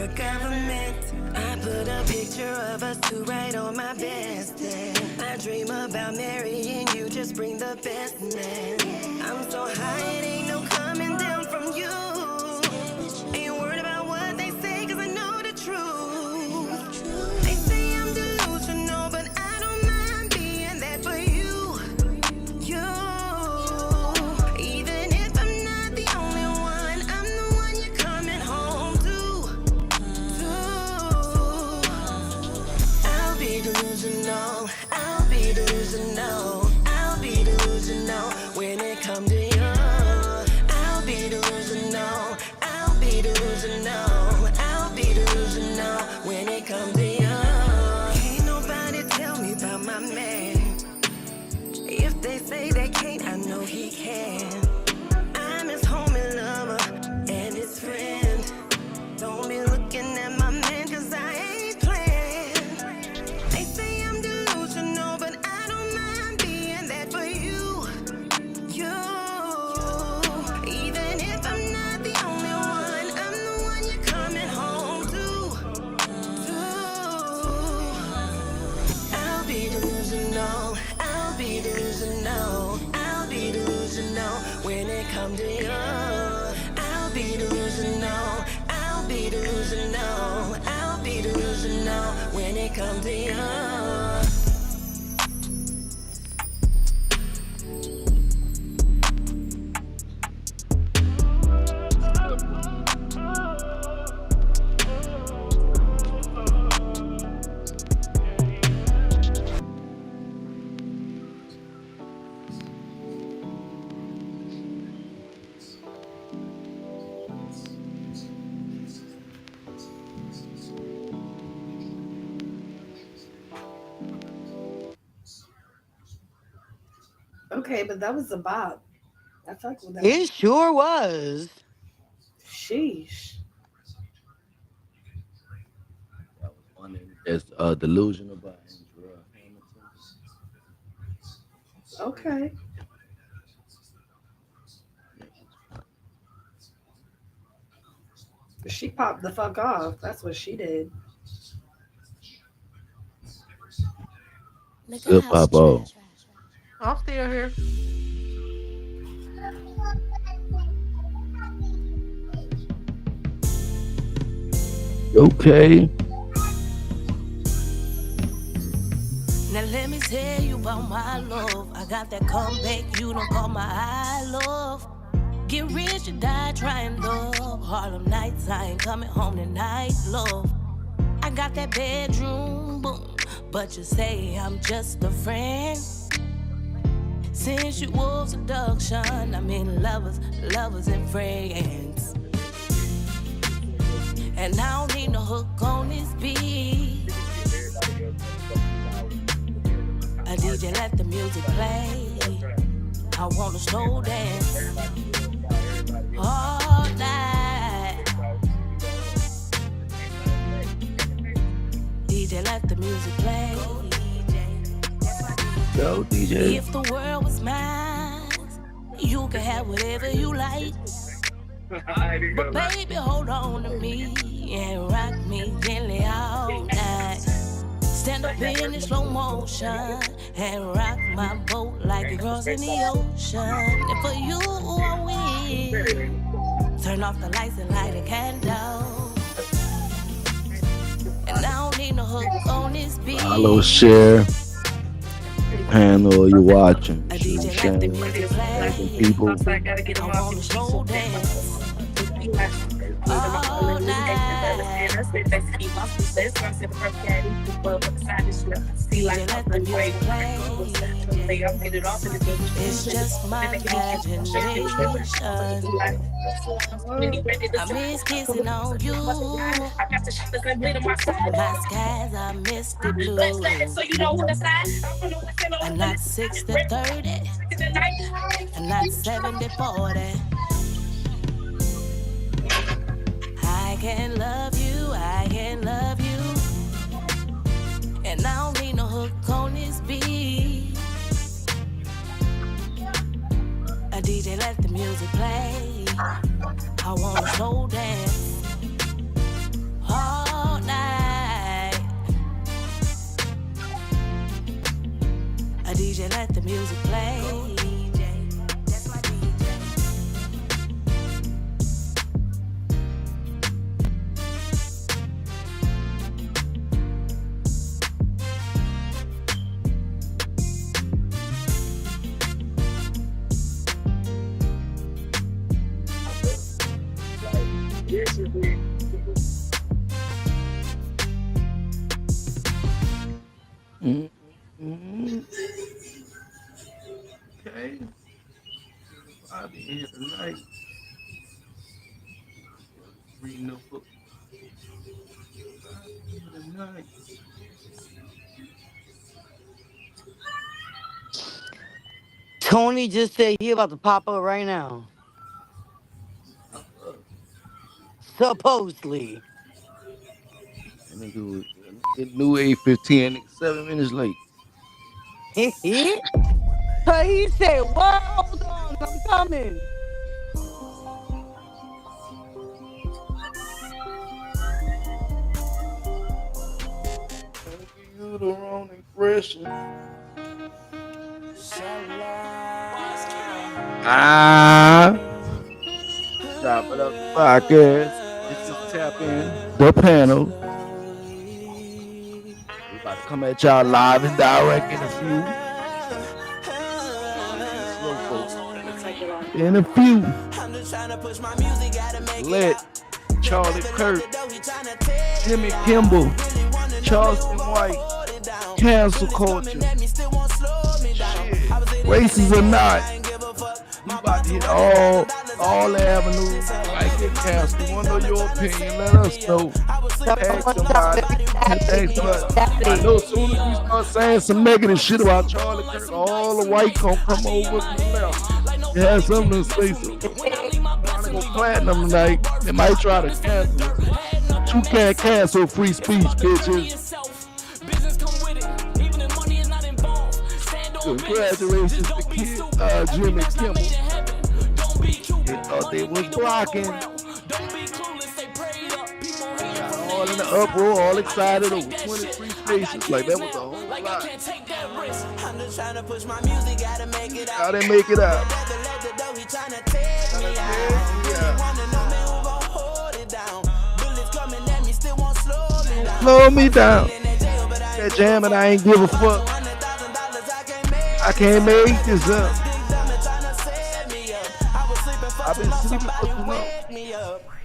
your government. I put a picture of us two right on my bedstand. I dream about marrying you, just bring the best man. I'm so high, it ain't no coming down from you. Ain't worried about what they say, cause I know the truth. They say I'm delusional, but I don't mind being that for you. You. Even if I'm not the only one, I'm the one you're coming home to. I'll be delusional, I'll be delusional, I'll be delusional when it comes to you. I'll be delusional, I'll be delusional, I'll be delusional when it comes to you. Can't nobody tell me about my man. If they say they can't, I know he can. I'm his homie lover and his friend. Don't be looking at my man, cause I ain't playing. They say I'm delusional, but I don't mind being that for you. You. Even if I'm not the only one, I'm the one you're coming home to. I'll be delusional, I'll be delusional, I'll be delusional when it comes to you. I'll be delusional, I'll be delusional, I'll be delusional when it comes to you. Okay, but that was a bop. I fuck with that. It sure was. Sheesh. That was one that's delusional by Andrew Hamilton. Okay. She popped the fuck off. That's what she did. Good Papa. I'm still here. Okay. Now let me tell you about my love. I got that comeback you don't call my I love. Get rich or die trying love. Harlem nights, I ain't coming home tonight, love. I got that bedroom boom, but you say I'm just a friend. Since you was seduction, I mean lovers and friends. And I don't need no hook on this beat. A DJ let the music play. I wanna slow dance all night. DJ let the music play. Go, DJ. If the world was mine, you can have whatever you like. But baby, hold on to me and rock me gently all night. Stand up in slow motion and rock my boat like it grows in the ocean. And for you, I will turn off the lights and light a candle. And I don't need no hook on this beat. Follow, share, panel you watching. A Shoot, DJ share, let the music play. people. I wanna slow dance all night. DJ let the music play. It's just my imagination. I miss kissing on you. My skies are misty blue. And not 60-30. And not 70-40. I can love you, I can love you. And I don't need no hook on this beat. A DJ let the music play. I wanna slow dance all the music play. DJ, that's my DJ. Mm, mm, okay. I'll be here tonight. Reading the book. I'll be here tonight. Tony just said he about to pop up right now. Pop up. Supposedly. That nigga get new 8:15. Nigga 7 minutes late. So he said, "What? Hold on, I'm coming." Don't give you the wrong impression. Ah, chop it up podcast. It's just tap in the panel. We about to come at y'all live and direct in a few. Slow folks. In a few. Let Charlie Kirk, Jimmy Kimball, Charleston White, cancel culture. Shit. Racist or not. We about to hit all avenues. Like get canceled. We want to know your opinion. Let us know. Ask somebody. Ask somebody. I know as soon as we start saying some negative shit about Charlie Kirk, all the white gonna come over to the left. It has something to say. So trying to go platinum tonight. They might try to cancel us. You can't cancel free speech, bitches. Congratulations to kid, Jimmy Kimmel. They thought they was blocking. Got all in the uproar, all excited over 23 stations. Like that was a whole lot. How they make it out? Slow me down. That jam and I ain't give a fuck. I can't make this up. I've been sleeping for too long.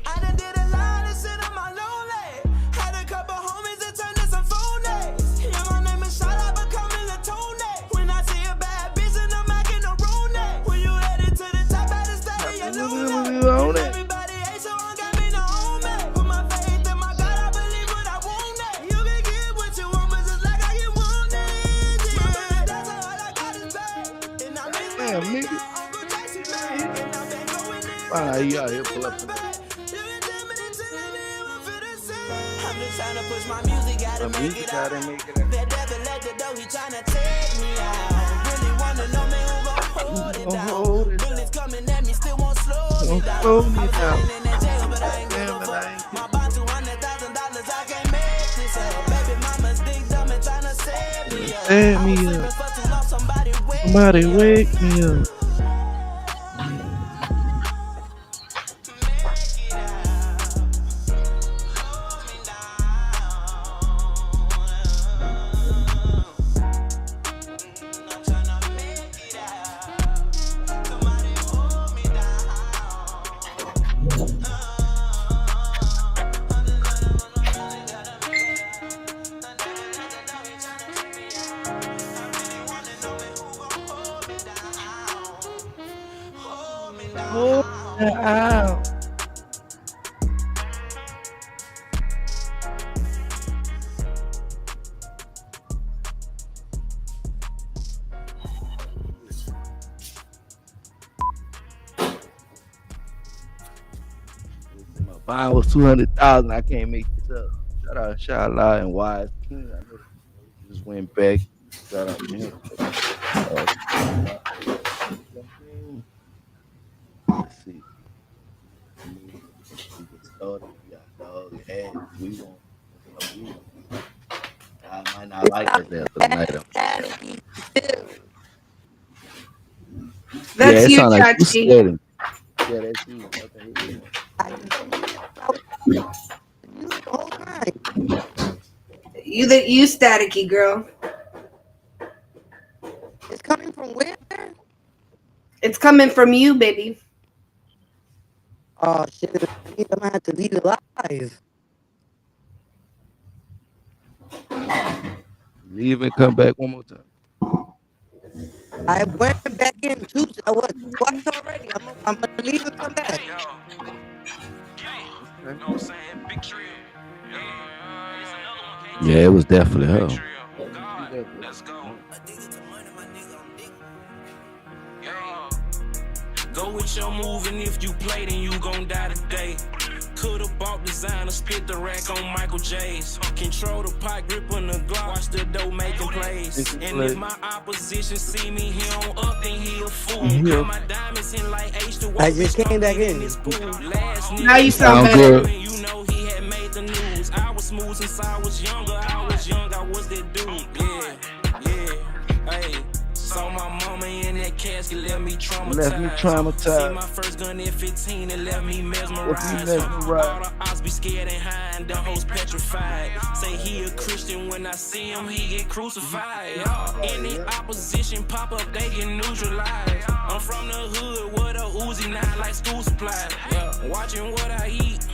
I done did a lot of shit on my lonely. Had a couple homies that turned to some phone names. Yeah, my name is shot, I become a Latone. When I see a bad bitch and I'm acting a road name. When you headed to the top, I just stay in your lune. Everybody hates, so I got me no home. Put my faith in my God, I believe what I want. You can get what you want, but just like I get wanted. Yeah, that's all I got is bad. And I miss Damn, nigga. Why you out here pull up? I'm just trying to push my music, gotta make it out. That devil let the door, he tryna take me out. Really wanna know me who gon' hold it down. Bullets coming at me, still won't slow me down. I was in that jail, but I ain't give a fuck. My bond $200,000, I can't make this up. Baby mama's big dumb and tryna save me up. Set me up. For too long, Somebody wake me up. Out. My bond was 200,000. I can't make this up. Shout out Shala and Wise King. I know he just went back. Shout out to him. Let's see. We get started. We got dog ads. We want. I might not like us after the night. Yeah, That's it you, sounds like you Chachi. steady. Yeah, that's you. Okay, yeah. I just told you that I was you the whole time. You staticky girl. It's coming from where? It's coming from you, baby. Oh shit! I'm gonna have to leave it live. Leave and come back one more time. I went back in twice already. I'm gonna leave and come back. Okay. Yeah, it was definitely her. Definitely. Go with your move, and if you play, then you gon' die today. Could've bought designer, spit the rack on Michael J's. Control the pot, grip on the Glock, watch the dough making plays. And if my opposition see me, he on up, then he a fool. Got my diamonds in like H2O. I just came back in. Now you sound Sound better. good. You know he had made the news. I was smooth since I was younger. I was young, I was that dude. Yeah, hey. Saw my mama in that casket, left me traumatized. See my first gun at 15, it left me mesmerized. All the odds be scared and high, and the hoes petrified. Say he a Christian, when I see him, he get crucified. Any opposition pop up, they get neutralized. I'm from the hood, with a Uzi, not like school supplies. Watching what I eat,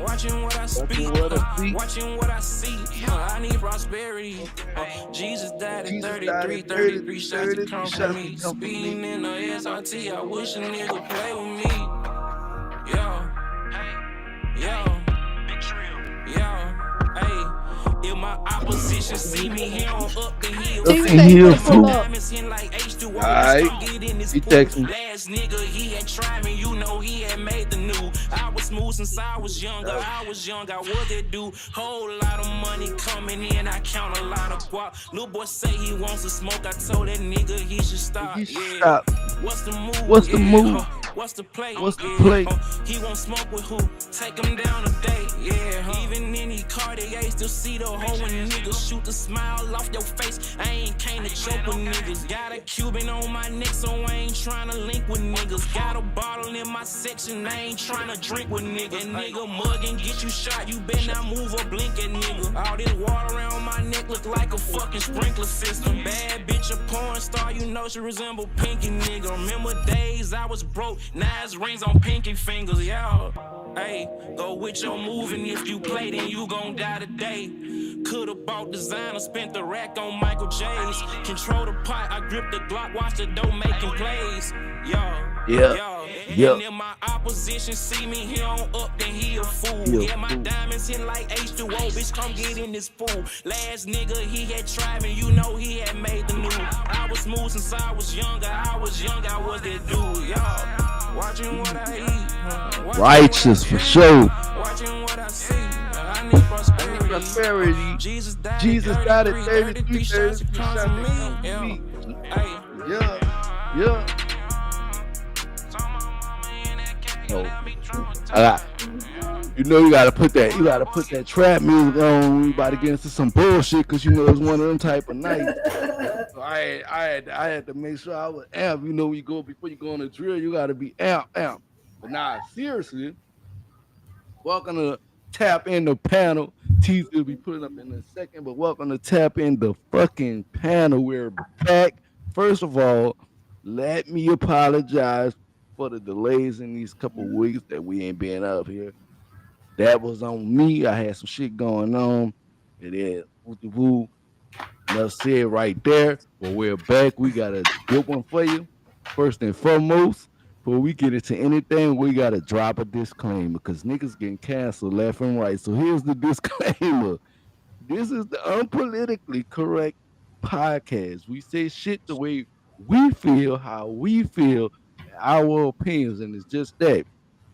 watching what I speak, watching what I see. I need prosperity. Jesus died at 33 shots to come for me. Speeding in the SRT, I wish a nigga play with me. If my opposition see me, he on up, then He'll fool. Alright. He text me. Last nigga, he had tried me, you know he had made the news. I was smooth since I was younger, I was what that do? Whole lot of money coming in, I count a lot of guap. Little boy say he wants to smoke, I told that nigga he should stop. Stop. What's the move? What's the move? What's the play? What's the play? He won't smoke with who? Take him down today. Even in the Cartier, still see the hoe when niggas shoot the smile off your face. I ain't came to choke with niggas. Got a Cuban on my neck, so I ain't tryna link with niggas. Got a bottle in my section, I ain't tryna drink with niggas. Nigga mug and get you shot, you better not move or blink at nigga. All this water around my neck look like a fucking sprinkler system. Bad bitch, a porn star, you know she resemble Pinky nigga. Remember days I was broke, nice rings on pinky fingers, y'all. Hey, go with your move, and if you play, then you gon' die today. Could've bought designer, spent the rack on Michael J's. Control the pot, I grip the Glock, watch the dough making plays. And if my opposition see me, he on up, then he a fool. My diamonds hit like H2O, bitch, come get in this pool. Last nigga, he had tried me, you know he had made the news. I was smooth since I was younger, I was that dude, y'all. Watching what I eat, Righteous for sure. watching what I see. I need prosperity. Jesus died at 33 shots to come to me. Yeah. You know you gotta put that trap music on when we about to get into some bullshit, cause you know it's one of them type of nights. So I had to make sure I was amp. You know, when you go before you go on the drill, you gotta be amp. But nah, seriously, welcome to Tap in the Panel. Teaser will be putting up in a second, but welcome to Tap in the fucking panel. We're back. First of all, let me apologize for the delays in these couple weeks that we ain't been up here. That was on me. I had some shit going on. It is woo. Enough said right there. But we're back. We got a good one for you. First and foremost, before we get into anything, we gotta drop a disclaimer because niggas getting canceled left and right. So here's the disclaimer. This is the unpolitically correct podcast. We say shit the way we feel, how we feel, our opinions, and it's just that.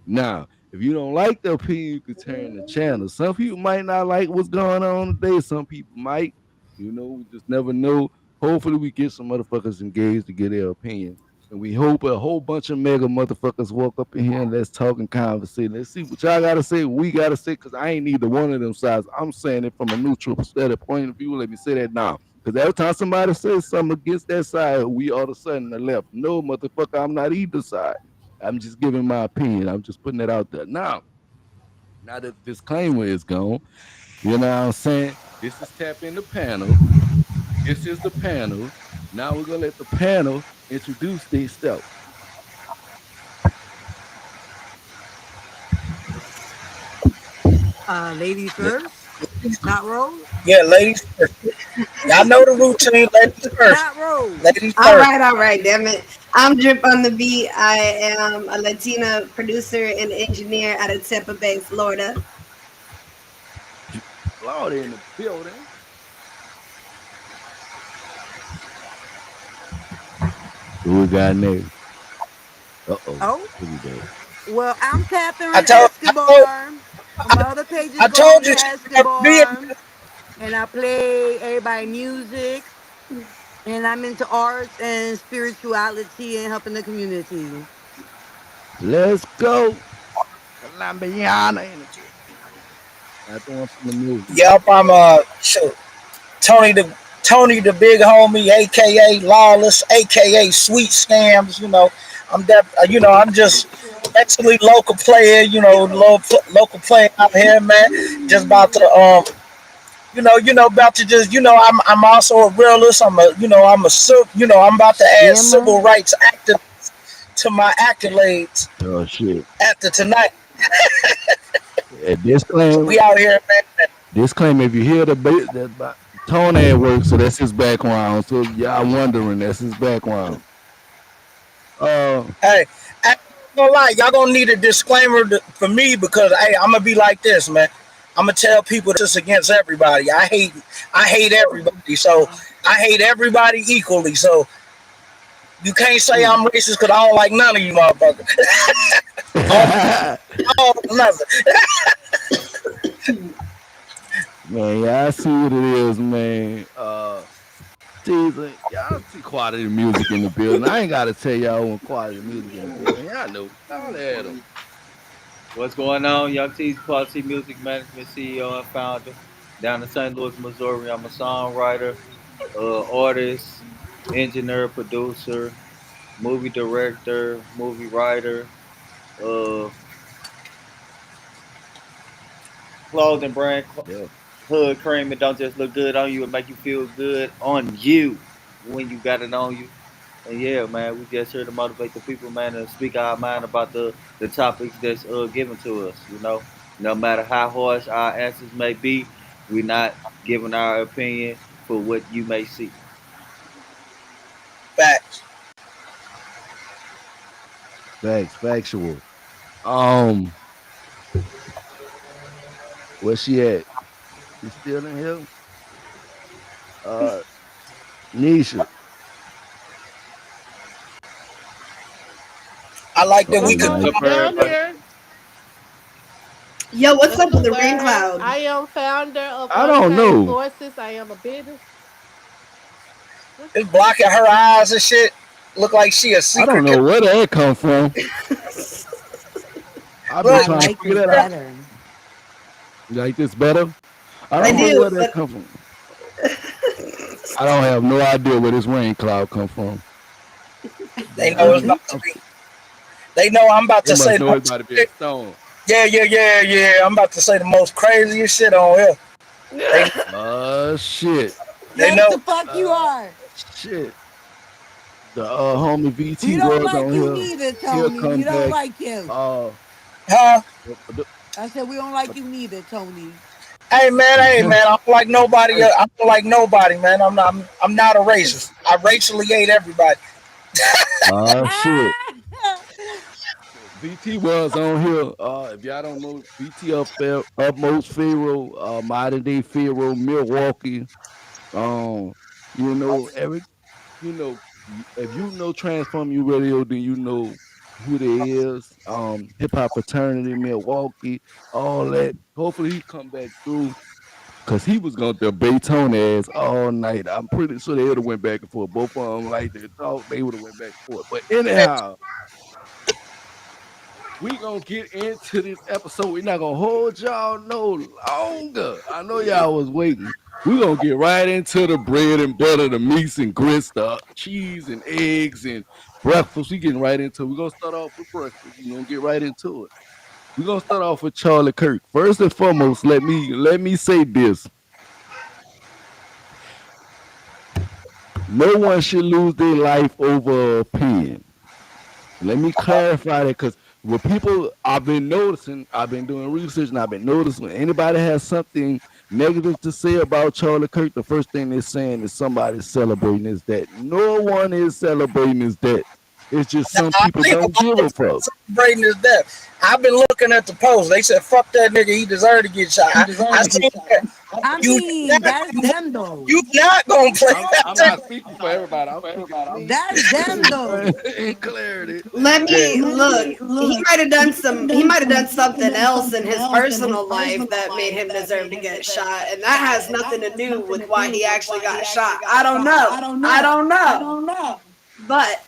Now, if you don't like the opinion, you can turn the channel. Some people might not like what's going on today. Some people might. You know, we just never know. Hopefully, we get some motherfuckers engaged to get their opinion. And we hope a whole bunch of mega motherfuckers walk up in here and let's talk and conversate. Let's see what y'all got to say, what we got to say, because I ain't neither one of them sides. I'm saying it from a neutral perspective point of view. Let me say that now. Because every time somebody says something against that side, we all of a sudden the left. No, motherfucker, I'm not either side. I'm just giving my opinion. I'm just putting it out there. Now that the disclaimer is gone, you know what I'm saying? This is Tap in the Panel. This is the panel. Now we're gonna let the panel introduce themselves. Ladies first. Not Rose. Yeah, ladies first. Y'all know the routine. Ladies first. Not Rose. Ladies All first. right, damn it. I'm Drip on the beat. I am a Latina producer and engineer out of Tampa Bay, Florida. Florida in the building. Who we got next? Oh, Who we got? well, I'm Catherine I told Escobar. My other page is I called told you Escobar, and I play everybody music, and I'm into arts and spirituality and helping the community. Let's go. Colombiana in the building. I doing some of the music. Yep, I'm shoot, Tony the big homie, aka Lawless, aka Sweet Scams. I'm just actually local player. Local player out here, man. Just about to about to just I'm also a realist. I'm about to add Scammer. civil rights activist to my accolades Oh shit. after tonight. Disclaimer. We out here, man. Disclaimer, if you hear the beat, that Tone at work, so that's his background. So y'all wondering, that's his background. Hey, I ain't gonna lie, y'all gonna need a disclaimer for me because hey, I'm gonna be like this, man. I'm gonna tell people this against everybody. I hate everybody, so I hate everybody equally. So you can't say I'm racist because I don't like none of you motherfuckers. Nothing. Man, y'all see what it is, man. Jesus, y'all see quality music in the building. I ain't gotta tell y'all when quality music in the building. Y'all know. Y'all had them. What's going on? Young T's Quality Music Management CEO and founder down in St. Louis, Missouri. I'm a songwriter, artist, engineer, producer, movie director, movie writer, uh, clothing brand, Yeah. Hood Cream. It don't just look good on you, it make you feel good on you when you got it on you. And yeah, man, we just here to motivate the people, man, and speak our mind about the topics that's given to us. No matter how harsh our answers may be, we're not giving our opinion for what you may see. Facts. Facts, factual. Where she at? She still in here? Nisha. I like that we Oh, could. nice. What's up, Down everybody? here. Yo, what's What's up the with the rain word? cloud? I am founder of I don't Unchained know. Voices. I am a business. It's blocking her eyes and shit. Look like she a I don't secret know killer. where that come from. I've been Look, I trying to like figure this that out. better. You like this better? I I don't know do, where that but come from. I don't have no idea where this rain cloud come from. they But know it's about to I'm, be. They know I'm about they to say must the know it's most. about to be a storm. Yeah. I'm about to say the most craziest shit on here. They Shit. they Yes, know. the fuck you are. Shit. The homie We VT don't was like on you here. neither, He'll Tony. come We don't back. like you. Huh? I said we don't like you neither, Tony. Hey man, I don't like nobody. I don't like nobody, man. I'm not a racist. I racially hate everybody. Shit. VT was on here. If y'all don't know, VT Upmost Pharaoh, Modern Day Pharaoh, Milwaukee. Um, Eric, you know, if you know Transform You Radio, then you know who they is. Hip Hop Fraternity, Milwaukee, all that. Hopefully he come back through. Cause he was gonna debate Tony ass all night. I'm pretty sure they would have went back and forth. Both of them like they talk, they would have went back and forth. But anyhow, we gonna get into this episode. We're not gonna hold y'all no longer. I know y'all was waiting. We're gonna get right into the bread and butter, the meats and grits, the cheese and eggs and breakfast. We getting right into it. We're gonna start off with breakfast. We're gonna get right into it. We're gonna start off with Charlie Kirk. First and foremost, let me say this. No one should lose their life over a pen. Let me clarify that, because what people I've been noticing, I've been doing research and I've been noticing when anybody has something negative to say about Charlie Kirk, the first thing they're saying is somebody's celebrating his death. No one is celebrating his death. It's just some people don't give a fuck. Celebrating his death. I've been looking at the post. They said, "Fuck that nigga. He deserved to get shot." I seen that. I mean, that's them though. You not gonna play that? I'm not speaking for everybody. I'm speaking for me. That's them though. In clarity. Let me look. He might have done something else in his personal life that made him deserve to get shot, and that has nothing to do with why he actually got shot. I don't know. But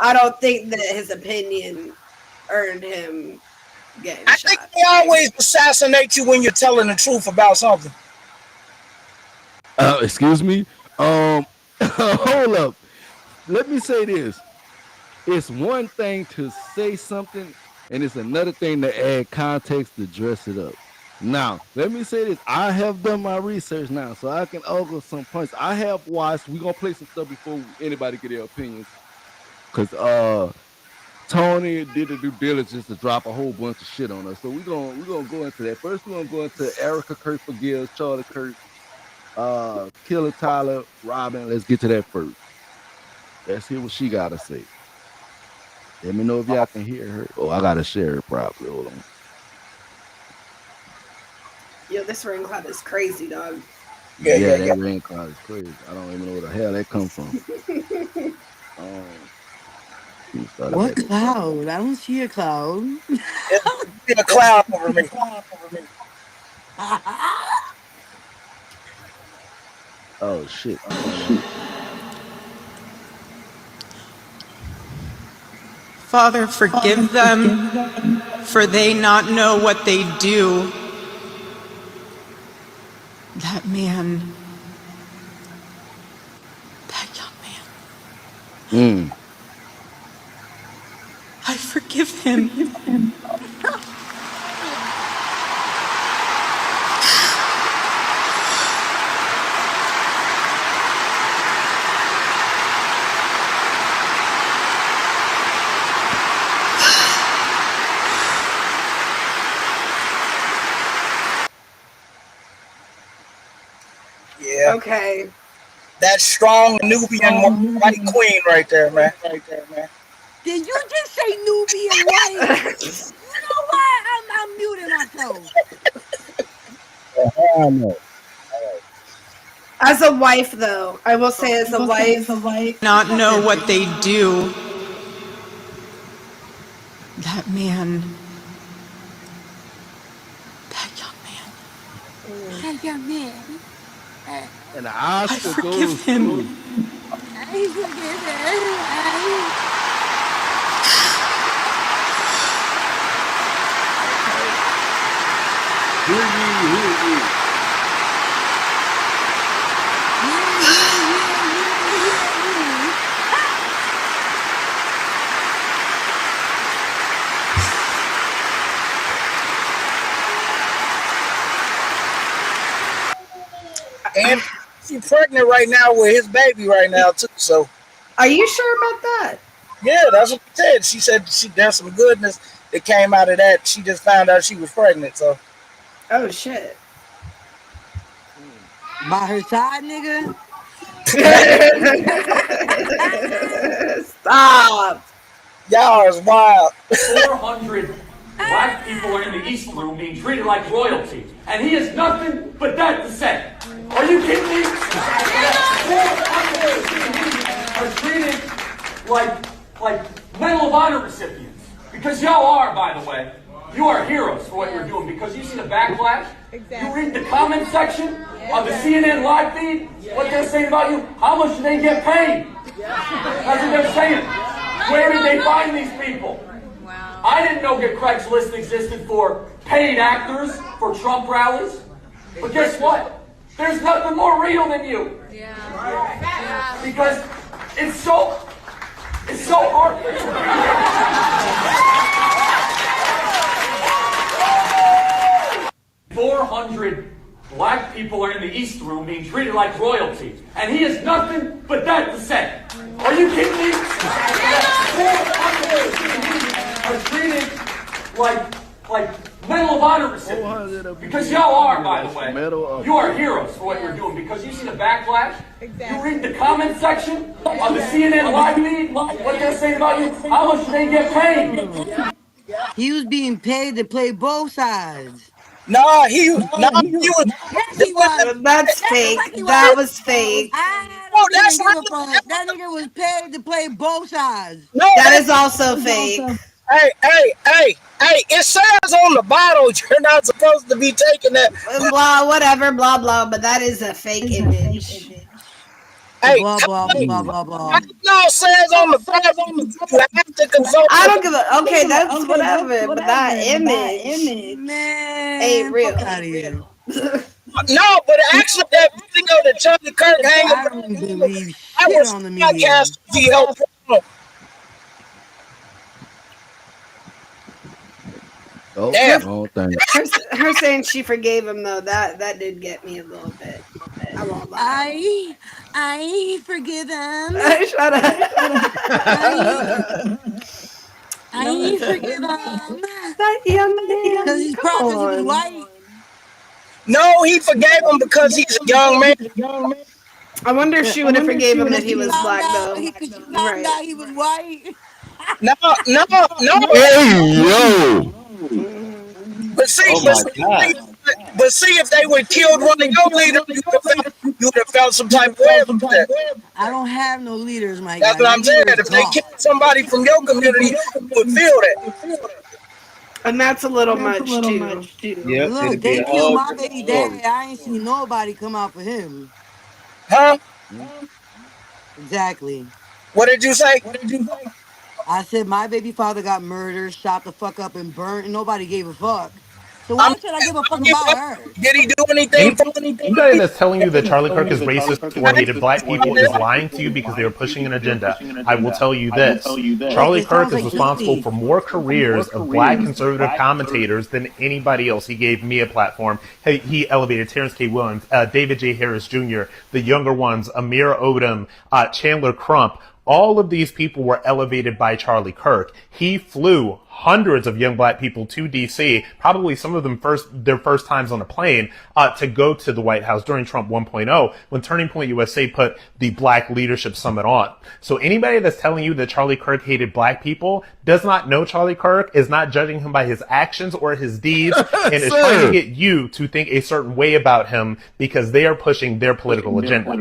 I don't think that his opinion earned him getting I shot. think they always assassinate you when you're telling the truth about something. Excuse me. Hold up. Let me say this. It's one thing to say something, and it's another thing to add context to dress it up. Now, let me say this. I have done my research now, so I can argue some points. I have watched. We're gonna play some stuff before anybody get their opinions. Because Tony did the due diligence to drop a whole bunch of shit on us. So we're gonna go into that. First, we're gonna go into Erica Kirk forgives Charlie Kirk, Killer Tyler, Robin. Let's get to that first. Let's hear what she gotta say. Let me know if y'all can hear her. Oh, I gotta share it properly. Hold on. Yo, this rain cloud is crazy, dog. Yeah. That rain cloud is crazy. I don't even know where the hell that come from. What cloud? I don't see a cloud. It's a cloud over me. Oh shit. Father, forgive them, for they not know what they do. That man, that young man, I forgive him. Yeah. Okay. That strong Nubian white queen right there, man. Did you just say Nubian white? You know what? I'm muting myself. As a wife, though, I will say as a wife, Not know what they do. That man, that young man, And the I Oscar forgive goes him. to hear you. And she's pregnant right now with his baby right now too. So, are you sure about that? yeah, that's what she said. She said there's some goodness that came out of that. She just found out she was pregnant. So, Oh shit. By her side, nigga. Stop. y'all is wild. 400 black people are in the East Room being treated like royalty, and he has nothing but that to say. Are you kidding me? 400 are treated like Medal of Honor recipients. Because y'all are, by the way. You are heroes for what you're doing, because you see the backlash. Exactly. You read the comment section of the CNN live feed, what they're saying about you. How much do they get paid? That's what they're saying. Where did they find these people? Wow. I didn't know that Craigslist existed for paid actors for Trump rallies. But guess what? There's nothing more real than you. Yeah. Because it's so hard. 400 black people are in the East Room being treated like royalty, and he has nothing but that to say. Are you kidding me? 400 are treated like Medal of Honor recipients. Because y'all are, by the way. You are heroes for what you're doing. Because you see the backlash. You read the comment section on the CNN live feed. What they're saying about you. How much do they get paid? He was being paid to play both sides. He was. Yes, he was. That's fake. That was fake. I Oh, don't that's even give a not. fuck. That nigga was paid to play both sides. No, That is also fake. Hey! It says on the bottle you're not supposed to be taking that. Blah, whatever, blah, blah. But that is a fake image. Hey, Blah, blah, blah, blah, blah. no, it says on the bottle you have to consult. I don't give a. Okay, that's whatever. But that image Man, ain't real. fuck out of here. No, but actually, that video that Charlie Kirk I hanging don't believe I shit was on the media. podcast. He helped. Oh, Damn. oh, thank Her saying she forgave him though, that did get me a little bit. I won't lie. I forgive him. Shut up. I forgive him. That young man. Because he's proud because he was white. No, he forgave him because he's a young man. I wonder if she would have forgave him if he was black though. Because she found out he was white. No. Hey, yo. But see, Oh my God. but see, if they would killed one of your leaders, you would have felt some type of way about that. I don't have no leaders, Mike. That's what I'm saying. If they killed somebody from your community, you would feel that. And that's a little much too. Yep, Look, it'd they be killed all my baby daddy. I ain't seen nobody come out for him. Huh? Exactly. What did you say? I said my baby father got murdered, shot the fuck up, and burnt, and nobody gave a fuck. So why should I give a fuck about her? Did he do anything? Anybody that's telling you that Charlie Kirk is racist or hated black people is lying to you because they were pushing an agenda. I will tell you this. Charlie Kirk is responsible for more careers of black conservative commentators than anybody else. He gave me a platform. He elevated Terrence K. Williams, David J. Harris Jr., the younger ones, Amir Odom, Chandler Crump. All of these people were elevated by Charlie Kirk. He flew hundreds of young black people to D.C., probably some of them their first times on a plane, to go to the White House during Trump 1.0 when Turning Point USA put the Black Leadership Summit on. So anybody that's telling you that Charlie Kirk hated black people does not know Charlie Kirk, is not judging him by his actions or his deeds, and is trying to get you to think a certain way about him because they are pushing their political agenda.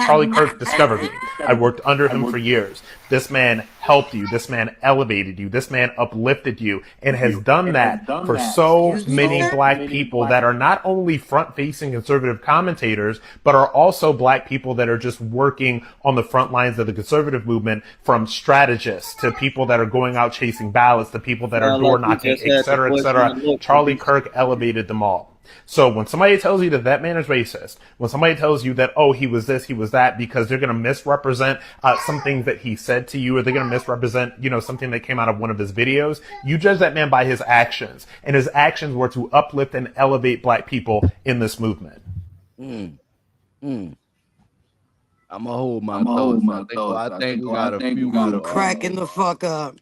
Charlie Kirk discovered me. I worked under him for years. This man helped you. This man elevated you. This man uplifted you and has done that for so many black people that are not only front-facing conservative commentators, but are also black people that are just working on the front lines of the conservative movement, from strategists to people that are going out chasing ballots to people that are door knocking, et cetera, et cetera. Charlie Kirk elevated them all. So when somebody tells you that that man is racist, when somebody tells you that, oh, he was this, he was that, because they're going to misrepresent some things that he said to you, or they're going to misrepresent, something that came out of one of his videos, you judge that man by his actions. And his actions were to uplift and elevate black people in this movement. I'm going to hold my thoughts. I think we got a few. Cracking the fuck up.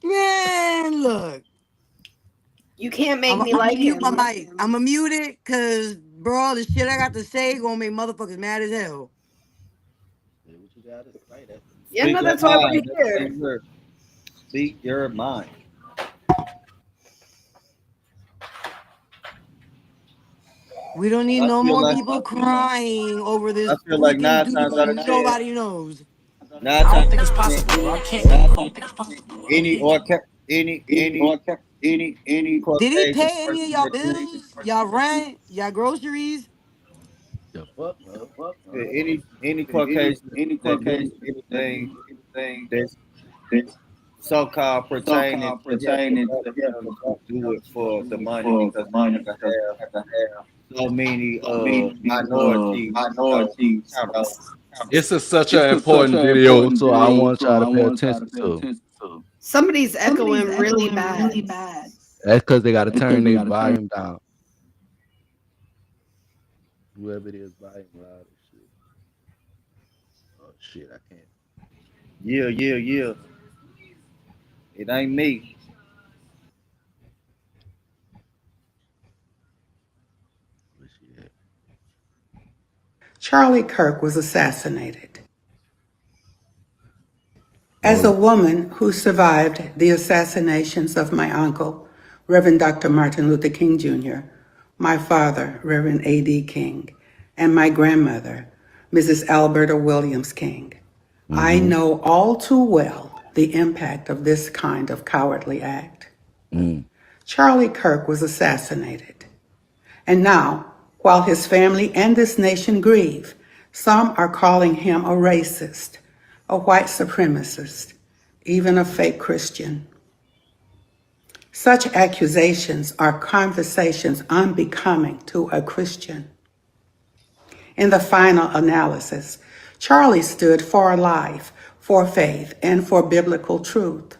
Man, look. You can't make me like mute him. my mic. I'm gonna mute it because, bro, the shit I got to say gonna make motherfuckers mad as hell. Yeah, no, that's why we're here. Speak your mind. We don't need no more people crying over this. I feel like 9 times out of 10. Nobody knows. I don't think it's possible. I can't. Any Did he pay any of y'all bills, y'all rent, y'all groceries? Any Caucasian, anything that's so-called pertaining to do it for the money, because money have to have so many minorities. It's such an important video, so I want y'all to pay attention to. Somebody's echoing really bad. That's because they got to turn their volume down. Whoever it is, volume loud as shit. Oh shit, I can't. Yeah. It ain't me. Charlie Kirk was assassinated. As a woman who survived the assassinations of my uncle, Reverend Dr. Martin Luther King Jr., my father, Reverend A.D. King, and my grandmother, Mrs. Alberta Williams King, I know all too well the impact of this kind of cowardly act. Charlie Kirk was assassinated. And now, while his family and this nation grieve, some are calling him a racist, a white supremacist, even a fake Christian. Such accusations are conversations unbecoming to a Christian. In the final analysis, Charlie stood for life, for faith, and for biblical truth.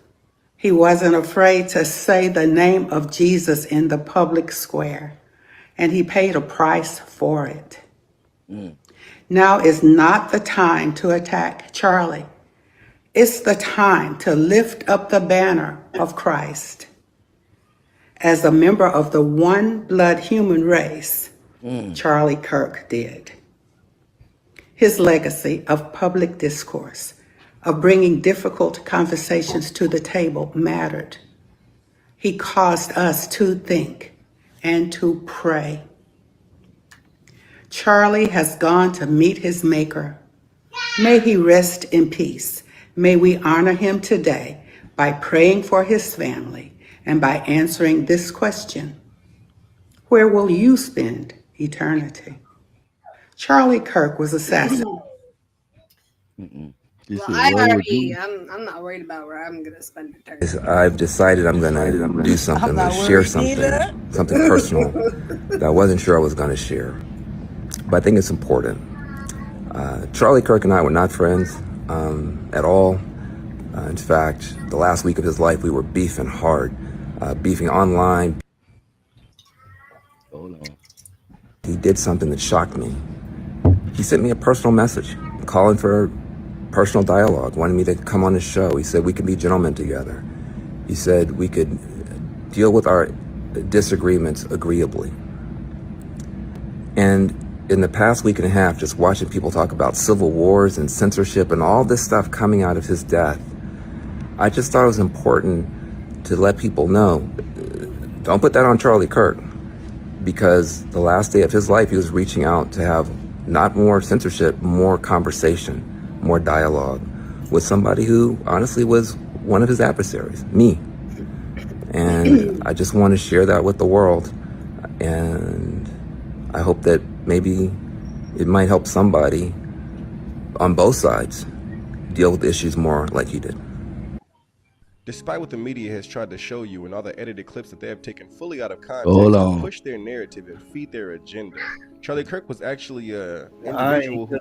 He wasn't afraid to say the name of Jesus in the public square, and he paid a price for it. Now is not the time to attack Charlie. It's the time to lift up the banner of Christ. As a member of the one blood human race, Charlie Kirk did. His legacy of public discourse, of bringing difficult conversations to the table mattered. He caused us to think and to pray. Charlie has gone to meet his maker. May he rest in peace. May we honor him today by praying for his family and by answering this question: where will you spend eternity? Charlie Kirk was assassinated. I'm not worried about where I'm gonna spend eternity. I've decided I'm gonna do something, I'm gonna share something personal that I wasn't sure I was gonna share. But I think it's important. Charlie Kirk and I were not friends at all. In fact, the last week of his life, we were beefing hard, beefing online. Hold on. He did something that shocked me. He sent me a personal message, calling for personal dialogue, wanted me to come on his show. He said we could be gentlemen together. He said we could deal with our disagreements agreeably. And in the past week and a half, just watching people talk about civil wars and censorship and all this stuff coming out of his death, I just thought it was important to let people know, don't put that on Charlie Kirk, because the last day of his life, he was reaching out to have not more censorship, more conversation, more dialogue with somebody who honestly was one of his adversaries, me. And I just want to share that with the world. And I hope that maybe it might help somebody on both sides deal with issues more like he did. Despite what the media has tried to show you and all the edited clips that they have taken fully out of context to push their narrative and feed their agenda, Charlie Kirk was actually an individual who...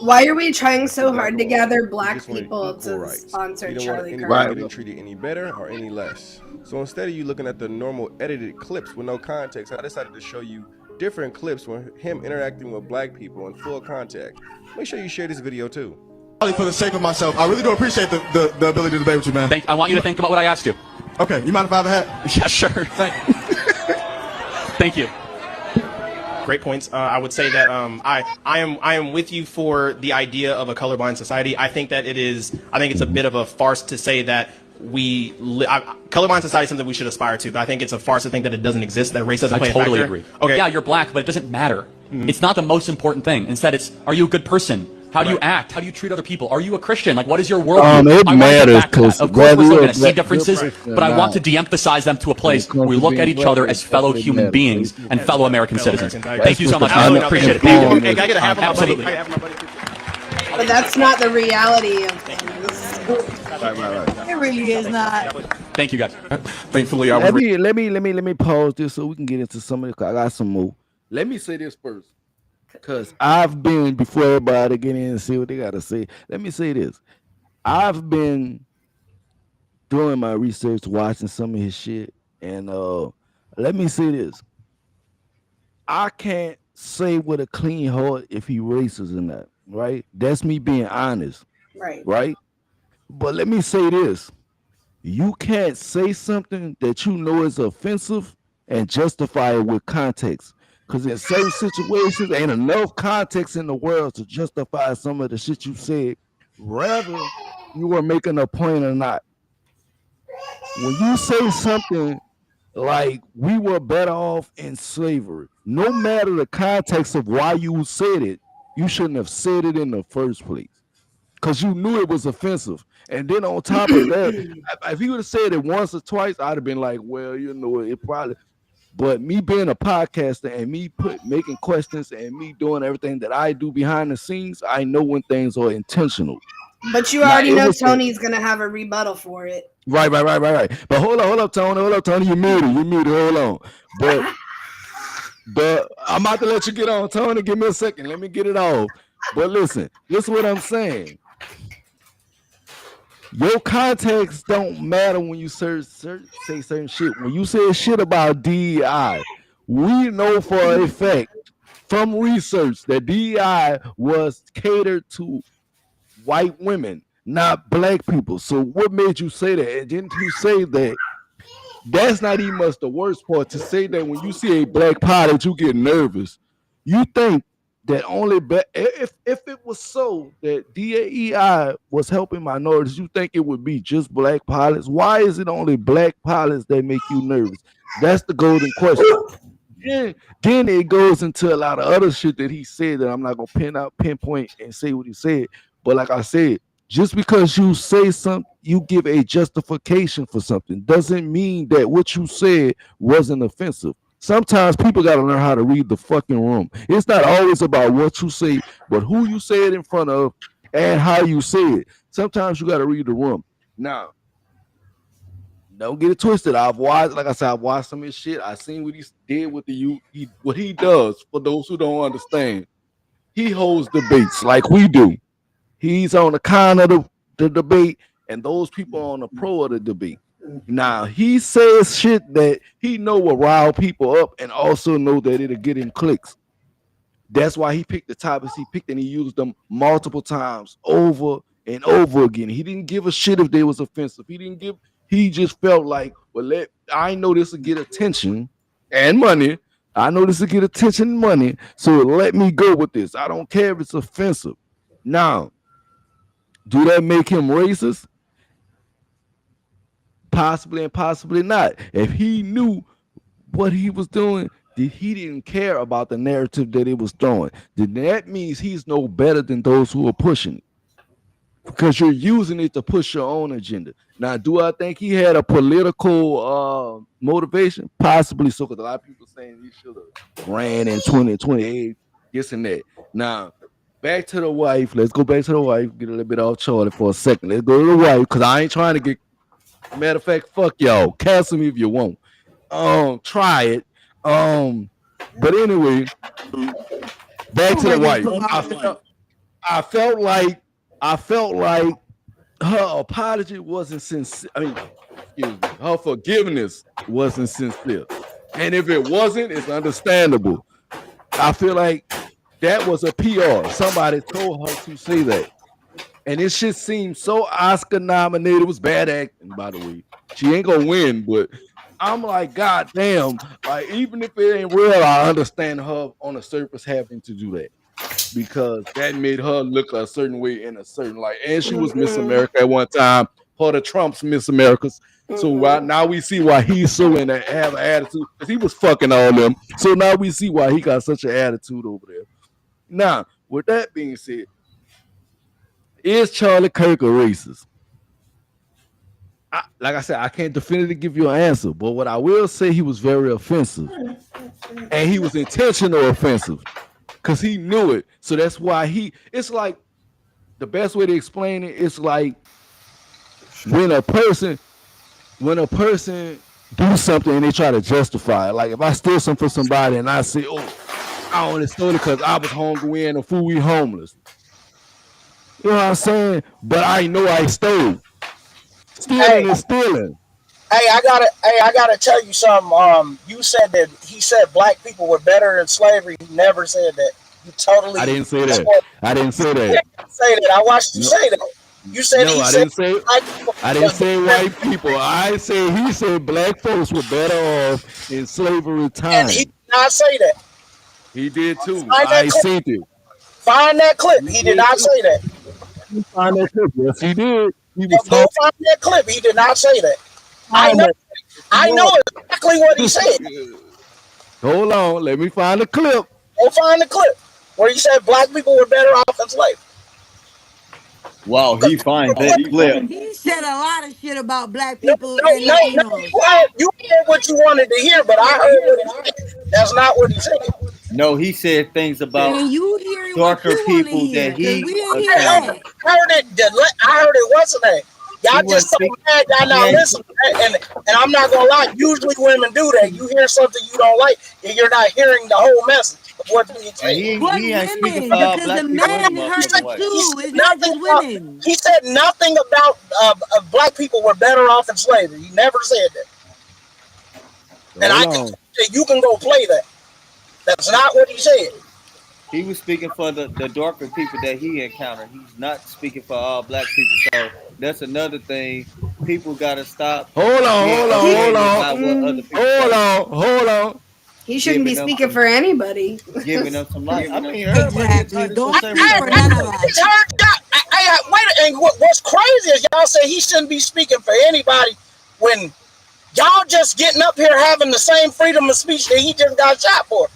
Why are we trying so hard to gather black people to sponsor Charlie Kirk? Right. Getting treated any better or any less. So instead of you looking at the normal edited clips with no context, I decided to show you different clips with him interacting with black people in full contact. Make sure you share this video too. For the sake of myself, I really do appreciate the ability to debate with you, man. I want you to think about what I asked you. Okay, you mind if I have a hat? Yeah, sure. Thank you. Great points. I would say that I am with you for the idea of a colorblind society. I think it's a bit of a farce to say that colorblind society is something we should aspire to, but I think it's a farce to think that it doesn't exist, that race doesn't play a factor. I totally agree. Okay. Yeah, you're black, but it doesn't matter. It's not the most important thing. Instead, it's, are you a good person? How do you act? How do you treat other people? Are you a Christian? Like, what is your worldview? It matters because of course we're still going to see differences, but I want to de-emphasize them to a place where we look at each other as fellow human beings and fellow American citizens. Thank you so much. I appreciate it. Thank you. Hey, can I get a half of my Absolutely. money? But that's not the reality of things. It really is not. Thank you, guys. Thankfully, I was. Let me pause this so we can get into some of the. I got some more. Let me say this first, because I've been before everybody get in and see what they got to say. Let me say this: I've been doing my research, watching some of his shit, and let me say this: I can't say with a clean heart if he racist or not. Right? That's me being honest. Right? But let me say this: you can't say something that you know is offensive and justify it with context. Because in certain situations, ain't enough context in the world to justify some of the shit you said, whether you were making a point or not. When you say something like we were better off in slavery, no matter the context of why you said it, you shouldn't have said it in the first place. Because you knew it was offensive. And then on top of that, if he would have said it once or twice, I'd have been like, well, you know, it probably. But me being a podcaster and me making questions and me doing everything that I do behind the scenes, I know when things are intentional. But you already know Tony's gonna have a rebuttal for it. Right. But hold up, Tony. You muted. Hold on. But I'm about to let you get on, Tony. Give me a second. Let me get it off. But listen, this is what I'm saying. Your context don't matter when you say certain shit. When you say shit about DEI, we know for a fact from research that DEI was catered to white women, not black people. So what made you say that? And didn't you say that? That's not even much the worst part, to say that when you see a black pilot, you get nervous. You think that only if it was so that DEI was helping minorities, you think it would be just black pilots? Why is it only black pilots that make you nervous? That's the golden question. Then it goes into a lot of other shit that he said that I'm not gonna pinpoint and say what he said. But like I said, just because you say something, you give a justification for something, doesn't mean that what you said wasn't offensive. Sometimes people got to learn how to read the fucking room. It's not always about what you say, but who you say it in front of and how you say it. Sometimes you got to read the room. Now, don't get it twisted. I've watched some of his shit. I seen what he did with the youth. What he does, for those who don't understand, he holds debates like we do. He's on the con of the debate, and those people on the pro of the debate. Now he says shit that he know will rile people up, and also know that it'll get him clicks. That's why he picked the topics he picked, and he used them multiple times over and over again. He didn't give a shit if they was offensive. He just felt like, well, I know this will get attention and money. I know this will get attention and money, so let me go with this. I don't care if it's offensive. Now, do that make him racist? Possibly and possibly not. If he knew what he was doing, he didn't care about the narrative that it was throwing, then that means he's no better than those who are pushing it, because you're using it to push your own agenda. Now, do I think he had a political motivation? Possibly so, because a lot of people saying he should have ran in 2028, this and that. Now, back to the wife. Let's go back to the wife. Get a little bit off Charlie for a second. Let's go to the wife, because I ain't trying to get. Matter of fact, fuck y'all. Cancel me if you want. Try it. But anyway, back to the wife. I felt like her apology wasn't sincere. I mean, excuse me, her forgiveness wasn't sincere. And if it wasn't, it's understandable. I feel like that was a PR. Somebody told her to say that. And it shit seemed so Oscar nominated. It was bad acting, by the way. She ain't gonna win, but I'm like, God damn. Like, even if it ain't real, I understand her on the surface having to do that, because that made her look a certain way in a certain light. And she was Miss America at one time, part of Trump's Miss Americas. So now we see why he's so in that have an attitude, because he was fucking all them. So now we see why he got such an attitude over there. Now, with that being said, is Charlie Kirk a racist? Like I said, I can't definitively give you an answer, but what I will say, he was very offensive, and he was intentional offensive, because he knew it. So that's why it's like, the best way to explain it, it's like when a person when a person do something and they try to justify it, like if I steal something from somebody and I say, oh, I only stole it because I was hungry and the food we homeless. You know what I'm saying? But I know I stole. Stealing is stealing. Hey, I gotta tell you something. You said that he said black people were better in slavery. He never said that. You totally. I didn't say that. I didn't say that. You didn't say that. I watched you say that. You said no, he I said didn't say. I didn't say white people. I say he said black folks were better off in slavery time. And he did not say that. He did too. I seen it. Find that clip. He did not say that. Find that clip. Yes, he did. He was Go find that clip. He did not say that. I know exactly what he said. Hold on. Let me find the clip. Go find the clip where he said black people were better off in slavery. Wow, he finds that clip. He said a lot of shit about black people. No, you heard what you wanted to hear, but I heard what he said. That's not what he said. No, he said things about And you hear darker people that he. I heard it wasn't it. Y'all just so mad y'all not listening. And I'm not gonna lie, usually women do that. You hear something you don't like, and you're not hearing the whole message of what's being said. He ain't speaking for all black people anymore. He said nothing about black people were better off in slavery. He never said that. And I can you can go play that. That's not what he said. He was speaking for the darker people that he encountered. He's not speaking for all black people. So that's another thing. People gotta stop. Hold on. He shouldn't be speaking for anybody. Giving them some life. I mean, exactly. Don't speak for none of us. And what's crazy is y'all say he shouldn't be speaking for anybody when y'all just getting up here having the same freedom of speech that he just got shot for.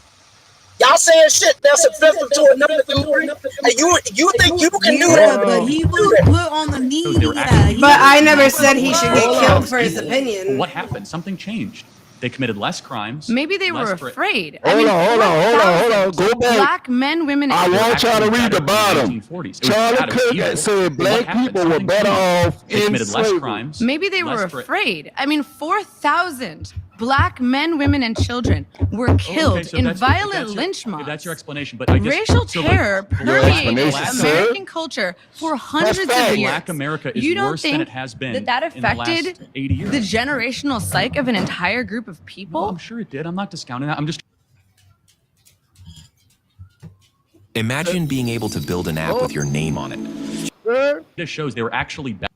Y'all saying shit that's offensive to another community, and you think you can do that? But he was put on the media. But I never said he should get killed for his opinion. What happened? Something changed. They committed less crimes. Maybe they were afraid. Hold on. Go back. Black men, women, I want y'all to read the bottom. Charlie Kirk said black people were better off in slavery. Maybe they were afraid. I mean, 4,000 black men, women, and children were killed in violent lynch mobs. That's your explanation, but racial terror permeated American culture for hundreds of years. Black America is worse than it has been that in the last affected 80 years. the generational psyche of an entire group of people? Well, I'm sure it did. I'm not discounting that. I'm just. Imagine being able to build an app with your name on it. This shows they were actually bad.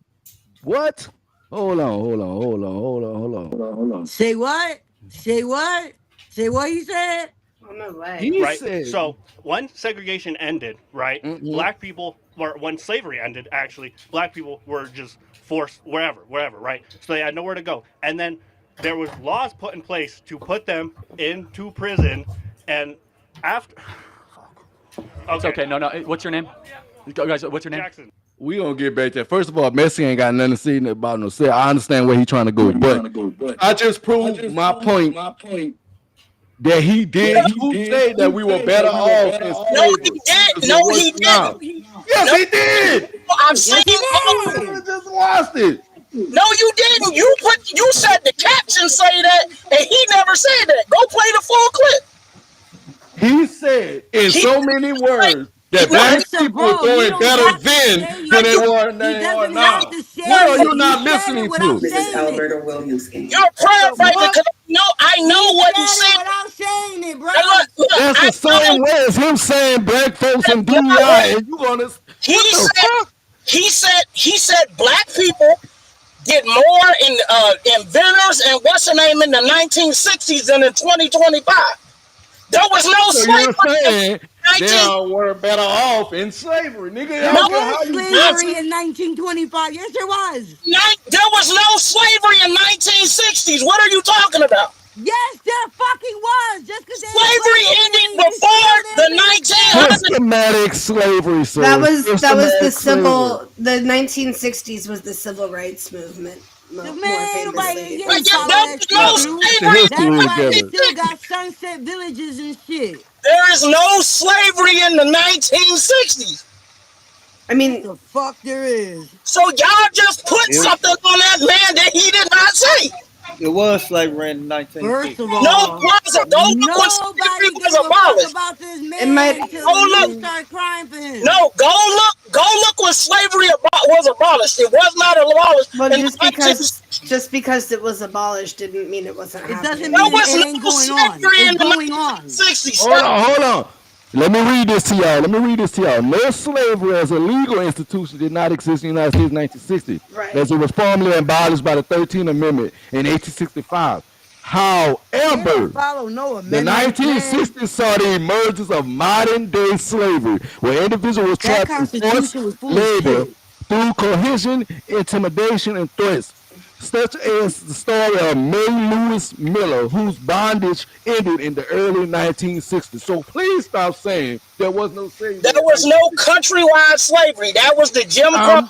What? Hold on. Say what? Say what? Say what he said? Oh, no way. Right. So when segregation ended, right, black people, or when slavery ended, actually, black people were just forced wherever, right? So they had nowhere to go. And then there was laws put in place to put them into prison. And after... It's okay. No. What's your name? Guys, what's your name? Jackson. We gonna get back there. First of all, Messi ain't got nothing to say about no say. I understand where he's trying to go, but I just proved my point that he did. He said that we were better off. No, he did. No, he didn't. Yes, he did. I've seen it. Just watched it. No, you didn't. You said the caption say that, and he never said that. Go play the full clip. He said in so many words that black people were doing better then than they were now. What are you not listening to? Mrs. Alberta Williamson. You're paraphrasing because I know what he said. Without saying it, bro. That's the same way as him saying black folks and DEI, and you gonna? He said black people did more in inventors and what's the name in the 1960s than in 2025. There was no slavery. They were better off in slavery, nigga. There was slavery in 1925. Yes, there was. There was no slavery in 1960s. What are you talking about? Yes, there fucking was. Just because slavery ended before the 1900s. Systematic slavery, sir. That was the civil. The 1960s was the civil rights movement. More famously. That's why they still got sunset villages and shit. There is no slavery in the 1960s. I mean, the fuck there is. So y'all just put something on that man that he did not say. It was slavery in 1960. First of all, No, it wasn't. Don't look when slavery was abolished. about this man It might- until Go you look. start crying for him. No, go look when slavery was abolished. It was not abolished. Well, in just because it was abolished didn't mean it wasn't It doesn't happening. There mean was it no ain't going on. slavery in It's the going on. 1960s. Hold on. Let me read this to y'all. No slavery as a legal institution did not exist in the United States in 1960, Right. as it was formally abolished by the 13th Amendment in 1865. However, Follow no the amendment. 1960s saw the emergence of modern-day slavery, where individuals That trapped in forced Constitution was full of labor shit. through coercion, intimidation, and threats, such as the story of May Lewis Miller, whose bondage ended in the early 1960s. So please stop saying there was no slavery. There was no countrywide slavery. That was the Jim Crow.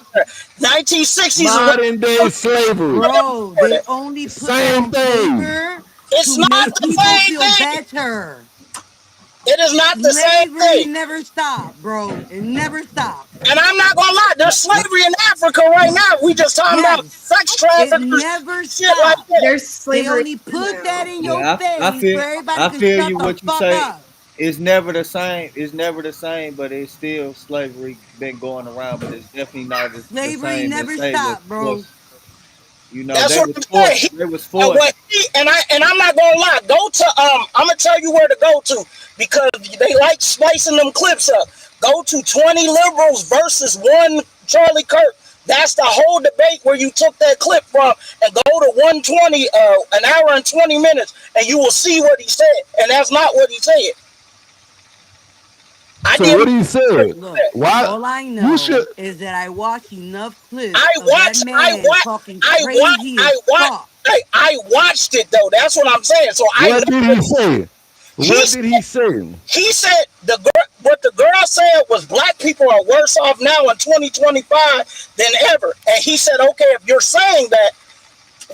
1960s. Modern-day slavery. Bro, they only put Same that thing. paper It's to not make the people same feel thing. better. It is not the same Slavery thing. never stopped, bro. It never stopped. And I'm not gonna lie, there's slavery in Africa right now. We just talking about sex It traffickers, never shit like stopped. that. There's They slavery. only put that in your Yeah, face I feel so everybody I can feel shut you the what you fuck say. up. It's never the same. It's never the same, but it's still slavery been going around. But it's definitely not the Slavery same. never as they stopped, was bro. forced. You know, That's they what was I'm forced. saying. They was And forced. what I'm not gonna lie. Go to I'm gonna tell you where to go to because they like splicing them clips up. Go to 20 liberals versus 1 Charlie Kirk. That's the whole debate where you took that clip from, and go to 120, an hour and 20 minutes, and you will see what he said. And that's not what he said. So what he said? Look, Why? all I know You should. is that I watched enough clips I of that man talking crazy as fuck. I watched it though. That's what I'm saying. So What did he say? What did he say? He said what the girl said was black people are worse off now in 2025 than ever. And he said, okay, if you're saying that,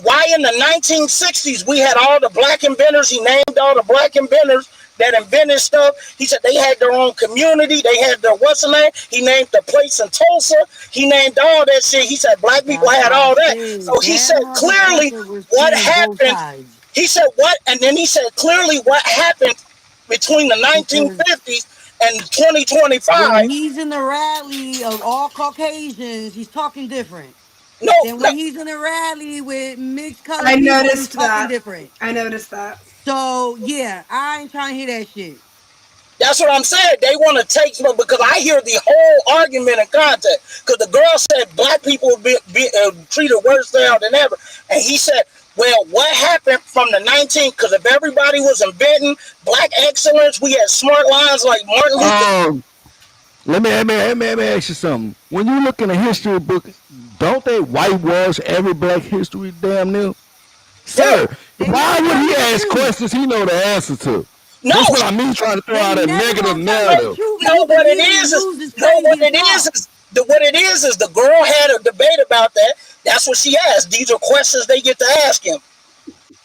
why in the 1960s we had all the black inventors? He named all the black inventors that invented stuff. He said they had their own community. They had their what's the name? He named the place in Tulsa. He named all that shit. He said black people had all that. So he said clearly what happened. He said what? And then he said clearly what happened between the 1950s and 2025. When he's in the rally of all Caucasians, he's talking different. No, then when he's in a rally with mixed color I people, noticed he's talking that. different. I noticed that. So yeah, I ain't trying to hear that shit. That's what I'm saying. They want to take because I hear the whole argument in context. Because the girl said black people be treated worse now than ever, and he said, "Well, what happened from the 19? Because if everybody was inventing black excellence, we had smart lines like Martin Luther." Let me ask you something. When you look in a history book, don't they whitewash every black history damn near? Sir, why would he ask questions he know the answer to? No, that's what I mean, trying to throw out a negative narrative. No, what it is the girl had a debate about that. That's what she asked. These are questions they get to ask him.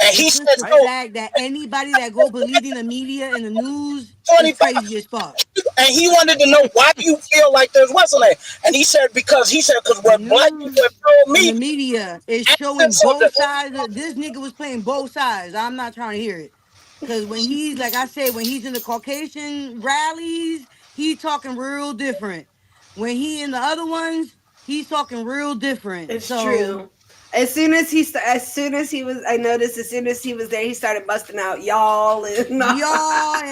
And he said, the fact that anybody that go believing the media and the news is crazy as fuck. And he wanted to know why do you feel like there's what's name? And he said because what black people have told me. The media is showing both sides. This nigga was playing both sides. I'm not trying to hear it. Because when he's, like I said, when he's in the Caucasian rallies, he's talking real different. When he in the other ones, he's talking real different. It's true. As soon as he was there, he started busting out y'all and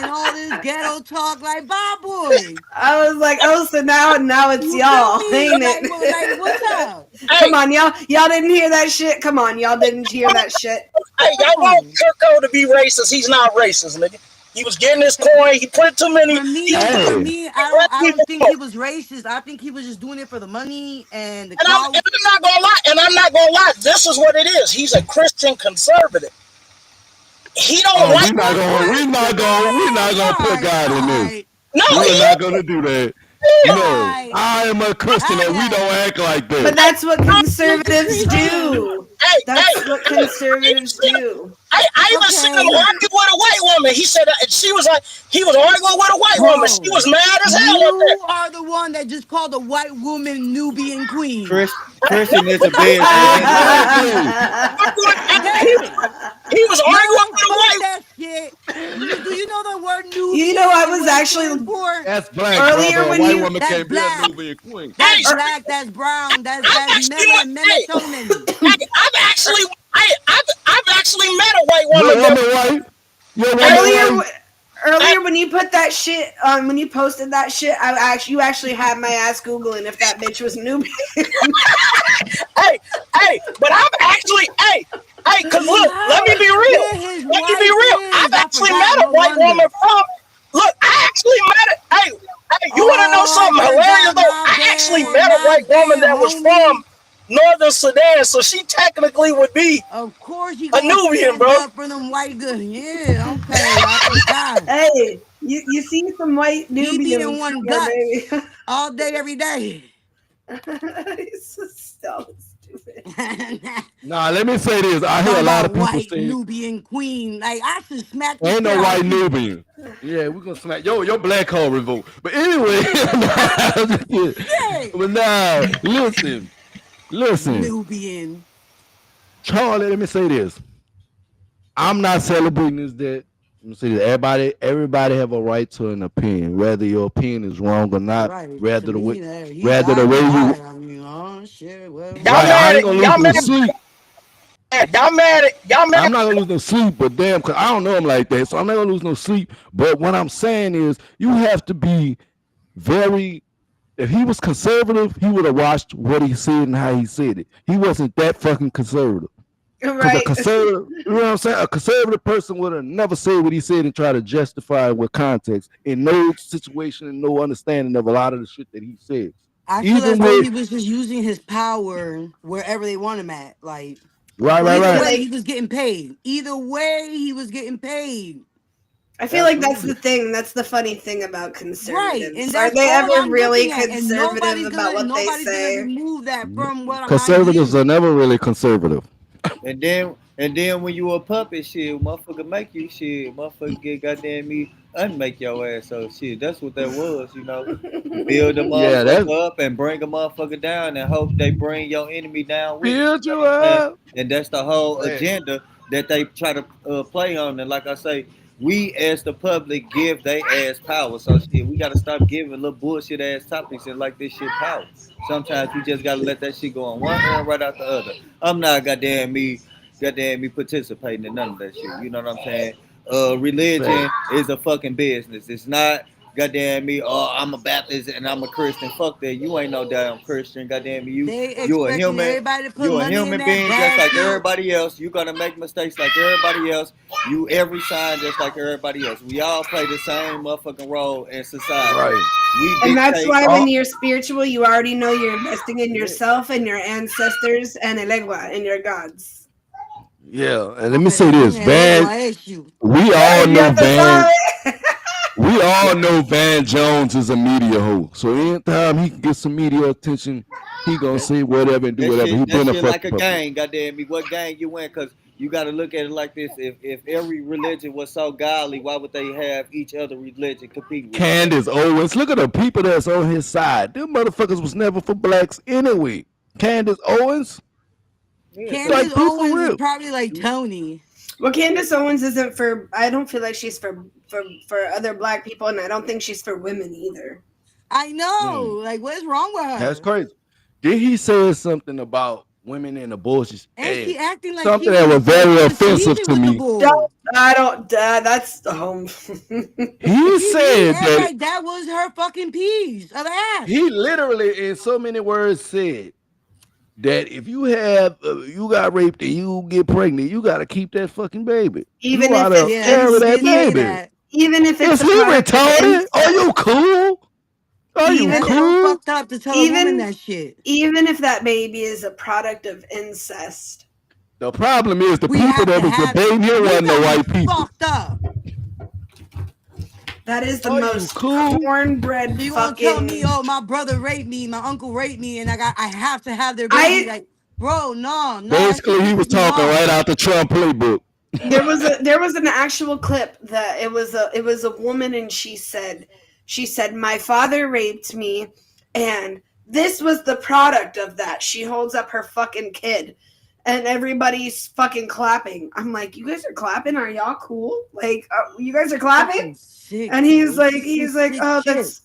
all this ghetto talk like Bob Boy. I was like, oh, so now it's y'all, ain't it? Like, what's up? Come on, y'all didn't hear that shit. Come on, y'all didn't hear that shit. Hey, y'all want Kirko to be racist? He's not racist, nigga. He was getting his coin. He put too many. For me, I don't think he was racist. I think he was just doing it for the money and the I'm not gonna lie. This is what it is. He's a Christian conservative. He don't like. We're not gonna put God in this. No, we're not gonna do that. No, I am a Christian and we don't act like that. But that's what conservatives do. That's what conservatives do. I even seen him argue with a white woman. He said she was like, he was arguing with a white woman. She was mad as hell up there. You are the one that just called a white woman Nubian queen. Christian is a bitch. He was arguing with a white. That shit. Do you know the word Nubian? You know, I was actually That's black. earlier brother. when A white you. woman That's can't black. be a Nubian queen. That's black. That's brown. That's melatonin. I've actually met a white woman. Earlier when you put that shit on, when you posted that shit, you actually had my ass googling if that bitch was Nubian. hey, but I'm actually, cause look, let me be real. I've actually met a white woman from. Look, I actually met it. Hey, you want to know something hilarious though? I actually met a white woman that was from Northern Sudan, so she technically would be, of course, you a Nubian, bro. For them white good, yeah, okay. Hey, you see some white Nubians? He be in one gut all day, every day. It's so stupid. Nah, let me say this. I hear a lot of people white say Nubian queen. Like I should smack. ain't no white Nubian. Yeah, we're gonna smack your black hole revolt. But anyway, but nah, listen. Nubian. Charlie, let me say this. I'm not celebrating this death. Let me say this. Everybody have a right to an opinion, whether your opinion is wrong or not. Right. Rather the way you. I mean, oh shit. Well, I ain't gonna lose no sleep. Y'all mad? I'm not gonna lose no sleep, but damn, cause I don't know him like that, so I'm not gonna lose no sleep. But what I'm saying is, you have to be very. If he was conservative, he would have watched what he said and how he said it. He wasn't that fucking conservative. Right. A conservative, you know what I'm saying? A conservative person would have never said what he said and try to justify it with context in no situation and no understanding of a lot of the shit that he says. I feel as though he was just using his power wherever they want him at. Like, right. Way, he was getting paid. Either way, he was getting paid. I feel like that's the thing. That's the funny thing about conservatives. Right. And Are they ever really conservative about what they say? Remove that from what Conservatives are never really conservative. And then when you a puppet, shit, motherfucker make you shit, motherfucker get goddamn me unmake your ass. So shit, that's what that was, you know. Build a motherfucker up and bring a motherfucker down and hope they bring your enemy down with build you up. And that's the whole agenda that they try to play on. And like I say, we as the public give they ass power. So shit, we gotta stop giving little bullshit ass topics and like this shit power. Sometimes we just gotta let that shit go on one hand right out the other. I'm not goddamn me participating in none of that shit. You know what I'm saying? Religion is a fucking business. It's not goddamn me, I'm a Baptist and I'm a Christian. Fuck that. You ain't no damn Christian. Goddamn me. You a human. You a human being just like everybody else. You gonna make mistakes like everybody else. You every sign just like everybody else. We all play the same motherfucking role in society. Right. And that's why when you're spiritual, you already know you're investing in yourself and your ancestors and Elegua and your gods. Yeah, and let me say this, Van. We all know Van. We all know Van Jones is a media hoe. So anytime he can get some media attention, he gonna say whatever and do whatever. He been a like a gang, goddamn me. What gang you in? Because you got to look at it like this. If every religion was so godly, why would they have each other religion compete with? Candace Owens, look at the people that's on his side. Them motherfuckers was never for blacks anyway. Candace Owens. Candace Owens is probably like Tony. Well, Candace Owens isn't for. I don't feel like she's for other black people, and I don't think she's for women either. I know. Like, what is wrong with her? That's crazy. Did he say something about women and abortion? And she acting like something that was very offensive to me. I don't. That's He She said act that like that was her fucking piece of ass. he literally, in so many words, said that if you have you got raped and you get pregnant, you got to keep that fucking baby. Even you if gotta it's carry that baby. Even if it's Is he retarded? Are you cool? Are you cool? Fucked up to tell a woman that shit. Even if that baby is a product of incest. The problem is the people that was debating here wasn't the white people. Fucked up. That is the most cornbread You fucking. gonna tell me, oh, my brother raped me, my uncle raped me, and I have to have their baby? Like, bro, no. Basically, he was talking right out the Trump playbook. There was an actual clip that it was a woman, and she said my father raped me, and this was the product of that. She holds up her fucking kid, and everybody's fucking clapping. I'm like, you guys are clapping? Are y'all cool? Like, you guys are clapping? And he's like, oh, that's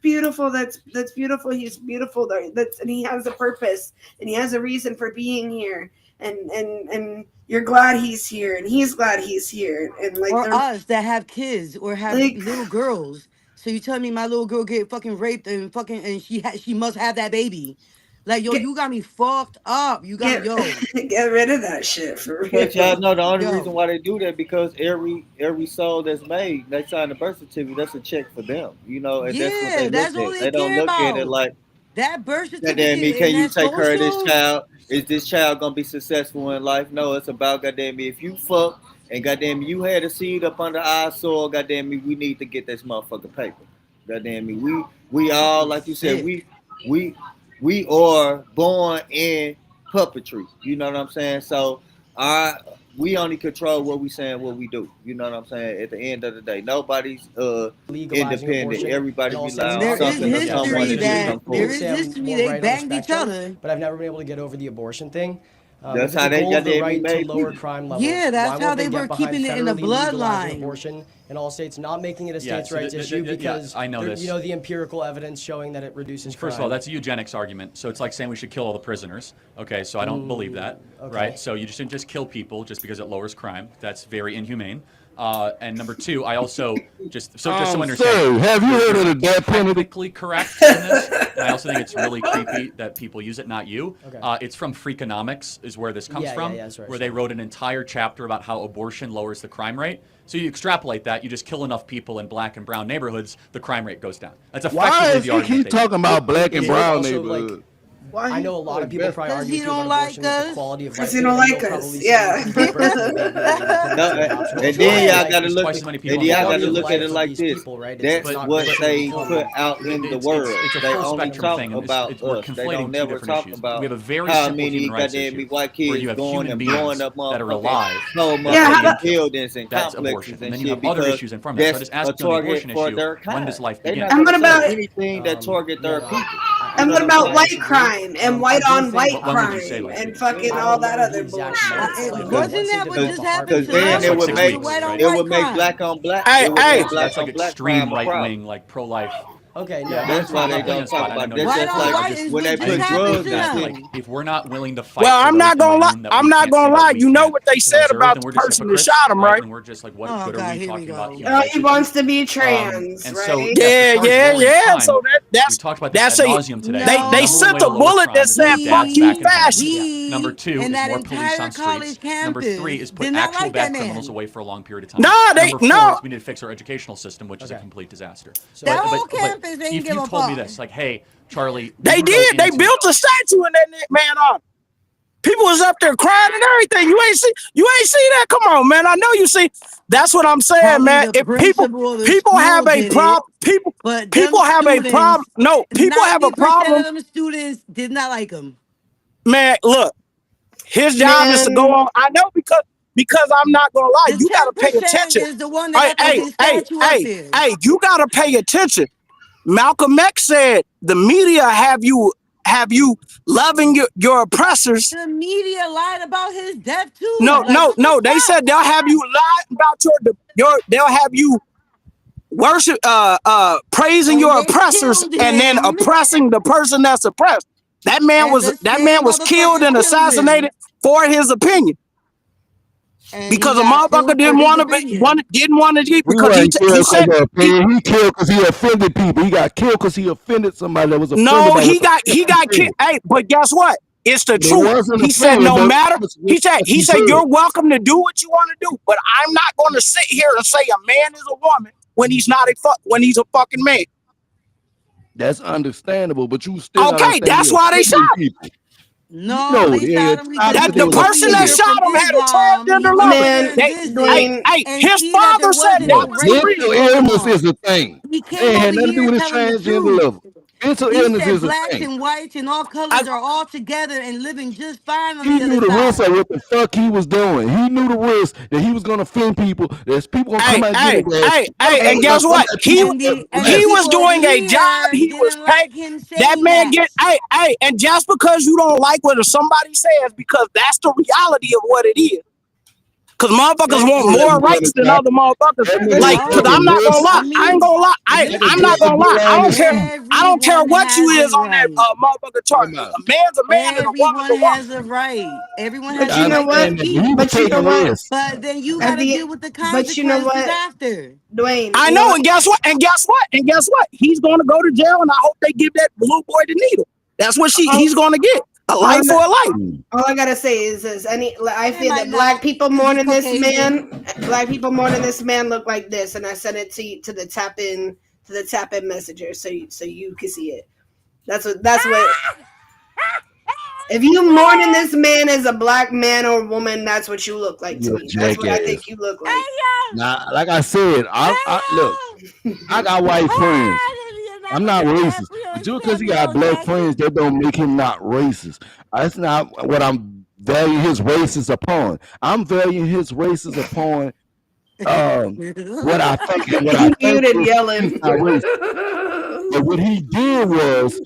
beautiful. That's beautiful. He's beautiful. And he has a purpose, and he has a reason for being here. And you're glad he's here, and he's glad he's here. And like, or us that have kids or have little girls. So you tell me my little girl get fucking raped and she must have that baby. Like, yo, you got me fucked up. You got get rid of that shit for real. But y'all know the only reason why they do that because every soul that's made, they sign the birth certificate. That's a check for them, you know. And that's what they don't look at it like that birth certificate. Goddamn me, can you take care of this child? Is this child gonna be successful in life? No, it's about goddamn me. If you fuck and goddamn me, you had a seed up under our soil, goddamn me, we need to get this motherfucker paper. Goddamn me, we all, like you said, we are born in puppetry. You know what I'm saying? So we only control what we say and what we do. You know what I'm saying? At the end of the day, nobody's independent. Everybody relies on something or someone to do something for. There is history. They banged each other. But I've never been able to get over the abortion thing. That's how they got the their right to lower crime levels. Yeah, that's how they were keeping it in the bloodline. Abortion in all states, not making it a states' rights issue because I know this. You know the empirical evidence showing that it reduces crime. First of all, that's a eugenics argument. So it's like saying we should kill all the prisoners. Okay, so I don't believe that. Right? So you shouldn't just kill people just because it lowers crime. That's very inhumane. And number two, I also just so understand. So, have you heard of the death penalty? Technically correct in this. And I also think it's really creepy that people use it, not you. It's from Freakonomics, is where this comes from, where they wrote an entire chapter about how abortion lowers the crime rate. So you extrapolate that, you just kill enough people in black and brown neighborhoods, the crime rate goes down. That's effectively Why is the he argument. keep talking about black and brown neighborhoods? I know a lot of people probably argue he don't like us. the quality of life. Because he don't like us. Yeah. And then y'all gotta look. And y'all gotta look at it like this. That's what they put out in the world. It's a They full only spectrum talk thing. about We're us. They conflating don't two never different talk issues. about We have a very how simple many human rights goddamn issue white where kids you have going human and beings blowing up that are motherfucking alive. motherfucking buildings and That's complexes abortion. and And then shit you have other because issues in front of that. So I just that's ask a you on the target abortion for issue, their when does kind. life They're begin? not And what gonna about say anything that target their people. And what about white crime and white on white crime and fucking all that other bullshit? Wasn't that what just happened Because to then us? it would make black on black. It would make black That's like on black extreme crime a right problem. wing, like pro life. Okay, Yeah, that's why they don't talk about that. Right Just on, like right, when they put drugs in like, if we're not willing to fight, Well, I'm not gonna lie. I'm not gonna lie. You know what they said about the person that shot him, right? And we're just like, what Oh, good God, are we here we talking go. about? human Oh, rights he issues? wants to be trans, And right? so, Yeah. So that's we talked about this that's ad a nauseum today. they Number sent one way a to lower bullet crime that is said put fuck dads you back in power. fascist. Number two and is that more police on entire college streets. Number three is put did not actual like bad that man. criminals away for a long period of time. No, they- Number four no. is we need to fix our educational system, which is a complete disaster. That whole campus ain't if give you a told me fuck. this, like, hey, Charlie, They did. They built a statue in that man on. People was up there crying and everything. You ain't see that? Come on, man. I know you see. That's what I'm saying, Probably man. the If people principal of the people have school a did problem, it, but people them have a students, problem. No, people have a 90% problem. of them students did not like him. Man, look, his job is to go on. I know because I'm not gonna lie. The You gotta pay 10% attention. is the one that got his statue up there. Hey, you gotta pay attention. Malcolm X said the media have you loving your oppressors. The media lied about his death too. No, Like, no, what the no. They said they'll have you lie about they'll have you worship praising your oppressors and then oppressing the person that's oppressed. That man was killed and assassinated for his opinion. Because a motherfucker didn't want to get because he said he killed because he offended people. He got killed because he offended somebody that was offended. no, he got killed. Hey, but guess what? It's the truth. He said no matter. He said you're welcome to do what you want to do, but I'm not going to sit here and say a man is a woman when he's not when he's a fucking man. That's understandable, but you still okay. That's why they shot him. No, the person that shot him had a transgender lover. Hey, his father said that was real. Mental illness is a thing. It had nothing to do with his transgender lover. Mental He illness said is a blacks thing. and whites and all colors are all together and living just fine on He the knew other the risk side. of what the fuck he was doing. He knew the risk that he was gonna offend people. There's people gonna come out and get it. And guess what? He was people doing a job. here He was didn't paid. like him That saying man that. get and just because you don't like what somebody says, because that's the reality of what it is. Because motherfuckers want more rights than other motherfuckers. Like, because I'm not gonna lie, I ain't gonna lie. I'm not gonna lie. I don't care what you is on that motherfucker chart. A man's a man and a woman's a Everyone has woman. a right. Everyone has But a you know right what? to speak. But you know what? But then you At got to the- deal with the But you know consequences what? after. Dwayne. I you know, what? and guess what? And guess what? And guess what? He's gonna go to jail, and I hope they give that blue boy the needle. That's what he's gonna get. A life for a life. All I gotta say is this: I feel that might black not, people 'cause mourning he's this man. Caucasian. Black people mourning this man look like this, and I sent it to the tap in messenger so you can see it. That's what. If you mourning this man as a black man or woman, that's what you look like to You're me. a That's what I jackass. think you look like. Now, like I said, look, I got white friends. I'm not racist. But just because he got black friends, that don't make him not racist. That's not what I'm valuing his races upon. I'm valuing his races upon what I think and what I think. Muted yelling. But what he did was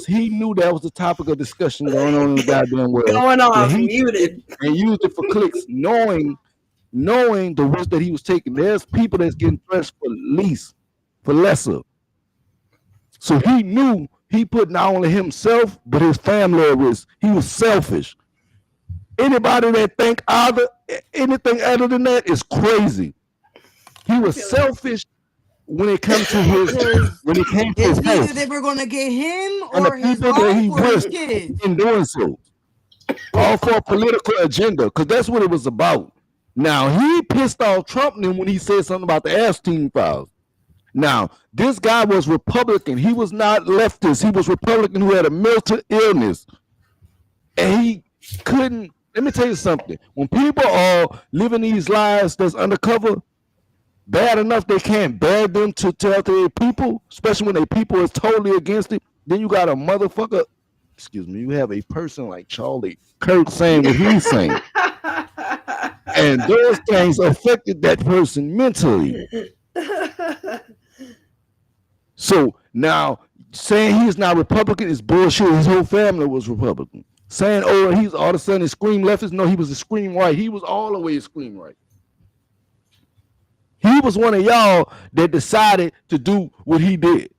he knew that was the topic of discussion going on in the goddamn world. Going off, and muted. And used it for clicks, knowing the risk that he was taking. There's people that's getting pressed for lesser. So he knew he put not only himself but his family at risk. He was selfish. Anybody that think anything other than that is crazy. He was selfish when it comes to his It's either health they were gonna get him and the or his people that he wife or his risked kids. in doing so. All for a political agenda, because that's what it was about. Now, he pissed off Trump when he said something about the Epstein files. Now, this guy was Republican. He was not leftist. He was Republican who had a mental illness. And he couldn't, let me tell you something. When people are living these lives that's undercover, bad enough they can't bear them to tell to their people, especially when their people is totally against it, then you got a motherfucker, you have a person like Charlie Kirk saying what he's saying. And those things affected that person mentally. So now saying he's not Republican is bullshit. His whole family was Republican. Saying, he's all of a sudden a scream leftist. No, he was a scream right. He was all the way a scream right. He was one of y'all that decided to do what he did.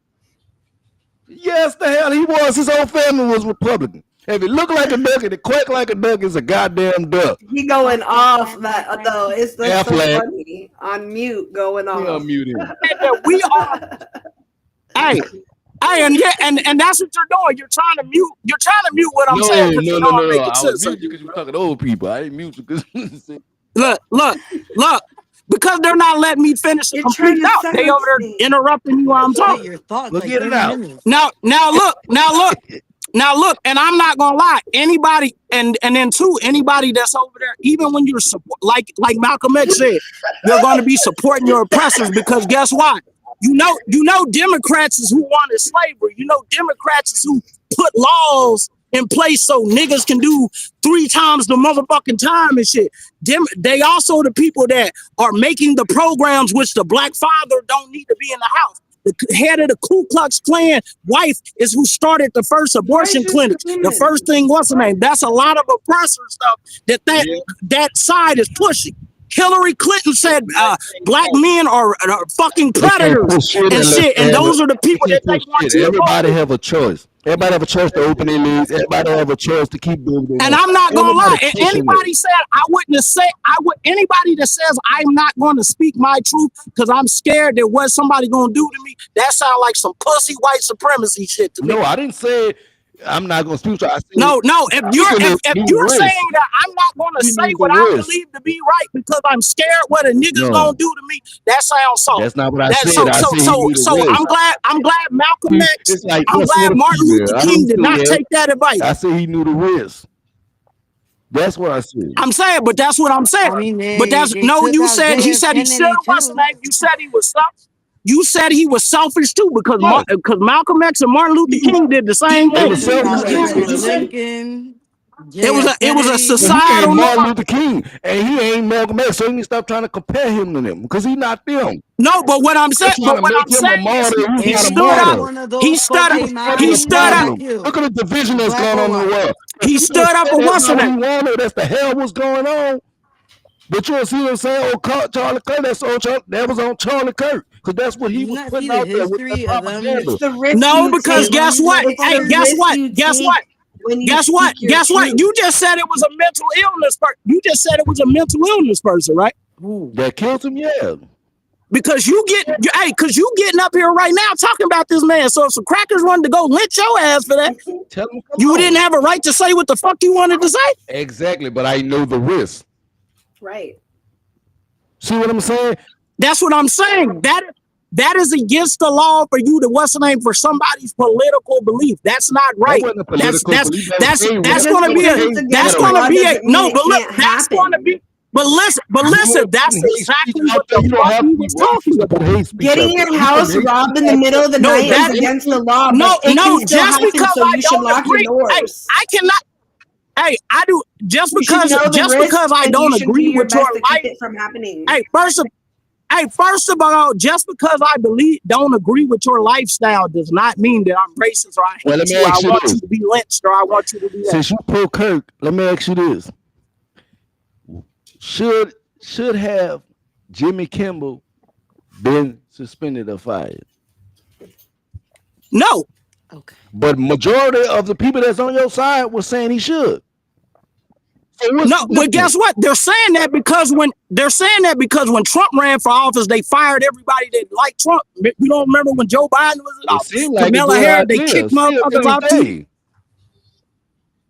Yes, the hell he was. His whole family was Republican. If it looked like a duck and it quacked like a duck, it's a goddamn duck. He going off that though. It's so Affleck. funny. On mute, going off. Unmute him. We are. Hey, and that's what you're doing. You're trying to mute what I'm saying. No. I'm making I was sense. mute you because you were talking to old people. I didn't mute you because Look. Because they're not letting me finish the complete thought. They over there interrupting me while I'm talking. Your thoughts Look, get it out. Now look, and I'm not gonna lie. Anybody, and then two, anybody that's over there, even when you're like Malcolm X said, you're going to be supporting your oppressors because guess what? You know, Democrats is who wanted slavery. You know, Democrats is who put laws in place so niggas can do 3 times the motherfucking time and shit. They also the people that are making the programs which the black father don't need to be in the house. The head of the Ku Klux Klan wife is who started the first abortion clinics. The first thing, what's the name? That's a lot of oppressor stuff that side is pushing. Hillary Clinton said black men are fucking predators and shit. And those are the people that they want to. Everybody have a choice. Everybody have a choice to open their leads. Everybody have a choice to keep doing it. And I'm not gonna lie. Anybody said anybody that says I'm not gonna speak my truth because I'm scared that what somebody gonna do to me, that sound like some pussy white supremacy shit to me. No, I didn't say I'm not gonna speak. I said, no. If you're saying that I'm not gonna say what I believe to be right because I'm scared what a nigga's gonna do to me, that sounds soft. That's not what I said. So I'm glad Malcolm X. Like, I'm glad Martin Luther King did not take that advice. I said he knew the risk. That's what I said. I'm saying, but that's what I'm saying. I mean, but that's no. You said he said he still wasn't. You said he was something. You said he was selfish too because Malcolm X and Martin Luther King did the same They thing. were selfish. Lincoln. It was a But he societal ain't Martin norm. Luther King, and he ain't Malcolm X, so you need to stop trying to compare him to them because he's not them. No, but what I'm saying, They're trying to make him a martyr. he He's stood not a up. martyr. One of those He stood folks up. came out He and stood up. got killed. Look at the division that's Black going or on in the white. world. He stood up and That's what's not the what name? he wanted. That's the hell was going on. But you see what I'm saying? Oh, Charlie Kirk, that was on Charlie Kirk because that's what he You was not see putting the out there with that history of them. propaganda. It's the risk No, you because take. guess what? It's Hey, the guess risk what? you Guess take what? when you Guess what? speak your Guess what? truth. You just said it was a mental illness person. You just said it was a mental illness person, right? That killed him, yeah. Because you getting up here right now talking about this man. So if some crackers wanted to go lynch your ass for that, Tell him, come you on. didn't have a right to say what the fuck you wanted to say. Exactly, but I know the risk. Right. See what I'm saying? That's what I'm saying. That is against the law for you to what's the name for somebody's political belief. That's not right. That wasn't a political belief. That's That was that's gay going to be Because a it's against that's the going law to be a doesn't mean no. it But look, can't that's going to happen. be. But listen. That's exactly what the you don't fuck have he to be was talking racist to put about. hate speech Getting up. your house robbed in the middle of the night that- is against the law, No, but it no. can still Just happen, because so I you should don't lock your agree, doors. I cannot. Hey, I do just You should because know the just risk, because I and don't you should do agree your with your best to keep life. it from happening. Hey, first of all, just because I don't agree with your lifestyle does not mean that I'm racist or I Well, let hate me you. I ask you want this. you to be lynched or I want you to be that. Since you pro Kirk, let me ask you this. Should have Jimmy Kimmel been suspended or fired? No. Okay. But majority of the people that's on your side was saying he should. So what's No, the but difference? guess what? They're saying that because when Trump ran for office, they fired everybody that liked Trump. You don't remember when Joe Biden was in It office? seemed like a Kamala good Harris, they idea. kicked Still motherfuckers to off this too. day.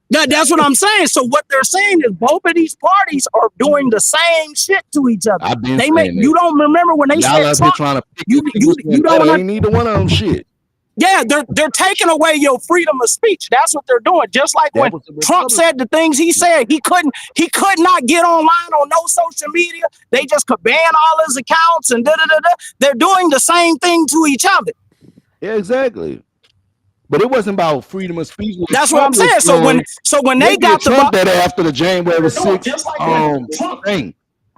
That's what I'm saying. So what they're saying is both of these parties are doing the same shit to each other. I've been They saying make that. you don't remember when they Y'all said up here Trump. trying to pick You don't. ain't neither one of them shit. Yeah, they're taking away your freedom of speech. That's what they're doing. Just like That when was the Trump Republican. said the things he said, he could not get online on no social media. They just could ban all his accounts and da da da da. They're doing the same thing to each other. Yeah, exactly. But it wasn't about freedom of speech. That's what I'm saying. So when they got did Trump that after the January 6th thing.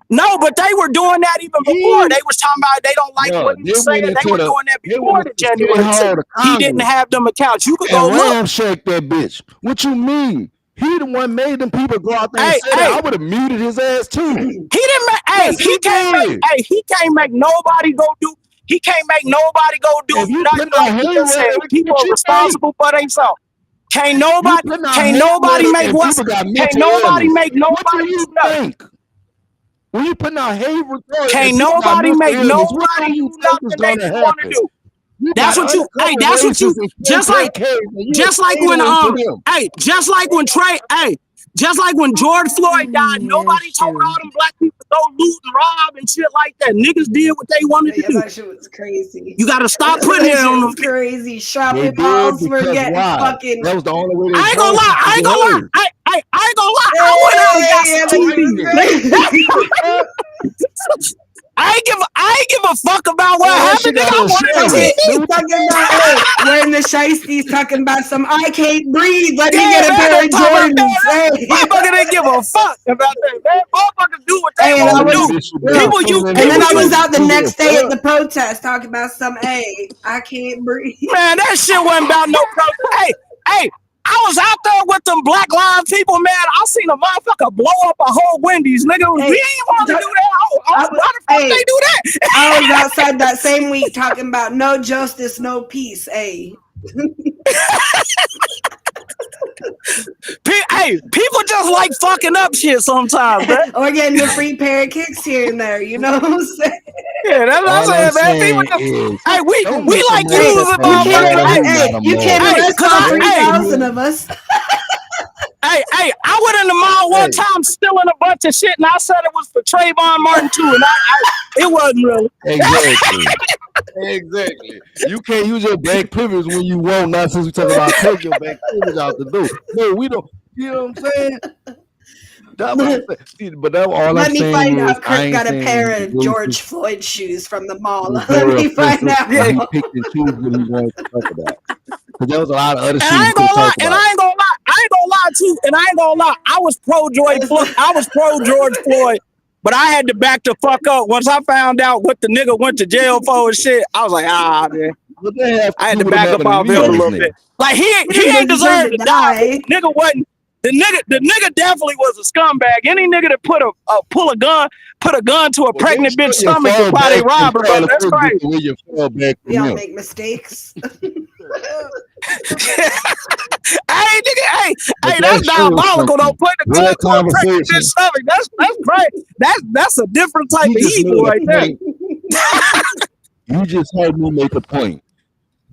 No, but they were doing that even before. They was talking about they don't like what he was saying. They were doing that before the January 6th. He didn't have them accounts. You could go And look. ramshacked that bitch. What you mean? He the one made them people go out there and Hey, say that. hey. I would have muted his ass too. He didn't make. Hey, Yes, he he can't did. make. Hey, he can't make nobody go do. He can't make nobody go do If you nothing put like out he hate just said. rhetoric, People what are you responsible for themselves. Can't You nobody. putting out Can't hate nobody rhetoric make and what's. people got Can't mental nobody illness. make What do nobody you do nothing. think? When you putting out hate rhetoric Can't and people got nobody mental make illness, what do nobody you do think is nothing they gonna didn't want to happen? do. You That's got what you. Hey, undercover that's what you. racists and Just fake like. cases, and you Just like when catering to them. Hey, just like when Trey. Hey, just like when George Floyd died, nobody told all them black people to go loot and rob and shit like that. Niggas did what they wanted to Yeah, do. that shit was crazy. You gotta stop That putting it shit on them. was crazy. They Shopping did malls were because getting why? fucking. That was the only way I they ain't gonna lie. I ain't voted gonna lie. to be heard. I ain't gonna lie. I went out and got Yeah, some that shit was TV. I ain't give a fuck about what that happened. shit Nigga, I wanted a Hey, TV. talking about when the shiesties talking about some I can't breathe. Let me Yeah, get a man, pair they of talking about Jordans. that. Hey. Motherfucker didn't give a fuck about that, man. Motherfuckers do what they Hey, and I want to was, do. People, you, and then I was out the Who next give a day at fuck? the protest talking about some. Hey, I can't breathe. man, that shit wasn't about no protest. Hey, I was out there with them Black Lives people, man. I seen a motherfucker blow up a whole Wendy's, nigga. Hey, we ain't want to do that. Why the fuck they do that? I was outside that same week talking about no justice, no peace. Hey. Hey, people just like fucking up shit sometimes, man. Or getting a free pair of kicks here and there, you know what I'm saying? Yeah, that's what I'm All saying, I'm man. saying People is, hey, we don't make like America using say You can't Martin arrest, not hey, a you can't martyr. arrest cause all I- 3,000 of us. Hey, I went in the mall one time stealing a bunch of shit, and I said it was for Trayvon Martin too, and it wasn't really. Exactly. Exactly. You can't use your black privilege when you want. Not since we talk about take your black privilege out the door. No, we don't. You know what I'm saying? That's what I'm saying. See, but that's all Let I'm me saying find is out I Kirk ain't got a saying pair he's of racist. George Floyd shoes from the mall. It was Let very me find offensive out. when he picked and chose what he wanted to talk about. Because there was a lot of other And shit I he ain't could gonna lie, talk and about. I ain't gonna lie, too, and I ain't gonna lie, I was pro George Floyd, but I had to back the fuck up once I found out what the nigga went to jail for and shit. I was like, man. What they have I had to to do with back him up having a off knee him a on his little neck? bit. Like he ain't doesn't deserve deserve to to die. die. But the nigga wasn't. The nigga definitely was a scumbag. Any nigga that put a gun to a Well, make pregnant sure bitch you stomach fall while they back from rob her, bro. Charlie That's Kirk crazy. the way you fall back We from all him. make mistakes. Hey, nigga, But hey, that that's shows diabolical. Don't something. put the gun Real to a pregnant bitch conversation. stomach. That's crazy. That's a different type You of just evil made right a there. point. You just heard me make a point.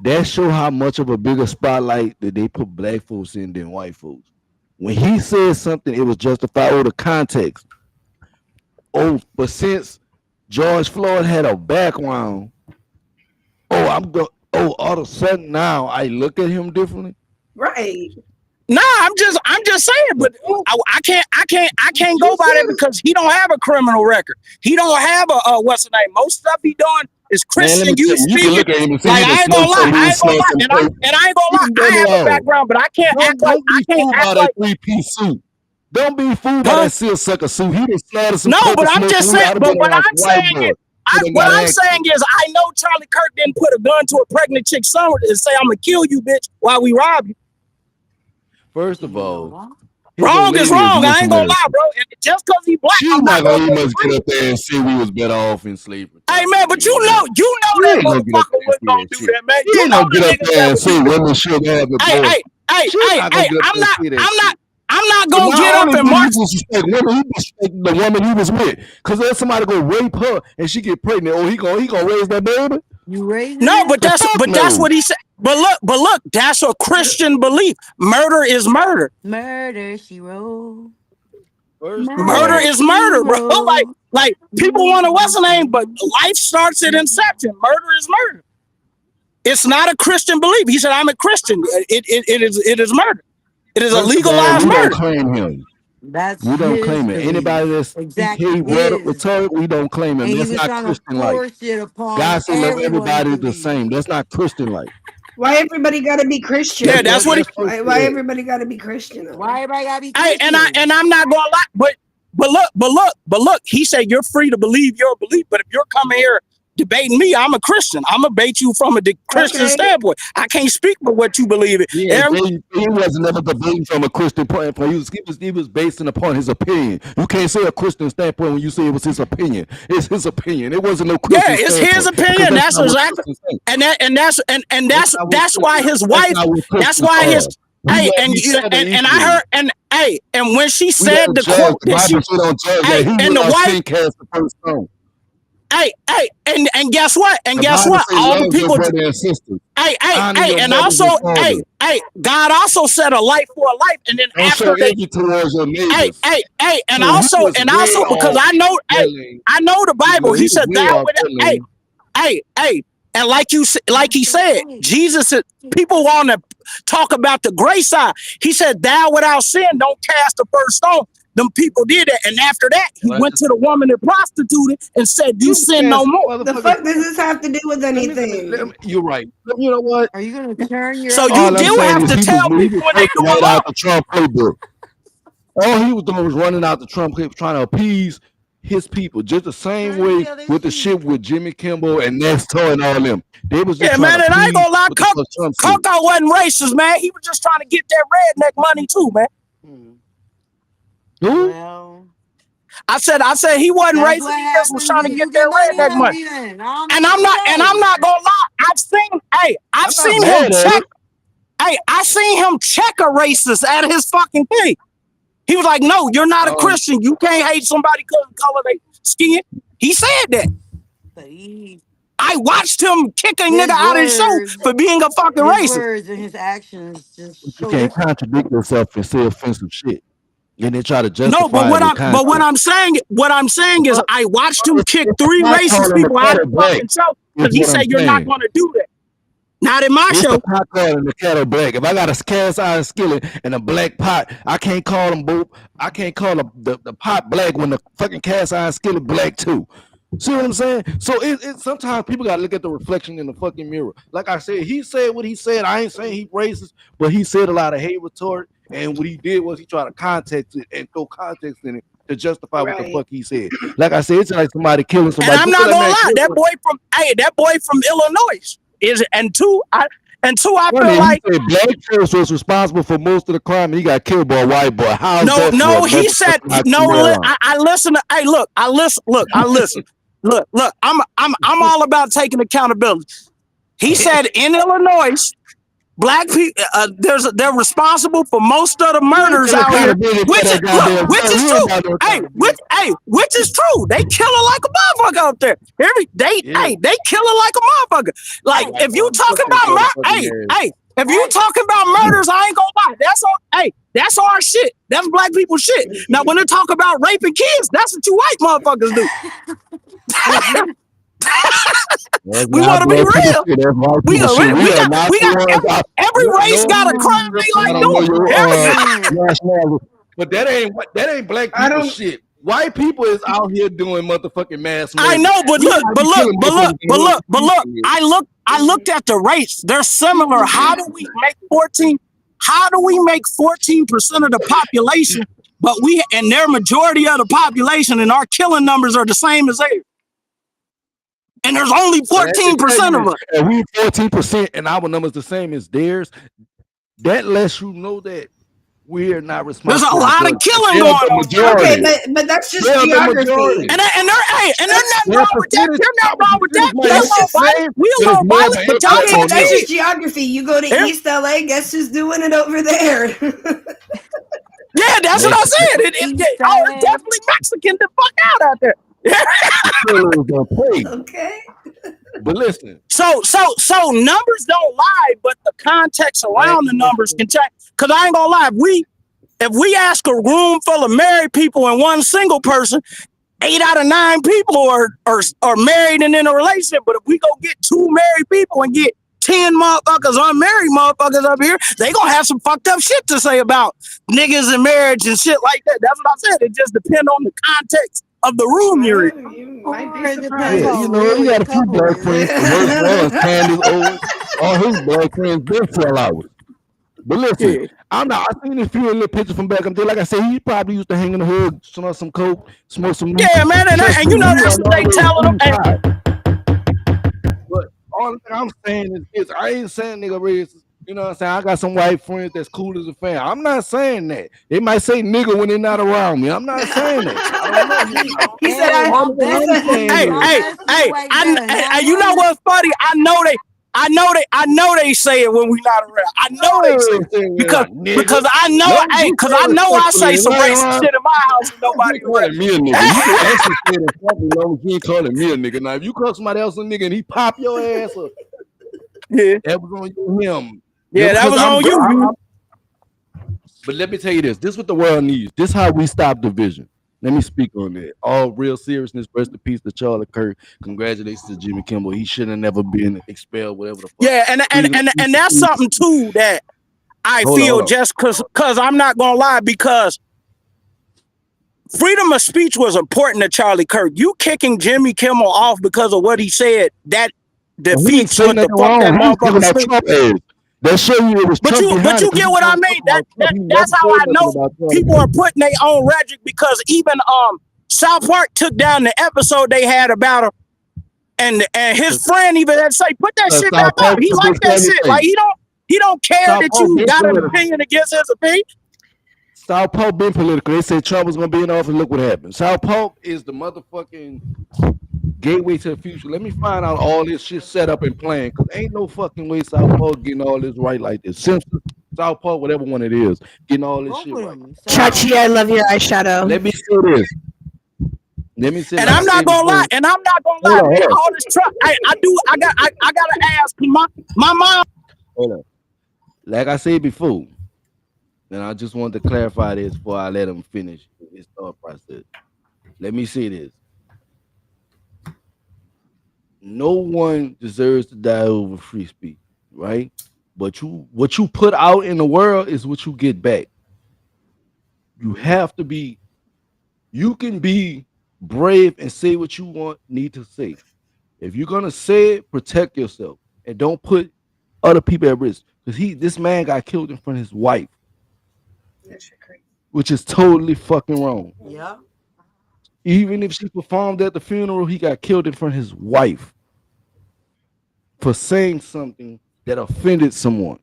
That show how much of a bigger spotlight that they put black folks in than white folks. When he said something, it was justified with the context. Oh, but since George Floyd had a background, all of a sudden now I look at him differently. Right. Nah, I'm just saying, but I can't go by that because he don't have a criminal record. He don't have a what's the name? Most stuff he doing is Man, let Christian me tell youth you, you can speaking. look at him and see Like he done I ain't gonna smoked lie, some weed, smoked some and coke. I ain't gonna lie. You can I get have it a all. background, but I can't act like Don't be fooled by that 3-piece suit. Don't be fooled by that seal sucker suit. He done slaughtered some No, coke but and I'm smoked just some weed. saying. I'd have But been what around I'm some white saying boy. is, He done got action. I know Charlie Kirk didn't put a gun to a pregnant chick somewhere and say, "I'm gonna kill you, bitch," while we rob you. First of all, Wrong is wrong. I ain't gonna lie, bro. And just because he black, She's I'm not not gonna gonna even disagree. get up there and say we was better off in slavery. Hey man, but you know She that ain't gonna get up motherfucker there and wasn't say gonna that do shit. that, man. She You ain't know gonna get the up niggas there that and would say do that. women should have abortion. She's not gonna get up there and say that shit. I'm not But gonna get not up only and did he march. disrespect women, he disrespected the woman he was with. Cause there's somebody go rape her and she get pregnant. Oh, he gonna raise that baby? You raising No, it? but that's no. what he said. But look, that's a Christian belief. Murder is murder. Murder, she wrote. First of Murder all, is murder, bro. Like people want to what's the name, but life starts at inception. Murder is murder. It's not a Christian belief. He said, "I'm a Christian." It is murder. It is a first of all, legalized we don't murder. claim him. That's We don't his claim it. Anybody belief. that speak Exactly hate his. rhetoric, we don't claim him. And he That's was not trying to Christian like. force it upon God said love everyone's everybody the belief. same. That's not Christian like. Why everybody got to be Christian? Yeah, that's what he. Why everybody got to be Christian? Why everybody gotta be Hey, Christian? and I'm not gonna lie, but look. He said you're free to believe your belief, but if you're coming here debating me, I'm a Christian. I'm gonna bait you from a Christian standpoint. I can't speak for what you believe in. Yeah, he wasn't never debating from a Christian point. He was basing upon his opinion. You can't say a Christian standpoint when you say it was his opinion. It's his opinion. It wasn't no Christian Yeah, it's standpoint. his opinion. That's not what exactly, Christians think. that's why his wife. That's why his. Hey, and I heard and when she said the quote that she. Hey, and the wife. Cast the first stone. Hey, and guess what? And The guess Bible what? say All the love your people. brother and sister. Honor your And mothers also, and fathers. God also said a life for a life, and then Don't after show they. envy towards your neighbors. And So he also was way because off I know the Bible. He said way thou off would. that lane. And like he said, Jesus. People want to talk about the grace side. He said, "Thou without sin, don't cast the first stone." Them people did that, and after that, he went to the woman that prostituted and said, "You sin no more." The fuck does this have to do with anything? You're right. You know what? Are you gonna turn your? So you do have to tell people when they do right it out the Trump playbook. All he was doing was running out the Trump playbook, trying to appease his people, just the same way with the shit with Jimmy Kimball and Nestor and all them. They was just trying man, to and I ain't please gonna lie, with the Trump shit. Coco wasn't racist, man. He was just trying to get that redneck money too, man. Who? I said he wasn't That's racist. what He just was happens trying to when get you get that redneck money. money then. And I'm not gonna lie. I've seen him mad at check. it. Hey, I seen him check a racist at his fucking thing. He was like, "No, you're not a Christian. You can't hate somebody because of the color of their skin." He said that. I watched him kick a nigga out of his show for being a fucking His racist. words and his actions just You show can't different. contradict yourself and say offensive shit, and then try to justify No, but it with what I'm saying is I watched him kick 3 not racist calling the people out color of the black, fucking show is because he what I'm said you're not saying. going to do that. Not in my What's show. the pot called in the kettle black? If I got a cast iron skillet and a black pot, I can't call them both. I can't call the pot black when the fucking cast iron skillet black too. See what I'm saying? So it sometimes people gotta look at the reflection in the fucking mirror. Like I said, he said what he said. I ain't saying he racist, but he said a lot of hate retort. And what he did was he tried to context it and throw context in it to justify what the fuck he said. Like I said, it's like somebody killing somebody. And I'm not gonna lie, that boy from Illinois is, and two, I feel like black folks was responsible for most of the crime. And he got killed by a white boy. How? No, he said no. I listen. Hey, look, I listen. Look, I'm all about taking accountability. He said in Illinois, black people, they're responsible for most of the murders out here, which is true. Which is true. They kill it like a motherfucker out there. They kill it like a motherfucker. Like if you talking about if you talking about murders, I ain't gonna lie. That's our shit. That's black people shit. Now when they talk about raping kids, that's what you white motherfuckers do. We want to be real. We got every race got a crime they like doing. But that ain't black people shit. White people is out here doing motherfucking mass murder. I know, but look. I looked at the rates. They're similar. How do we make 14% of the population, but they're majority of the population, and our killing numbers are the same as theirs? And there's only 14% of us. And we 14%, and our numbers the same as theirs. That lets you know that we're not responsible. There's a lot of killing going on. Okay, but that's just geography. And they're not wrong with that. They're not wrong with that. We don't violent, but y'all Okay, that's just geography. You go to East LA, guess who's doing it over there? Yeah, that's what I said. It's definitely Mexican the fuck out there. Okay. But listen. So numbers don't lie, but the context around the numbers can change. Cause I ain't gonna lie, if we ask a room full of married people and one single person, 8 out of 9 people are married and in a relationship. But if we go get 2 married people and get 10 motherfuckers, unmarried motherfuckers up here, they gonna have some fucked up shit to say about niggas and marriage and shit like that. That's what I said. It just depends on the context of the room you're in. You might be Yeah, you got a few black friends. Candace Owens, all his black friends been fell out. But listen, I seen a few little pictures from back in the day. Like I said, he probably used to hang in the hood, snort some coke, smoke some. Yeah, man, and you know that's what they telling them. But all I'm saying is I ain't saying nigga racist. You know what I'm saying? I got some white friends that's cool as a fan. I'm not saying that. They might say nigga when they're not around me. I'm not saying that. He said, hey, you know what's funny? I know they say it when we not around. I know they say it because I know I say some racist shit in my house and nobody around. Me a nigga. You can actually say that long as you ain't calling me a nigga. Now if you call somebody else a nigga and he pop your ass up, that was on him. Yeah, that was on you. But let me tell you this. This is what the world needs. This is how we stop division. Let me speak on that. All real seriousness, rest in peace to Charlie Kirk. Congratulations to Jimmy Kimmel. He should have never been expelled, whatever the fuck. Yeah, and that's something too that I feel just cause I'm not gonna lie, because freedom of speech was important to Charlie Kirk. You kicking Jimmy Kimmel off because of what he said, that defeats what the fuck that motherfucker said. That show you it was but you get what I mean. That's how I know people are putting their own rhetoric, because even South Park took down the episode they had about him, and his friend even had to say, put that shit back up. He like that shit. Like he don't care that you got an opinion against his opinion. South Park been political. They said Trump was gonna be in office. Look what happened. South Park is the motherfucking gateway to the future. Let me find out all this shit set up and planned, because ain't no fucking way South Park getting all this right like this. Simpsons, South Park, whatever one it is, getting all this shit right. Chachi, I love your eyeshadow. Let me say this. Let me say. And I'm not gonna lie. Man, all this Trump. I gotta ask my mom. Hold on. Like I said before, and I just wanted to clarify this before I let him finish his thought process. Let me say this. No one deserves to die over free speech. right? But what you put out in the world is what you get back. You have to be. You can be brave and say what you need to say. If you're gonna say it, protect yourself and don't put other people at risk. Because this man got killed in front of his wife, which is totally fucking wrong. Yeah. Even if she performed at the funeral, he got killed in front of his wife for saying something that offended someone.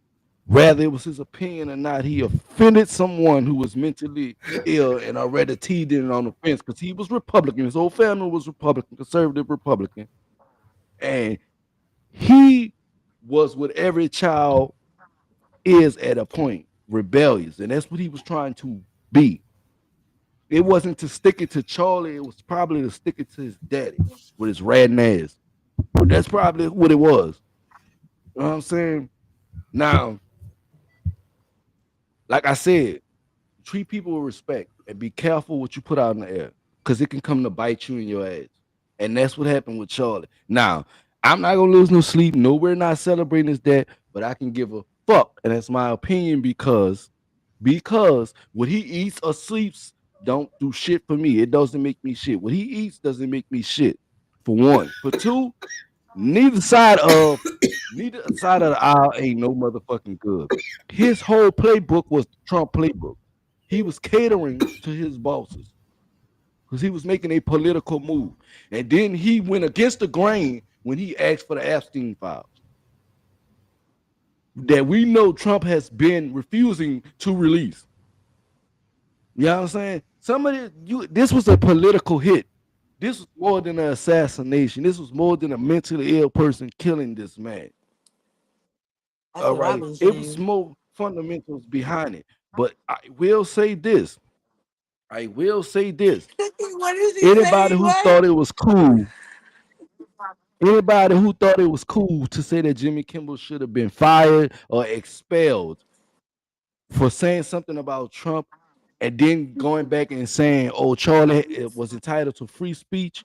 Whether it was his opinion or not, he offended someone who was mentally ill and already teed in on the fence because he was Republican. His whole family was Republican, conservative Republican. And he was what every child is at a point, rebellious. And that's what he was trying to be. It wasn't to stick it to Charlie. It was probably to stick it to his daddy with his ratting ass. But that's probably what it was. You know what I'm saying? Now, like I said, treat people with respect and be careful what you put out in the air because it can come to bite you in your ass. And that's what happened with Charlie. Now, I'm not going to lose no sleep. No, we're not celebrating his death, but I can give a fuck. And that's my opinion because what he eats or sleeps don't do shit for me. It doesn't make me shit. What he eats doesn't make me shit, for one. For two, neither side of the aisle ain't no motherfucking good. His whole playbook was the Trump playbook. He was catering to his bosses because he was making a political move. And then he went against the grain when he asked for the Epstein files that we know Trump has been refusing to release. You know what I'm saying? This was a political hit. This was more than an assassination. This was more than a mentally ill person killing this man. All right. It was more fundamentals behind it. But I will say this. What is he Anybody saying? who What? thought it was cool, to say that Jimmy Kimmel should have been fired or expelled for saying something about Trump and then going back and saying, oh, Charlie was entitled to free speech,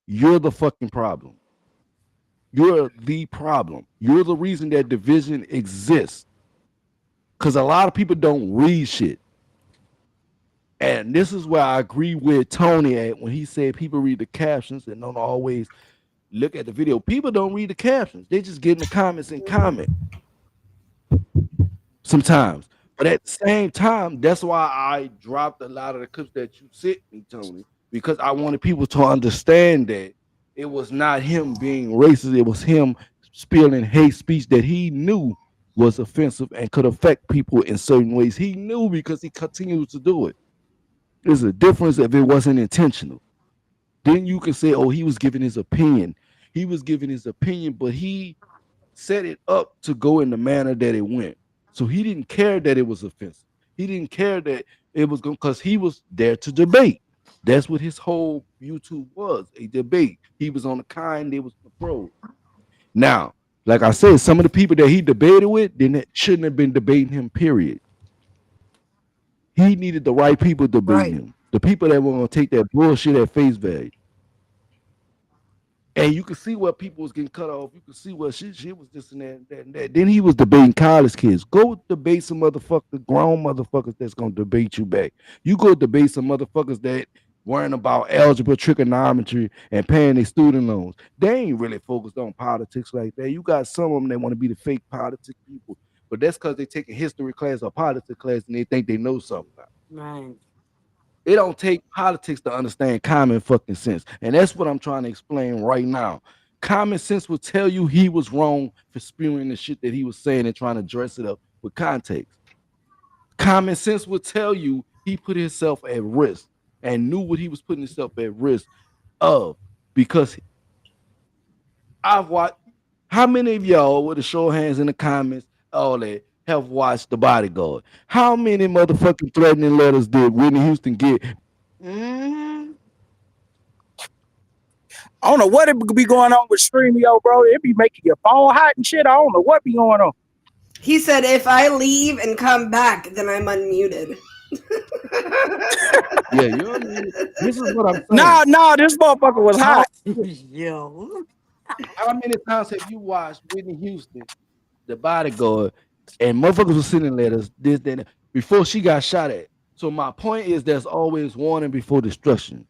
you're the fucking problem. You're the problem. You're the reason that division exists. Because a lot of people don't read shit. And this is where I agree with Tony at when he said people read the captions and don't always look at the video. People don't read the captions. They just get in the comments and comment sometimes. But at the same time, that's why I dropped a lot of the clips that you sent me, Tony, because I wanted people to understand that it was not him being racist. It was him spilling hate speech that he knew was offensive and could affect people in certain ways. He knew because he continued to do it. There's a difference if it wasn't intentional. Then you can say, oh, he was giving his opinion. He was giving his opinion, but he set it up to go in the manner that it went. So he didn't care that it was offensive. He didn't care that it was going because he was there to debate. That's what his whole YouTube was, a debate. He was on the kind, they was the pro. Now, like I said, some of the people that he debated with shouldn't have been debating him, period. He needed the right people debating him. The people that were going to take that bullshit at face value. And you can see where people was getting cut off. You can see where she was this and that and that. Then he was debating college kids. Go debate some motherfuckers, grown motherfuckers that's going to debate you back. You go debate some motherfuckers that worrying about algebra, trigonometry, and paying their student loans. They ain't really focused on politics like that. You got some of them that want to be the fake politics people. But that's because they take a history class or politics class and they think they know something about it. Right. It don't take politics to understand common fucking sense. And that's what I'm trying to explain right now. Common sense will tell you he was wrong for spewing the shit that he was saying and trying to dress it up with context. Common sense will tell you he put himself at risk and knew what he was putting himself at risk of, because I've watched. How many of y'all, with a show of hands in the comments, all that, have watched The Bodyguard? How many motherfucking threatening letters did Whitney Houston get? I don't know what it be going on with Streamio, bro. It be making your phone hot and shit. I don't know what be going on. He said, if I leave and come back, then I'm unmuted. Yeah, you're unmuted. This is what I'm saying. No, this motherfucker was hot. Yo. How many times have you watched Whitney Houston the bodyguard, and motherfuckers were sending letters, this, then before she got shot at. So my point is there's always warning before destruction.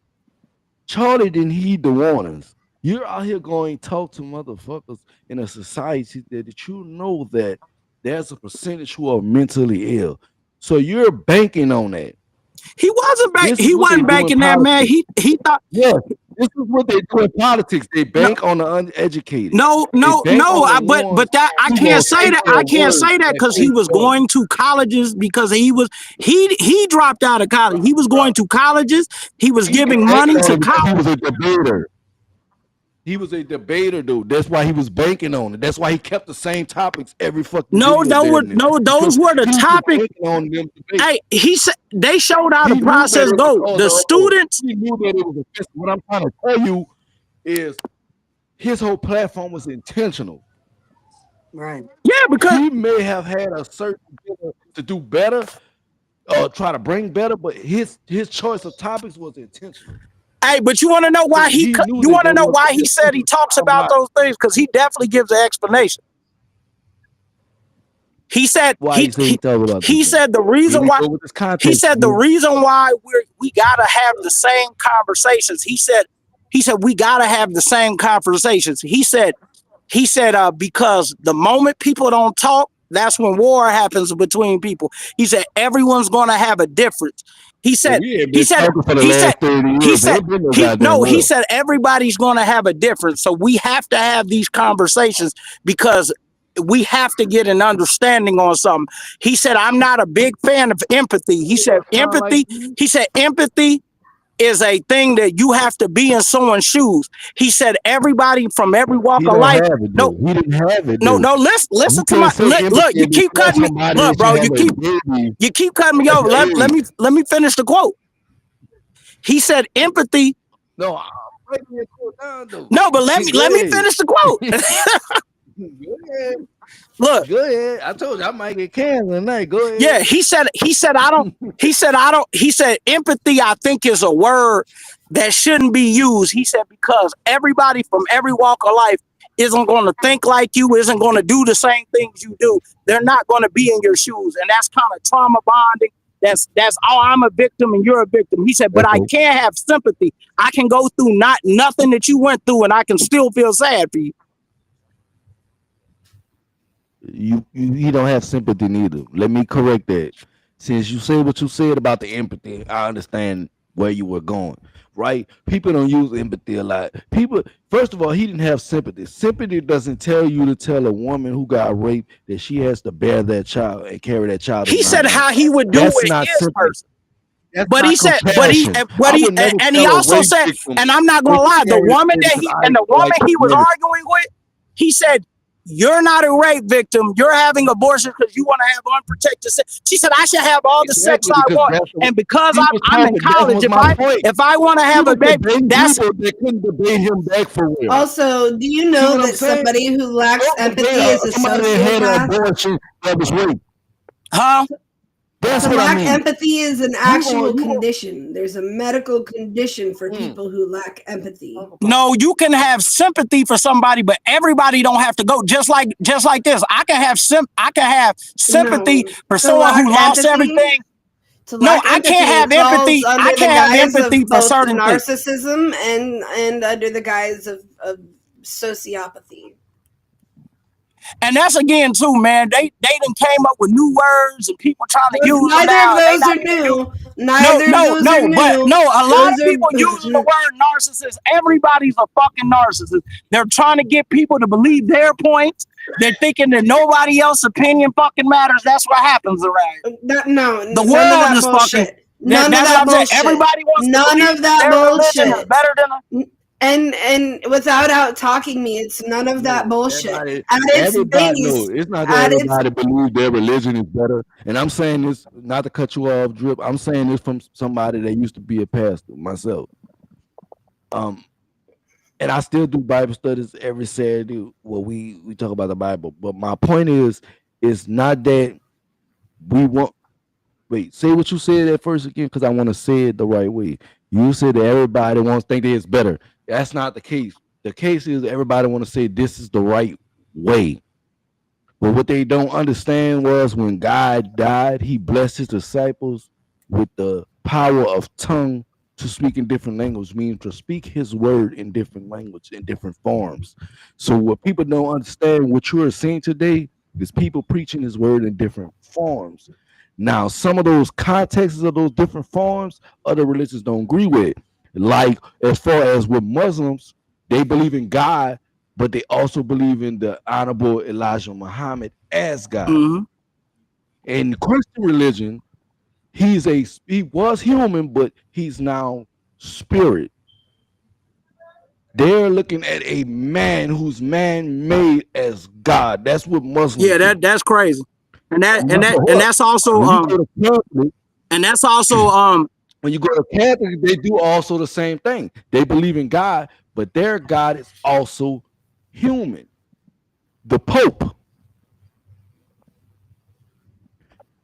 Charlie didn't heed the warnings. You're out here going talk to motherfuckers in a society that you know that there's a percentage who are mentally ill. So you're banking on that. He wasn't banking that, man. He thought. Yeah, this is what they do in politics. They bank on the uneducated. No. But that I can't say that. I can't say that because he was going to colleges because he dropped out of college. He was going to colleges. He was giving money to college. He was a debater. He was a debater, dude. That's why he was banking on it. That's why he kept the same topics every fucking. Those were the topics. Hey, he said they showed how the process go. The students. He knew that it was offensive. What I'm trying to tell you is his whole platform was intentional. Right. Yeah, because he may have had a certain to do better or try to bring better, but his choice of topics was intentional. Hey, but you want to know why he said he talks about those things? Because he definitely gives an explanation. He said he said the reason why we gotta have the same conversations. He said we gotta have the same conversations. He said because the moment people don't talk, that's when war happens between people. He said everyone's gonna have a difference. He said everybody's going to have a difference. So we have to have these conversations because we have to get an understanding on something. He said, I'm not a big fan of empathy. He said, empathy is a thing that you have to be in someone's shoes. He said, everybody from every walk of life. He didn't have it. No, listen to my look. You keep cutting me. Look, bro, you keep cutting me over. Let me finish the quote. He said, empathy. No, but let me finish the quote. Look, go ahead. I told you I might get canceled tonight. Go ahead. Yeah, he said empathy, I think, is a word that shouldn't be used. He said, because everybody from every walk of life isn't going to think like you, isn't going to do the same things you do. They're not going to be in your shoes. And that's kind of trauma bonding. That's I'm a victim and you're a victim. He said, but I can't have sympathy. I can go through nothing that you went through and I can still feel sad for you. You don't have sympathy neither. Let me correct that. Since you said what you said about the empathy, I understand where you were going, right? People don't use empathy a lot. People, first of all, he didn't have sympathy. Sympathy doesn't tell you to tell a woman who got raped that she has to bear that child and carry that child. He said how he would do it his person. But he said, and he also said, and I'm not gonna lie, the woman he was arguing with, he said, you're not a rape victim. You're having abortion because you want to have unprotected sex. She said, I should have all the sex I want. And because I'm in college, if I want to have a baby, that's... They couldn't debate him back for real. Also, do you know that somebody who lacks empathy is a sociopath? That was rape. Huh? That's to what lack I mean. empathy is an actual condition. There's a medical condition for people who lack empathy. No, you can have sympathy for somebody, but everybody don't have to go. Just like this, I can have sympathy for someone who lost everything. No, I can't have empathy. I can't have empathy for certain narcissism and under the guise of sociopathy. And that's again too, man. They done came up with new words and people trying to use them Neither now. of those are new. Neither of those are new. But no, a lot of people using the word narcissist. Everybody's a fucking narcissist. They're trying to get people to believe their points. They're thinking that nobody else's opinion fucking matters. That's what happens around. The world is fucking. None of that bullshit. Everybody wants none to of that bullshit. Is better than and without out talking me, it's none of that bullshit. Everybody knows. It's not that everybody believes their religion is better. And I'm saying this not to cut you off, Drip. I'm saying this from somebody that used to be a pastor myself. And I still do Bible studies every Saturday where we talk about the Bible. But my point is, it's not that we want. Wait, say what you said at first again, because I want to say it the right way. You said that everybody wants to think that it's better. That's not the case. The case is everybody want to say this is the right way. But what they don't understand was when God died, he blessed his disciples with the power of tongue to speak in different languages, meaning to speak his word in different language, in different forms. So what people don't understand, what you are seeing today, is people preaching his word in different forms. Now, some of those contexts of those different forms, other religions don't agree with. Like as far as with Muslims, they believe in God, but they also believe in the honorable Elijah Muhammad as God. In Christian religion, he was human, but he's now spirit. They're looking at a man who's man-made as God. That's what Muslims. Yeah, that's crazy. And that's also when you go to Catholic, they do also the same thing. They believe in God, but their God is also human. The Pope.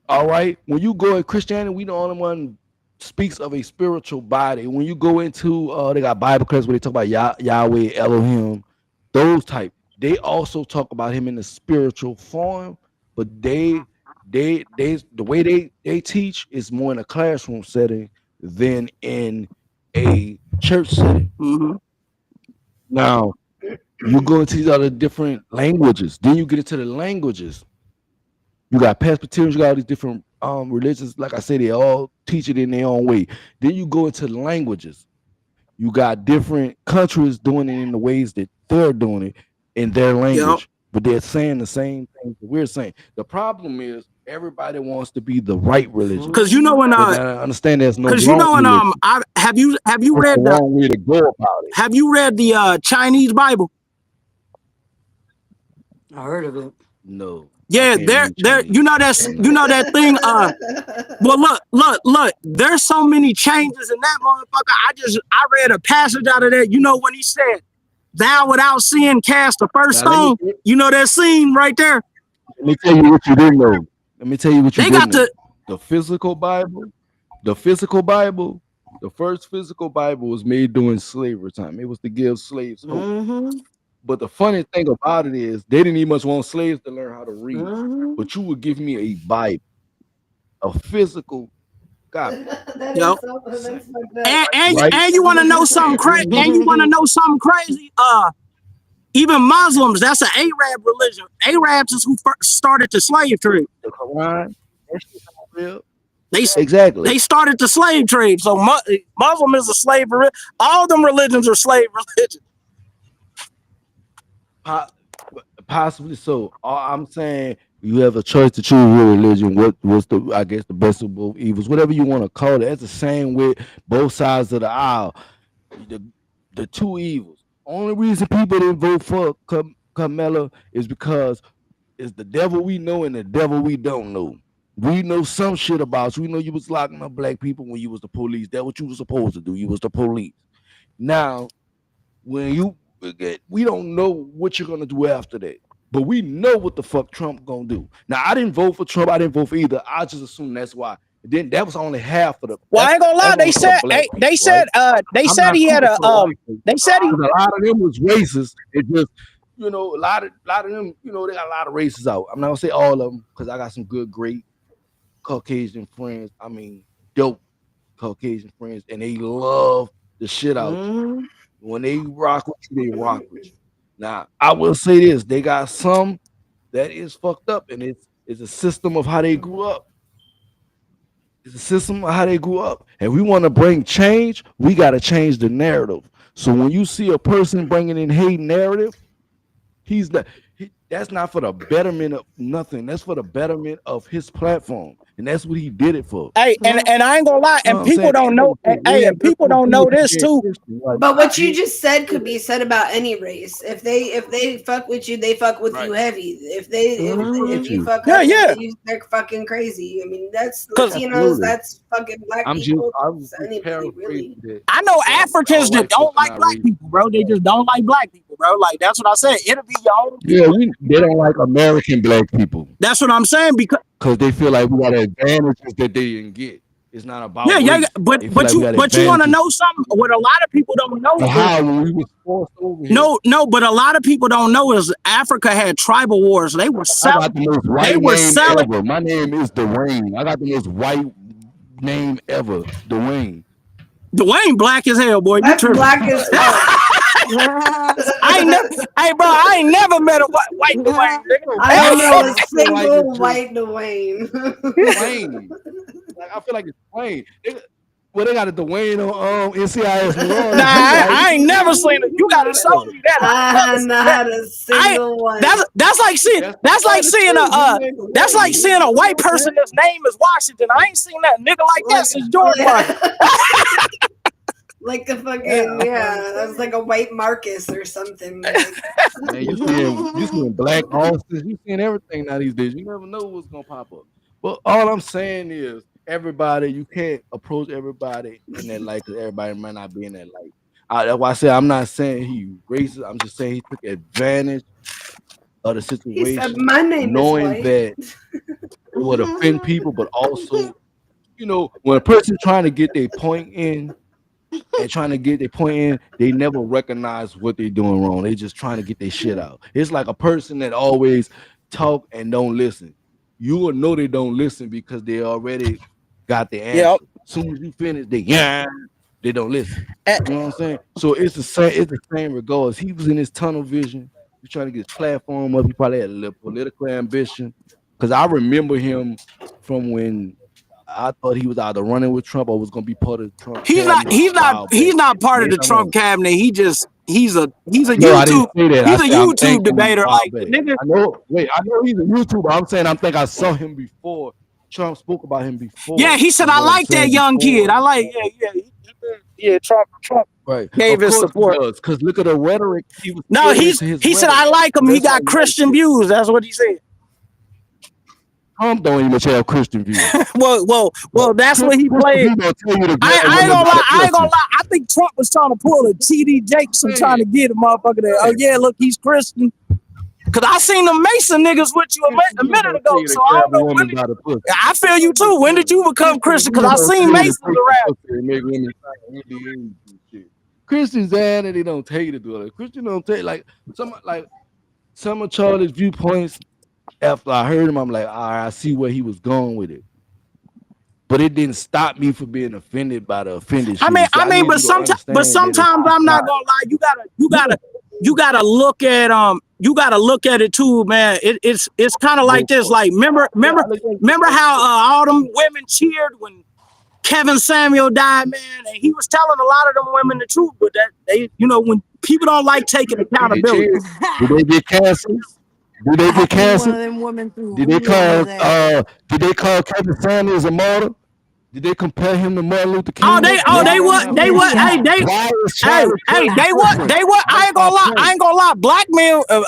All right. When you go in Christianity, we the only one speaks of a spiritual body. When you go into they got Bible class where they talk about Yahweh, Elohim, those type. They also talk about him in the spiritual form, but the way they teach is more in a classroom setting than in a church setting. Now, you go into these other different languages. Then you get into the languages. You got Presbyterians, you got all these different religions. Like I said, they all teach it in their own way. Then you go into the languages. You got different countries doing it in the ways that they're doing it in their language, but they're saying the same things that we're saying. The problem is everybody wants to be the right religion. Because you know when I understand there's no. Because you know when have you read the wrong way to go about it? Have you read the Chinese Bible? I heard of it. No. Yeah, there. You know that thing. Well, look. There's so many changes in that motherfucker. I read a passage out of that. You know when he said, "Thou without sin cast the first stone." You know that scene right there. Let me tell you what you didn't know. The physical Bible. The first physical Bible was made during slavery time. It was to give slaves hope. But the funny thing about it is they didn't even much want slaves to learn how to read. But you would give me a Bible, a physical copy. And you want to know something crazy? Even Muslims, that's an Arab religion. Arabs is who first started the slave trade. The Quran. They exactly. started the slave trade. So Muslim is a slave. All them religions are slave religions. Possibly so. I'm saying you have a choice to choose your religion. What's the best of both evils, whatever you want to call it. That's the same with both sides of the aisle. The two evils. Only reason people didn't vote for Kamala is because it's the devil we know and the devil we don't know. We know some shit about you. We know you was locking up black people when you was the police. That's what you were supposed to do. You was the police. Now, when we don't know what you're gonna do after that, but we know what the fuck Trump gonna do. Now, I didn't vote for Trump. I didn't vote for either. I just assume that's why. Then that was only half of the. Well, I ain't gonna lie. They said he had a. They said he. A lot of them was racist. It just, a lot of them, they got a lot of racists out. I'm not gonna say all of them because I got some great Caucasian friends. I mean, dope Caucasian friends, and they love the shit out. When they rock with you, they rock with you. Now, I will say this: they got some that is fucked up, and it's a system of how they grew up. It's a system of how they grew up. And we want to bring change, we got to change the narrative. So when you see a person bringing in hate narrative, that's not for the betterment of nothing. That's for the betterment of his platform. And that's what he did it for. Hey, and I ain't gonna lie, and people don't know. Hey, and people don't know this too. But what you just said could be said about any race. If they fuck with you, they fuck with you heavy. If you fuck up with you, they're fucking crazy. I mean, that's Latinos, that's fucking black people. I know Africans that don't like black people, bro. They just don't like black people, bro. Like that's what I said. It'll be your own. Yeah, they don't like American black people. That's what I'm saying because they feel like we got advantages that they didn't get. It's not about Yeah, race. but They feel like we got you want to advantages. know something? What a lot of people don't know. But how when we was forced over here? No, but a lot of people don't know is Africa had tribal wars. They were I selling. got the most white They were name selling. ever. My name is Dwayne. I got the most white name ever. Dwayne. Dwayne black as hell, boy. That's black as fuck. Hey, bro, I ain't never met a white Dwayne. I don't know a single white Dwayne. Dwayne. Like, I feel like it's Dwayne. They got a Dwayne on NCIS. Nah, I ain't never seen it. You gotta show me that. I not a single one. That's like seeing a white person that's name is Washington. I ain't seen that nigga like that since George Washington. Like a fucking that's like a white Marcus or something. Man, you seeing black Austin, you seeing everything now these days. You never know what's gonna pop up. But all I'm saying is, everybody, you can't approach everybody in that light because everybody might not be in that light. That's why I said I'm not saying he racist. I'm just saying he took advantage of the situation. He said, "My name knowing is that it would offend people, but also, when a person trying to get their point in. They never recognize what they're doing wrong. They just trying to get their shit out. It's like a person that always talk and don't listen. You will know they don't listen because they already got the answer. Yep. As soon as you finish, they don't listen. You know what I'm saying? So it's the same regardless. He was in his tunnel vision. He was trying to get his platform up. He probably had a little political ambition. Because I remember him from when I thought he was either running with Trump or was gonna be part of Trump. He's not part of the Trump cabinet. He's a YouTube debater. Like nigga. I know he's a YouTuber. I'm saying I think I saw him before. Trump spoke about him before. Yeah, he said I like that young kid. I like Trump right. gave his support. Because look at the rhetoric. He said I like him. He got Christian views. That's what he said. Trump don't even have Christian views. well, that's what he played. I ain't gonna lie. I think Trump was trying to pull a T.D. Jakes and trying to get a motherfucker there. Oh yeah, look, he's Christian. Cause I seen the Mason niggas with you a minute ago. So I don't know when I feel you too. When did you become Christian? Cause I seen Masons around. Christians and they don't take it to do it. Christians don't take some of Charlie's viewpoints. After I heard him, I'm like, all right, I see where he was going with it. But it didn't stop me from being offended by the offended. But sometimes I'm not gonna lie. You gotta look at it too, man. It's kind of like this. Like remember how all them women cheered when Kevin Samuel died, man, and he was telling a lot of them women the truth, but that when people don't like taking accountability. Did they get canceled? Did they get canceled? Did they call Kevin Samuels a martyr? Did they compare him to Martin Luther King? They what? I ain't gonna lie. Black men, a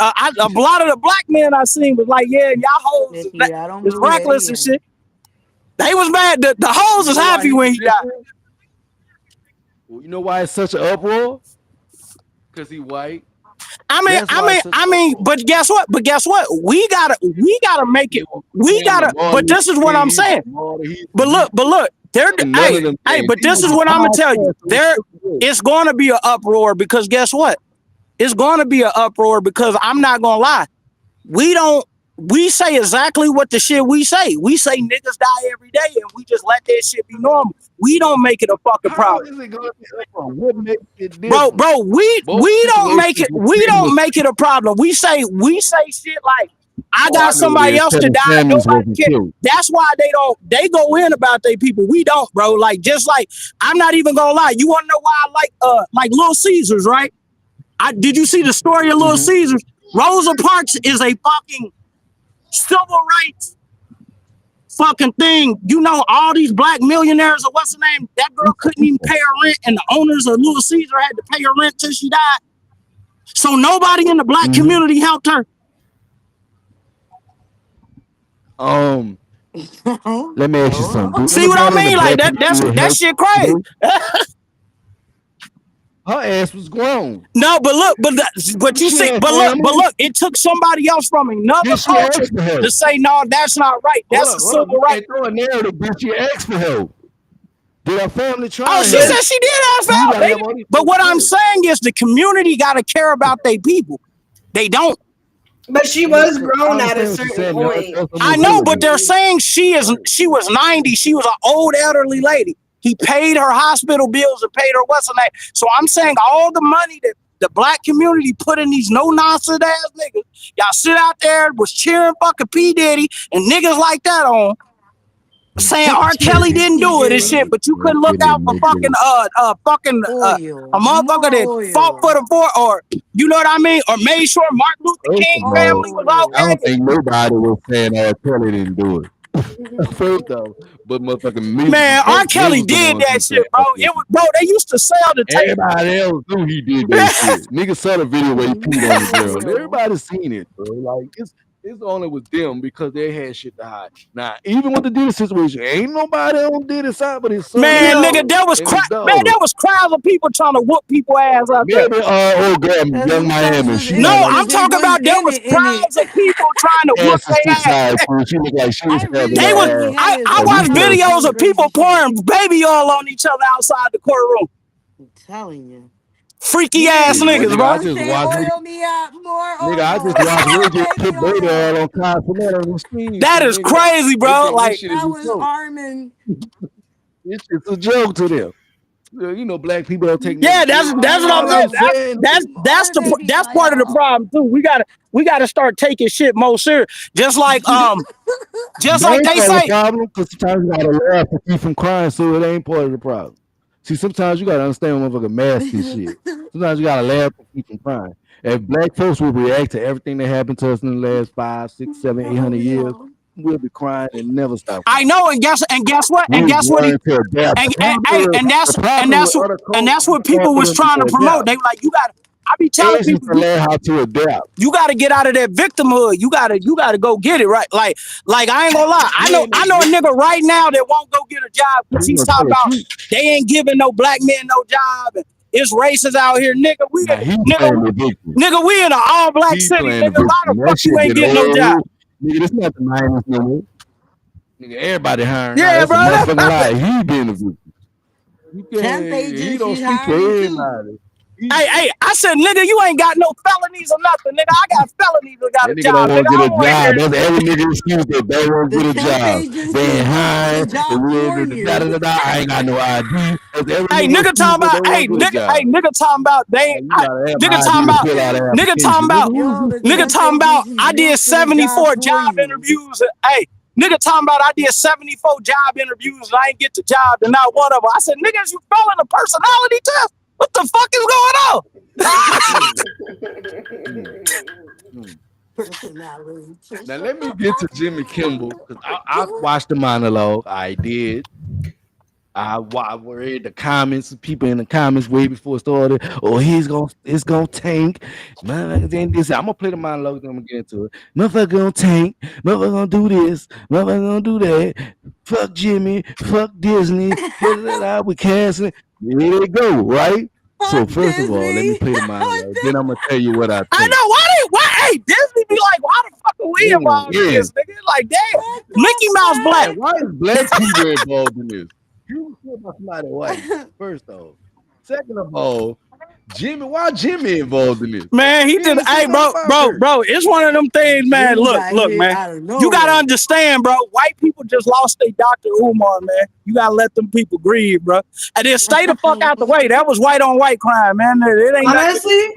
lot of the black men I seen was like, yeah, y'all hoes is reckless and shit. They was mad. The hoes was happy when he died. Well, you know why it's such an uproar? Because he white. But guess what? We gotta make it. But this is what I'm saying. But look. But this is what I'm gonna tell you. It's gonna be an uproar because guess what? It's gonna be an uproar because I'm not gonna lie. We say exactly what the shit we say. We say niggas die every day and we just let that shit be normal. We don't make it a fucking problem. Bro, we don't make it a problem. We say shit like I got somebody else to die. Nobody cares. That's why they go in about their people. We don't, bro. Like just like I'm not even gonna lie. You wanna know why I like Little Caesars, right? Did you see the story of Little Caesars? Rosa Parks is a fucking civil rights fucking thing. All these black millionaires or what's the name? That girl couldn't even pay her rent, and the owners of Little Caesar had to pay her rent till she died. So nobody in the black community helped her. Let me ask you something. See what I mean? Like that shit crazy. Her ass was grown. No, but look, but you see, but look, it took somebody else from another culture to say no, that's not right. That's a civil right. Throw a narrative, bitch. You asked for help. Did her family try? Oh, she said she did ask out. But what I'm saying is the community got to care about their people. They don't. But she was grown at a certain point. I know, but they're saying she was 90. She was an old elderly lady. He paid her hospital bills and paid her what's her name. So I'm saying all the money that the black community put in these no-nonsense ass niggas, y'all sit out there was cheering fucking P. Diddy and niggas like that on, saying R. Kelly didn't do it and shit, but you couldn't look out for fucking a motherfucker that fought for the or you know what I mean, or made sure Martin Luther King family was okay. I don't think nobody was saying R. Kelly didn't do it. First off, but motherfucking man, R. Kelly did that shit, bro. It was, bro. They used to sell the tape. Everybody else knew he did that shit. Nigga saw the video where he peed on the girl. Everybody seen it, bro. Like it's only with them because they had shit to hide. Now, even with the Diddy situation, ain't nobody on Diddy's side but his son. Man, nigga, there was crowds of people trying to whoop people ass out there. Maybe old girl, Young Miami. No, I'm talking about there was crowds of people trying to whoop their ass. She looked like she was I watched videos of people pouring baby oil on each other outside the courtroom. I'm telling you. Freaky ass niggas, bro. I just watched Reggie put baby oil on Cosmo on the screen. That is crazy, bro. Like that was Armin. It's a joke to them. You know, black people don't take. Yeah, that's what I'm saying. That's part of the problem too. We gotta start taking shit more serious. Just like just like they say. Because sometimes you gotta laugh to keep from crying, so it ain't part of the problem. See, sometimes you gotta understand when motherfucking mask and shit. Sometimes you gotta laugh to keep from crying. If black folks will react to everything that happened to us in the last 5, 6, 7, 800 years, we'll be crying and never stop. I know, and guess what? And that's what people was trying to promote. They were like, you gotta. I be telling people to learn how to adapt. You gotta get out of that victimhood. You gotta go get it right. Like I ain't gonna lie. I know a nigga right now that won't go get a job because he's talking about they ain't giving no black men no job and it's racist out here, nigga. We in an all black city, nigga. Why the fuck you ain't getting no job? Nigga, this not the 90s no more. Nigga, everybody hiring. Yeah, bro. That's a lie. He being a victim. He don't speak for everybody. Hey, I said, nigga, you ain't got no felonies or nothing, nigga. I got felonies that got a job. Nigga don't get a job. That's every nigga excuse that they won't get a job. They ain't hiring. I ain't got no ID. Hey, nigga talking about, nigga talking about, I did 74 job interviews. Hey, nigga talking about I did 74 job interviews and I ain't get the job and not one of them. I said, niggas, you failing the personality test? What the fuck is going on? Now let me get to Jimmy Kimmel because I watched the monologue. I did. I read the comments, people in the comments way before it started. Oh, it's gonna tank. Then this, I'm gonna play the monologue. Then I'm gonna get into it. Motherfucker gonna tank. Motherfucker gonna do this. Motherfucker gonna do that. Fuck Jimmy. Fuck Disney. We canceling. Here they go, right? So first of all, let me play the monologue. Then I'm gonna tell you what I think. I know why hey, Disney be like, why the fuck are we involved in this? Nigga, like, damn, Mickey Mouse black. Why is black people involved in this? You care about somebody white. First off. Second of all, why Jimmy involved in this? Man, he did. Hey, bro, it's one of them things, man. Look, man. You gotta understand, bro. White people just lost their Dr. Umar, man. You gotta let them people grieve, bro. And then stay the fuck out the way. That was white on white crime, man. It ain't honestly.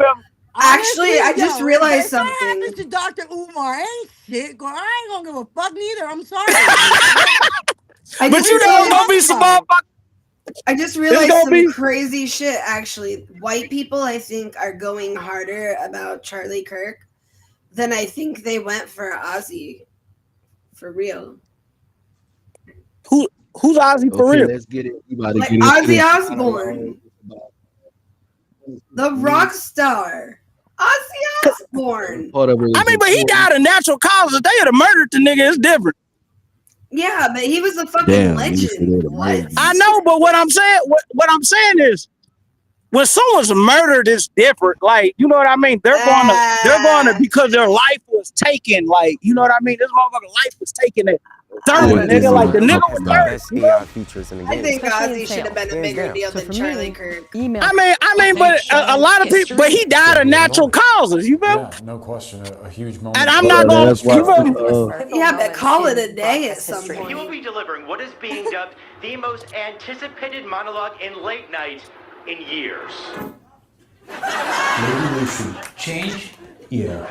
Actually, I just realized something. Mr. Dr. Umar ain't shit. I ain't gonna give a fuck neither. I'm sorry. But you know, gonna be some motherfuckers. I just realized some crazy shit, actually. White people, I think, are going harder about Charlie Kirk than I think they went for Ozzy. For real. Who's Ozzy for real? Let's get it. Like Ozzy Osbourne. The rock star. Ozzy Osbourne. I mean, but he died of natural causes. If they had murdered the nigga, it's different. Yeah, but he was a fucking legend. What? I know, but what I'm saying is, when someone's murdered, it's different. Like, you know what I mean? They're going to because their life was taken. Like, you know what I mean? This motherfucker's life was taken. 30, nigga. Like the nigga was 30. Best AI features in the I game. think Ozzy should have been a bigger deal than Charlie Kirk. I mean, but a lot of people, but he died of natural causes. You feel? No question, a huge moment. And I'm not going to. You have to call it a day at some point. He will be delivering what is being dubbed the most anticipated monologue in late night in years. Maybe they should change? Yeah.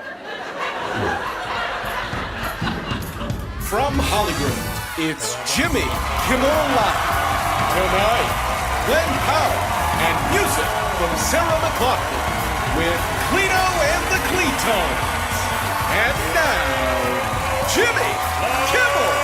From Hollywood, it's Jimmy Kimmel Live. Tonight, Glenn Powell and music from Sarah McLachlan with Cleto and the Cletones. And now, Jimmy Kimmel.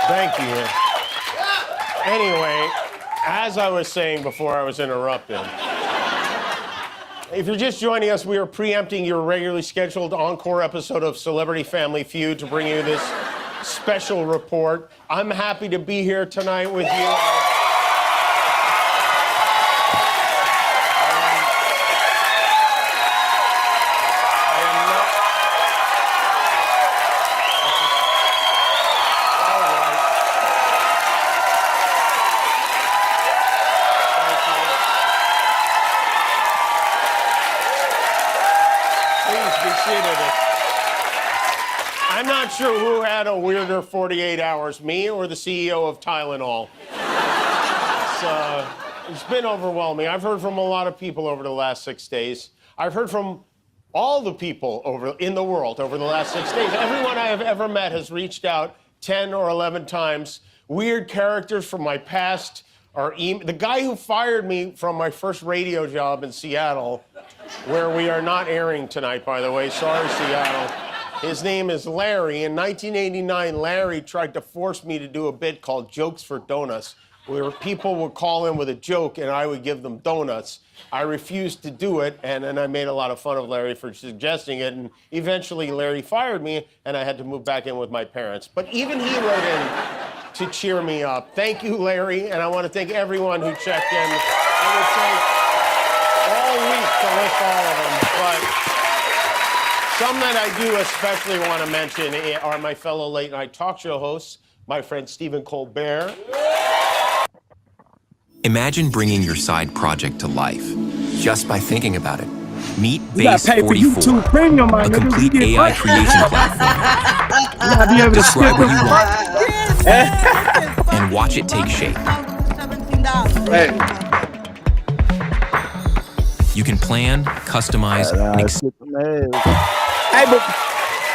Thank you. Anyway, as I was saying before I was interrupted, if you're just joining us, we are preempting your regularly scheduled encore episode of Celebrity Family Feud to bring you this special report. I'm happy to be here tonight with you. I'm not sure who had a weirder 48 hours, me or the CEO of Tylenol. It's been overwhelming. I've heard from a lot of people over the last 6 days. I've heard from all the people in the world over the last 6 days. Everyone I have ever met has reached out 10 or 11 times. Weird characters from my past are the guy who fired me from my first radio job in Seattle, where we are not airing tonight, by the way. Sorry, Seattle. His name is Larry. In 1989, Larry tried to force me to do a bit called Jokes for Donuts, where people would call in with a joke and I would give them donuts. I refused to do it, and then I made a lot of fun of Larry for suggesting it, and eventually Larry fired me, and I had to move back in with my parents. But even he wrote in to cheer me up. Thank you, Larry, and I want to thank everyone who checked in. It would take all week to list all of them, but some that I do especially want to mention are my fellow late night talk show hosts, my friend Stephen Colbert. Imagine bringing your side project to life just by thinking about it. Meet You gotta Base pay for 44, YouTube Premium, my a nigga. complete You get AI what? creation platform. You gotta be able to Describe skip what you want and watch it take shape. You can plan, customize, and Hey, but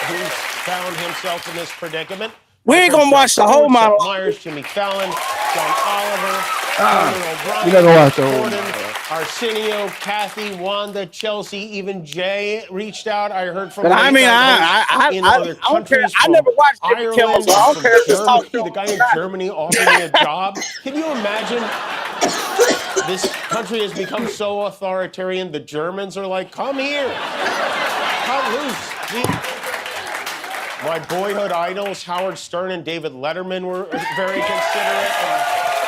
who's found himself in this predicament? we ain't gonna watch the whole Seth model. Meyers, Jimmy Fallon, John Oliver, Conan O'Brien, You gotta watch the whole Jordan, model. Arsenio, Kathy, Wanda, Chelsea, even Jay reached out. I heard from But I late mean, night hosts in other don't care. countries. I from never watched Jimmy Ireland, Kimmel, so I don't from care if it's Germany. talking The guy in Germany offered me a job. Can you imagine? This country has become so authoritarian. The Germans are like, come here, cut loose. My boyhood idols, Howard Stern and David Letterman, were very considerate and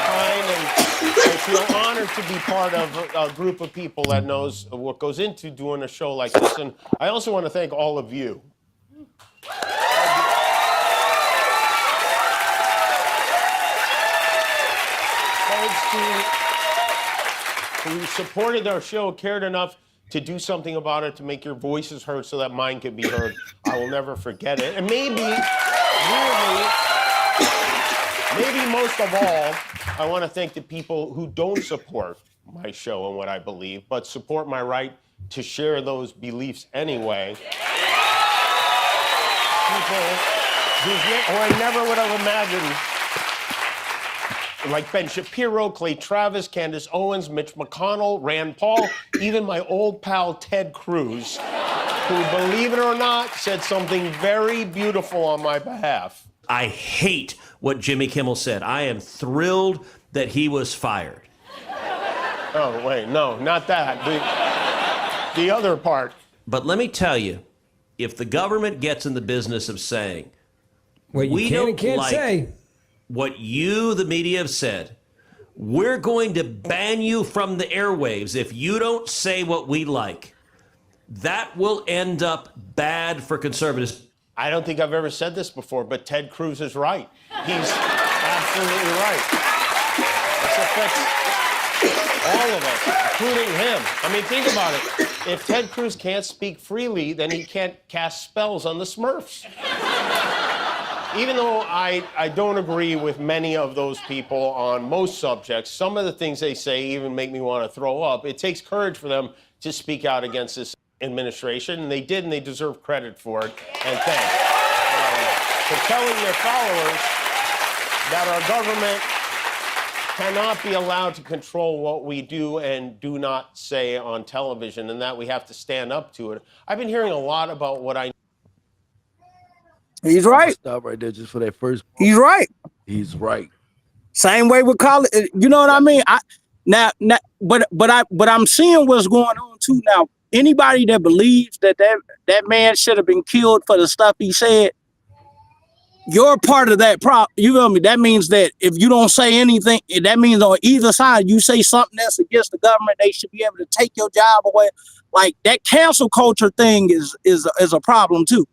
kind, and I feel honored to be part of a group of people that knows what goes into doing a show like this. And I also want to thank all of you. Thanks to who supported our show, cared enough to do something about it, to make your voices heard so that mine could be heard. I will never forget it. And maybe, weirdly, maybe most of all, I want to thank the people who don't support my show and what I believe, but support my right to share those beliefs anyway. People who I never would have imagined, like Ben Shapiro, Clay Travis, Candace Owens, Mitch McConnell, Rand Paul, even my old pal Ted Cruz, who, believe it or not, said something very beautiful on my behalf. I hate what Jimmy Kimmel said. I am thrilled that he was fired. Oh, wait, no, not that. The other part. But let me tell you, if the government gets in the business of saying, what you can and can't say, what you, the media, have said, we're going to ban you from the airwaves if you don't say what we like, that will end up bad for conservatives. I don't think I've ever said this before, but Ted Cruz is right. He's absolutely right. This affects all of us, including him. I mean, think about it. If Ted Cruz can't speak freely, then he can't cast spells on the Smurfs. Even though I don't agree with many of those people on most subjects, some of the things they say even make me want to throw up. It takes courage for them to speak out against this administration, and they did, and they deserve credit for it, and thanks. For telling their followers that our government cannot be allowed to control what we do and do not say on television, and that we have to stand up to it. I've been hearing a lot about what I... He's right. Stop right there just for that first point. He's right. He's right. Same way with college. You know what I mean? But I'm seeing what's going on too now. Anybody that believes that man should have been killed for the stuff he said, you're part of that problem. You feel me? That means that if you don't say anything, that means on either side, you say something that's against the government, they should be able to take your job away. Like that cancel culture thing is a problem too.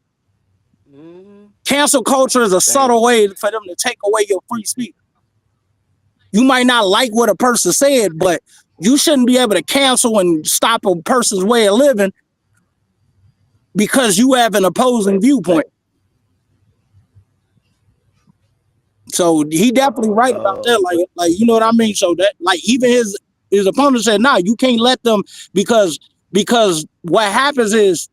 Cancel culture is a subtle way for them to take away your free speech. You might not like what a person said, but you shouldn't be able to cancel and stop a person's way of living because you have an opposing viewpoint. So he definitely right about that. Like you know what I mean? So that like even his opponent said, nah, you can't let them because what happens is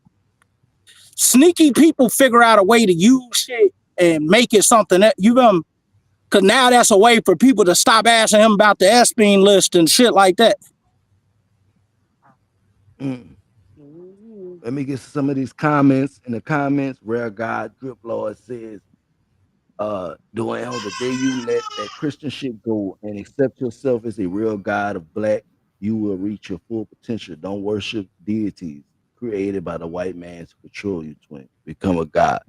sneaky people figure out a way to use shit and make it something that you because now that's a way for people to stop asking him about the Epstein list and shit like that. Let me get some of these comments. In the comments, Rare God Drip Lord says, Doyle, the day you let that Christian shit go and accept yourself as a real God of black, you will reach your full potential. Don't worship deities created by the white man to control you, twin. Become a god.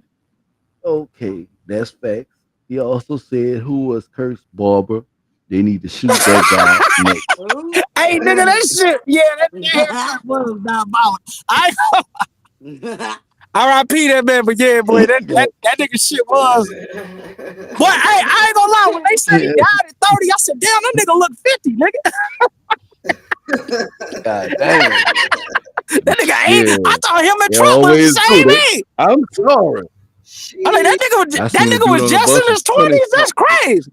Okay, that's facts. He also said, who was Kirk's barber? They need to shoot that guy next. Hey, nigga, that shit, that was diabolical. R.I.P. that man, but yeah, boy, that nigga shit was. Boy, I ain't gonna lie, when they said he died at 30, I said, damn, that nigga look 50, nigga. God damn. That nigga ain't. I thought him and Trump was the same age. I'm sorry. I mean, that nigga was just in his 20s. That's crazy.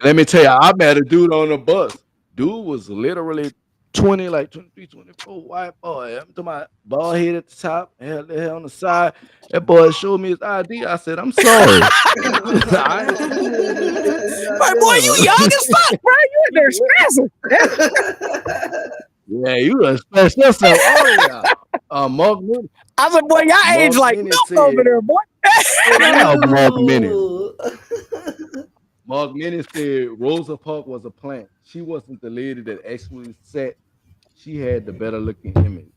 Let me tell you, I met a dude on the bus. Dude was literally 20, like 23, 24, white boy. I'm talking about bald head at the top, hair on the side. That boy showed me his ID. I said, I'm sorry. My boy, you young as fuck, bro. You in there stressing. Yeah, you done smashed yourself. Mark Minnie. I said, boy, y'all age like milk over there, boy. Mark Minnie. Mark Minnie said Rosa Parks was a plant. She wasn't the lady that actually sat. She had the better looking image.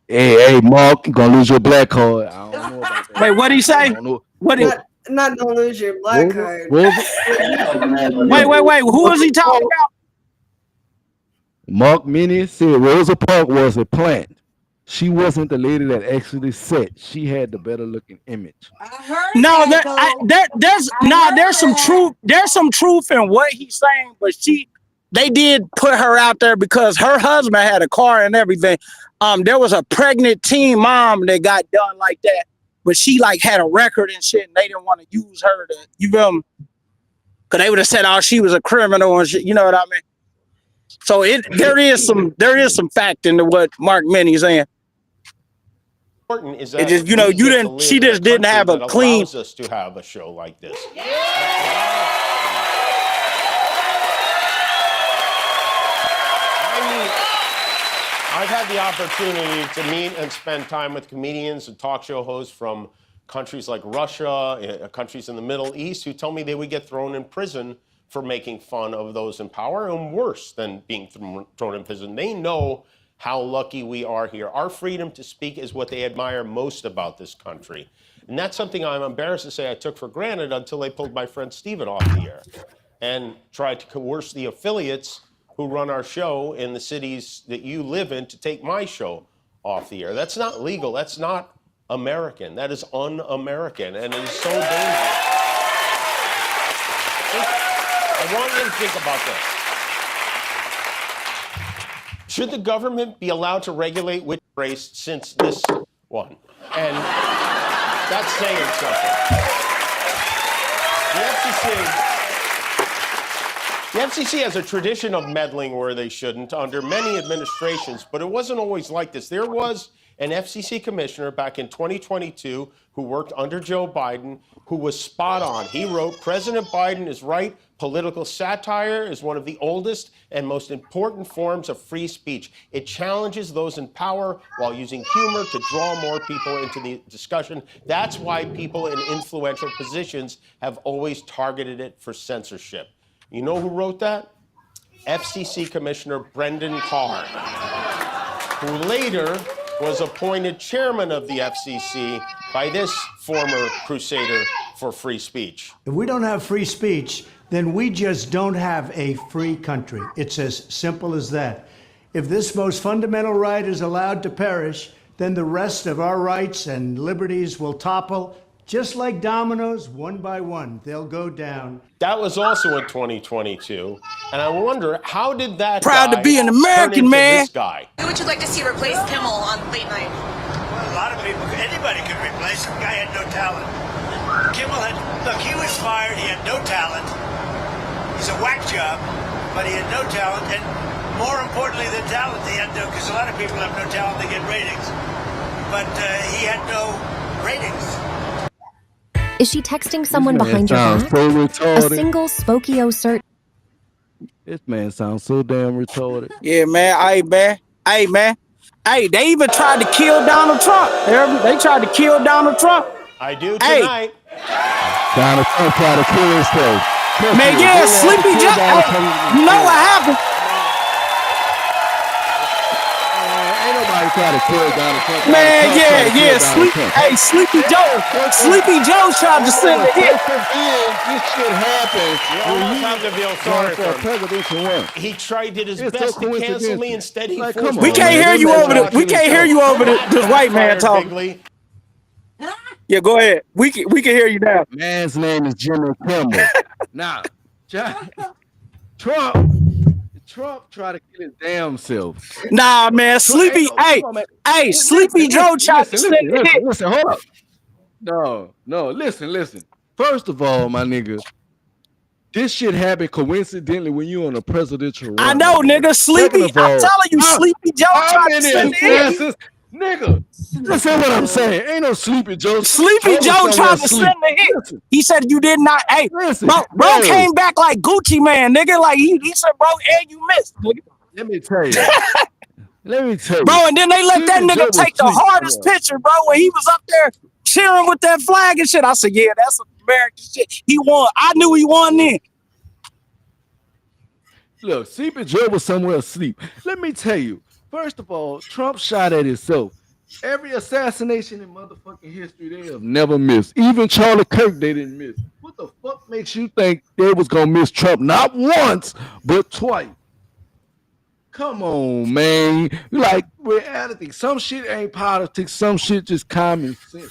Hey, Mark, you're gonna lose your black card. I don't know about that. Wait, what'd he say? Not don't lose your black card. Wait. Who is he talking about? Mark Minnie said Rosa Parks was a plant. She wasn't the lady that actually sat. She had the better looking image. No, there's some truth. There's some truth in what he's saying, but they did put her out there because her husband had a car and everything. There was a pregnant teen mom that got done like that. but she like had a record and shit, and they didn't want to use her to, you feel me? Cause they would have said, oh, she was a criminal and shit, you know what I mean? So there is some fact into what Mark Minnie's saying. Important is that it just, you know, you didn't. She just didn't have a clean. Allows us to have a show like this. I've had the opportunity to meet and spend time with comedians and talk show hosts from countries like Russia, countries in the Middle East, who tell me they would get thrown in prison for making fun of those in power, and worse than being thrown in prison. They know how lucky we are here. Our freedom to speak is what they admire most about this country. And that's something I'm embarrassed to say I took for granted until they pulled my friend Steven off the air and tried to coerce the affiliates who run our show in the cities that you live in to take my show off the air. That's not legal. That's not American. That is un-American, and it is so dangerous. I want you to think about this. Should the government be allowed to regulate which race since this one? And that's saying something. The FCC has a tradition of meddling where they shouldn't under many administrations, but it wasn't always like this. There was an FCC commissioner back in 2022 who worked under Joe Biden who was spot on. He wrote, President Biden is right. Political satire is one of the oldest and most important forms of free speech. It challenges those in power while using humor to draw more people into the discussion. That's why people in influential positions have always targeted it for censorship. You know who wrote that? FCC Commissioner Brendan Carr, who later was appointed chairman of the FCC by this former crusader for free speech. If we don't have free speech, then we just don't have a free country. It's as simple as that. If this most fundamental right is allowed to perish, then the rest of our rights and liberties will topple. Just like dominoes, one by one, they'll go down. That was also in 2022. And I wonder, how did that Proud guy to be an turn American, into man. This guy? Who would you like to see replace Kimmel on late night? A lot of people, anybody could replace him. The guy had no talent. Kimmel look, he was fired, he had no talent. He's a whack job, but he had no talent. And more importantly than talent, he had no, because a lot of people have no talent, they get ratings. But he had no ratings. Is she texting someone behind your back? So retarded. A single Spokio search. This man sounds so damn retarded. Yeah, man. Hey, man. Hey, they even tried to kill Donald Trump. They tried to kill Donald Trump. I do tonight. Donald Trump tried to kill himself. Man, yeah, Sleepy Joe. You know what happened? Ain't nobody trying to kill Donald Trump. Man, yeah. Sleepy Joe tried to send the hit. This shit happens. You almost have to feel sorry for him. He did his best to cancel me. Instead, he forced me. We can't hear you over this white man talking. Yeah, go ahead. We can hear you now. Man's name is Jimmy Kimmel. Now, Trump tried to kill his damn self. Nah, man. Sleepy Joe tried to send the hit. Listen, hold up. No, listen. First of all, my nigga, this shit happened coincidentally when you on a presidential run. I know, nigga. Sleepy, I'm telling you, Sleepy Joe tried to send the hit. Nigga, listen what I'm saying. Ain't no Sleepy Joe. Sleepy Joe tried to send the hit. He said you did not. Hey, bro came back like Gucci Man, nigga. Like he said, bro, and you missed, nigga. Let me tell you. Bro, and then they let that nigga take the hardest picture, bro, when he was up there cheering with that flag and shit. I said, yeah, that's some American shit. He won. I knew he won then. Look, Sleepy Joe was somewhere asleep. Let me tell you. First of all, Trump shot at himself. Every assassination in motherfucking history, they have never missed. Even Charlie Kirk, they didn't miss. What the fuck makes you think they was gonna miss Trump not once, but twice? Come on, man. Like, reality. Some shit ain't politics. Some shit just common sense.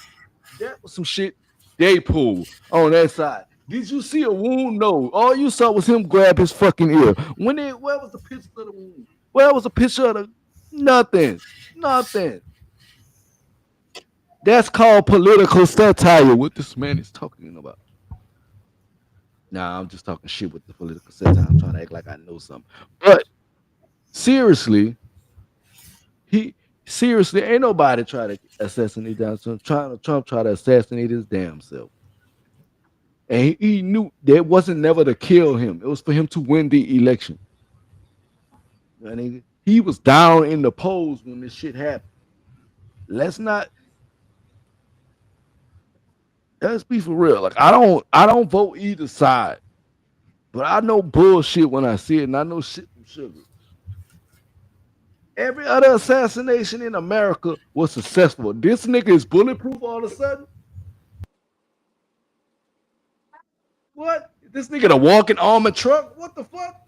That was some shit they pulled on that side. Did you see a wound? No. All you saw was him grab his fucking ear. Where was the picture of the wound? Where was the picture of the... Nothing. That's called political satire. What this man is talking about. Nah, I'm just talking shit with the political satire. I'm trying to act like I know something. But seriously, ain't nobody try to assassinate Donald Trump. Trump tried to assassinate his damn self. And he knew that wasn't never to kill him. It was for him to win the election. And he was down in the polls when this shit happened. Let's be for real. Like I don't vote either side. But I know bullshit when I see it, and I know shit from sugar. Every other assassination in America was successful. This nigga is bulletproof all of a sudden. What? This nigga a walking armored truck? What the fuck?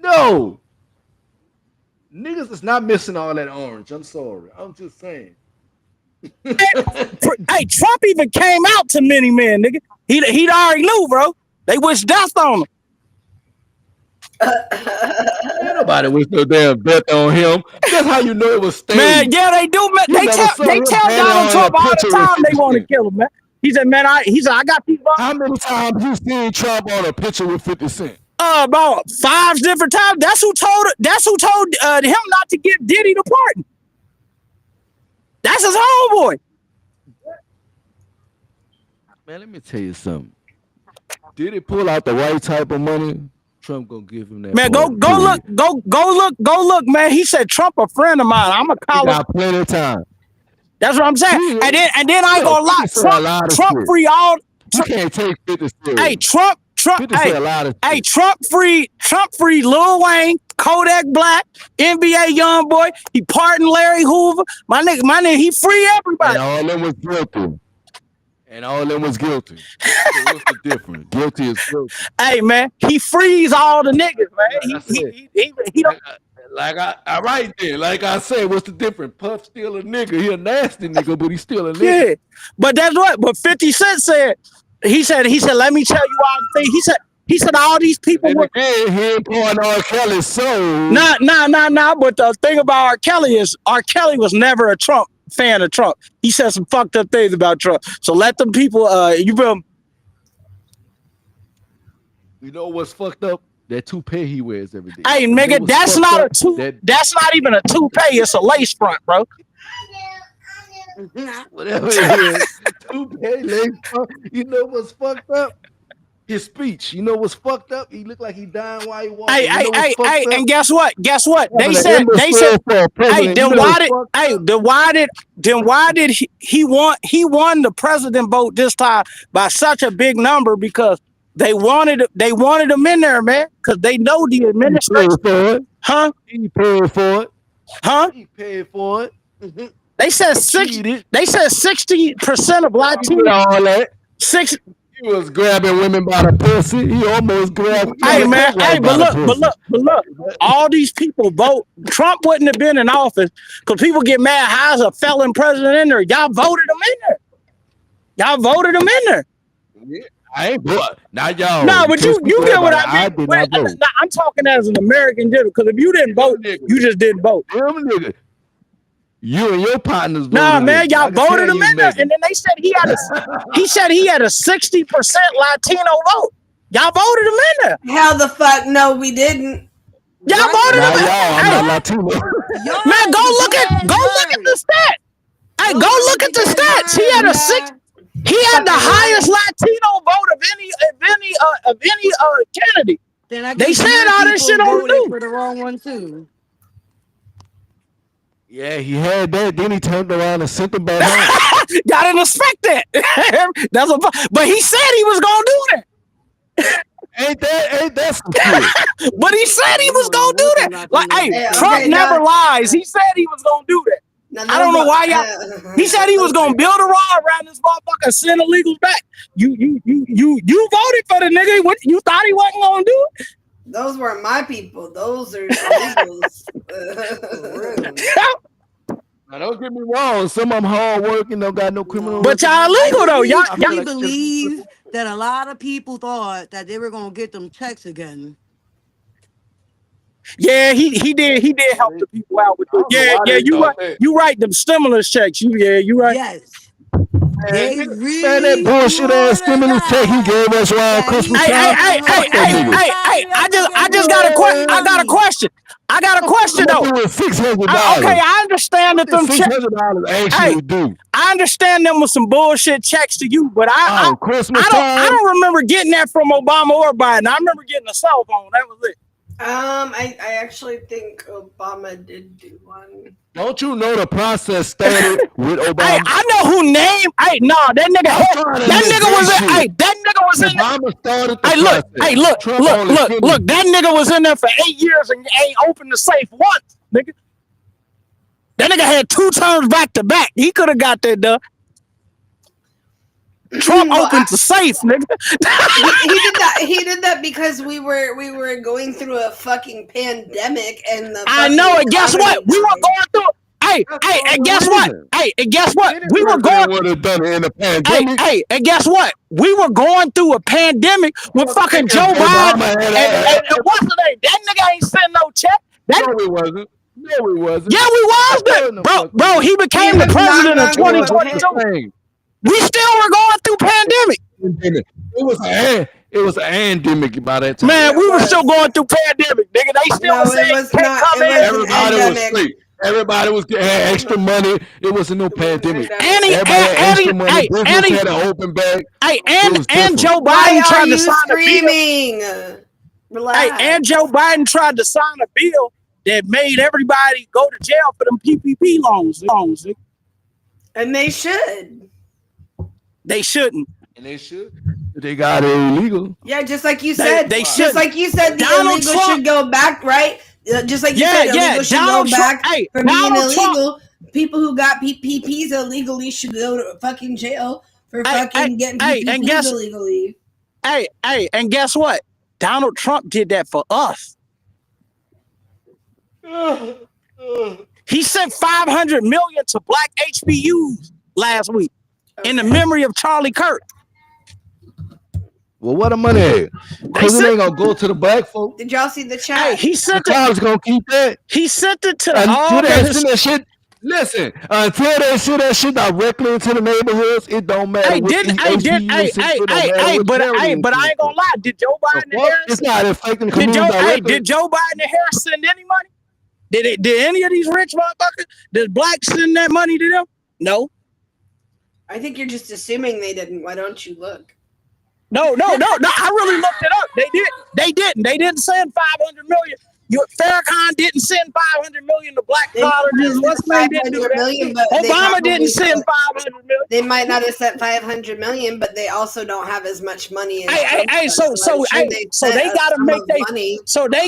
No. Niggas is not missing all that orange. I'm sorry. I'm just saying. Hey, Trump even came out to many men, nigga. He'd already knew, bro. They wished death on him. Ain't nobody wish no damn death on him. That's how you know it was staged. Man, yeah, they do. Man. They tell Donald Trump all the time they want to kill him, man. He said, man, I got people. How many times you seen Trump on a picture with 50 Cent? About 5 different times. That's who told him not to give Diddy the pardon. That's his homeboy. Man, let me tell you something. Did he pull out the right type of money? Trump gonna give him that. Man, go look, man. He said Trump a friend of mine. I'm a college. Got plenty of time. That's what I'm saying. And then I ain't gonna lie. Trump free all. You can't take 50 serious. Hey, Trump. Trump free Lil Wayne, Kodak Black, NBA YoungBoy. He pardoned Larry Hoover. My nigga, he free everybody. And all of them was guilty. So what's the difference? Guilty is guilty. Hey man, he frees all the niggas, man. He don't. Right there. Like I said, what's the difference? Puff still a nigga. He a nasty nigga, but he's still a nigga. Yeah, but that's what. But 50 Cent said. He said, let me tell you all the things. He said all these people were. He ain't pouring R. Kelly's soul. Nah. But the thing about R. Kelly is R. Kelly was never a fan of Trump. He said some fucked up things about Trump. So let them people. You know what's fucked up? That toupee he wears every day. Hey, nigga, that's not that's not even a toupee. It's a lace front, bro. Whatever it is, toupee, lace front. You know what's fucked up? His speech. You know what's fucked up? He looked like he dying while he walking. Hey, and guess what? They said, hey, then why did he won the president vote this time by such a big number? Because they wanted him in there, man, because they know the administration. He paid for it. He paid for it. Mm-hmm. They said 60% of Latinos. He was grabbing women by the pussy. He almost grabbed. Hey man, but look. All these people vote. Trump wouldn't have been in office because people get mad. How's a felon president in there? Y'all voted him in there. Yeah, I ain't vote. Not y'all. No, but you get what I mean. I'm talking as an American general because if you didn't vote, you just didn't vote. You and your partners. Nah, man, y'all voted him in there, and then they said he had a 60% Latino vote. Y'all voted him in there. Hell the fuck no, we didn't. Y'all voted him in there. Man, go look at the stats. Hey, go look at the stats. He had the highest Latino vote of any candidate. They said all this shit on the news. For the wrong one too. Yeah, he had that. Then he turned around and sent them back home. Y'all didn't expect that. But he said he was gonna do that. Ain't that some shit? But he said he was gonna do that. Like, hey, Trump never lies. He said he was gonna do that. I don't know why y'all. He said he was gonna build a wall around this motherfucker and send illegals back. You voted for the nigga. What you thought he wasn't gonna do it? Those weren't my people. Those are illegals. Now, don't get me wrong. Some of them hard working, don't got no criminal. But y'all illegal though. Y'all believe that a lot of people thought that they were gonna get them checks again. Yeah, he did help the people out with the you right, them stimulus checks. You right. Yes. Man, that bullshit ass stimulus check he gave us around Christmas time. Hey, I just got a question. I got a question. Though. $600. Okay, I understand that them checks $600 actually do. I understand them with some bullshit checks to you, but I don't remember getting that from Obama or Biden. I remember getting a cell phone. That was it. I actually think Obama did do one. Don't you know the process started with Obama? Hey, I know who named. Hey, no, that nigga was in. Hey, that nigga was in. Obama started the look. process. Hey, look. That nigga was in there for 8 years and ain't opened the safe once, nigga. That nigga had 2 terms back to back. He could have got that done. Trump opened the safe, nigga. He did that because we were going through a fucking pandemic and I know, and guess what? We were going through. And guess what? We were going. Would have done it in the pandemic. And guess what? We were going through a pandemic with fucking Joe Biden and what's the name? That nigga ain't sending no check. No, he wasn't. Yeah, we was. Bro, he became the president in 2022. We still were going through pandemic. It was an endemic by that time. Man, we were still going through pandemic, nigga. They still saying can't come in. Everybody was straight. Everybody had extra money. It wasn't no pandemic. Everybody had extra money. Business had an open bag. And Joe Biden tried to sign a bill. Relax. And Joe Biden tried to sign a bill that made everybody go to jail for them PPP loans. And they should. They shouldn't. And they should. They got it illegal. Yeah, just like you said. They should. Just like you said, the Donald illegal Trump should go back, right? Just like you said, illegal should go back for being illegal. People who got PPPs illegally should go to fucking jail for fucking getting PPPs illegally. And guess what? Donald Trump did that for us. He sent $500 million to black HBUs last week in the memory of Charlie Kirk. Well, what the money at? Because it ain't gonna go to the black folk. Did y'all see the chat? Hey, he sent the Charles gonna keep that. He sent it to all that shit. Listen, until they send that shit directly into the neighborhoods, it don't matter. But I ain't gonna lie. Did Joe Biden and Harris? It's not affecting the community. Did Joe Biden and Harris send any money? Did any of these rich motherfuckers? Did blacks send that money to them? No. I think you're just assuming they didn't. Why don't you look? No. I really looked it up. They didn't send $500 million. Farrakhan didn't send $500 million to black colleges. Obama didn't send $500 million. They might not have sent $500 million, but they also don't have as much money. So they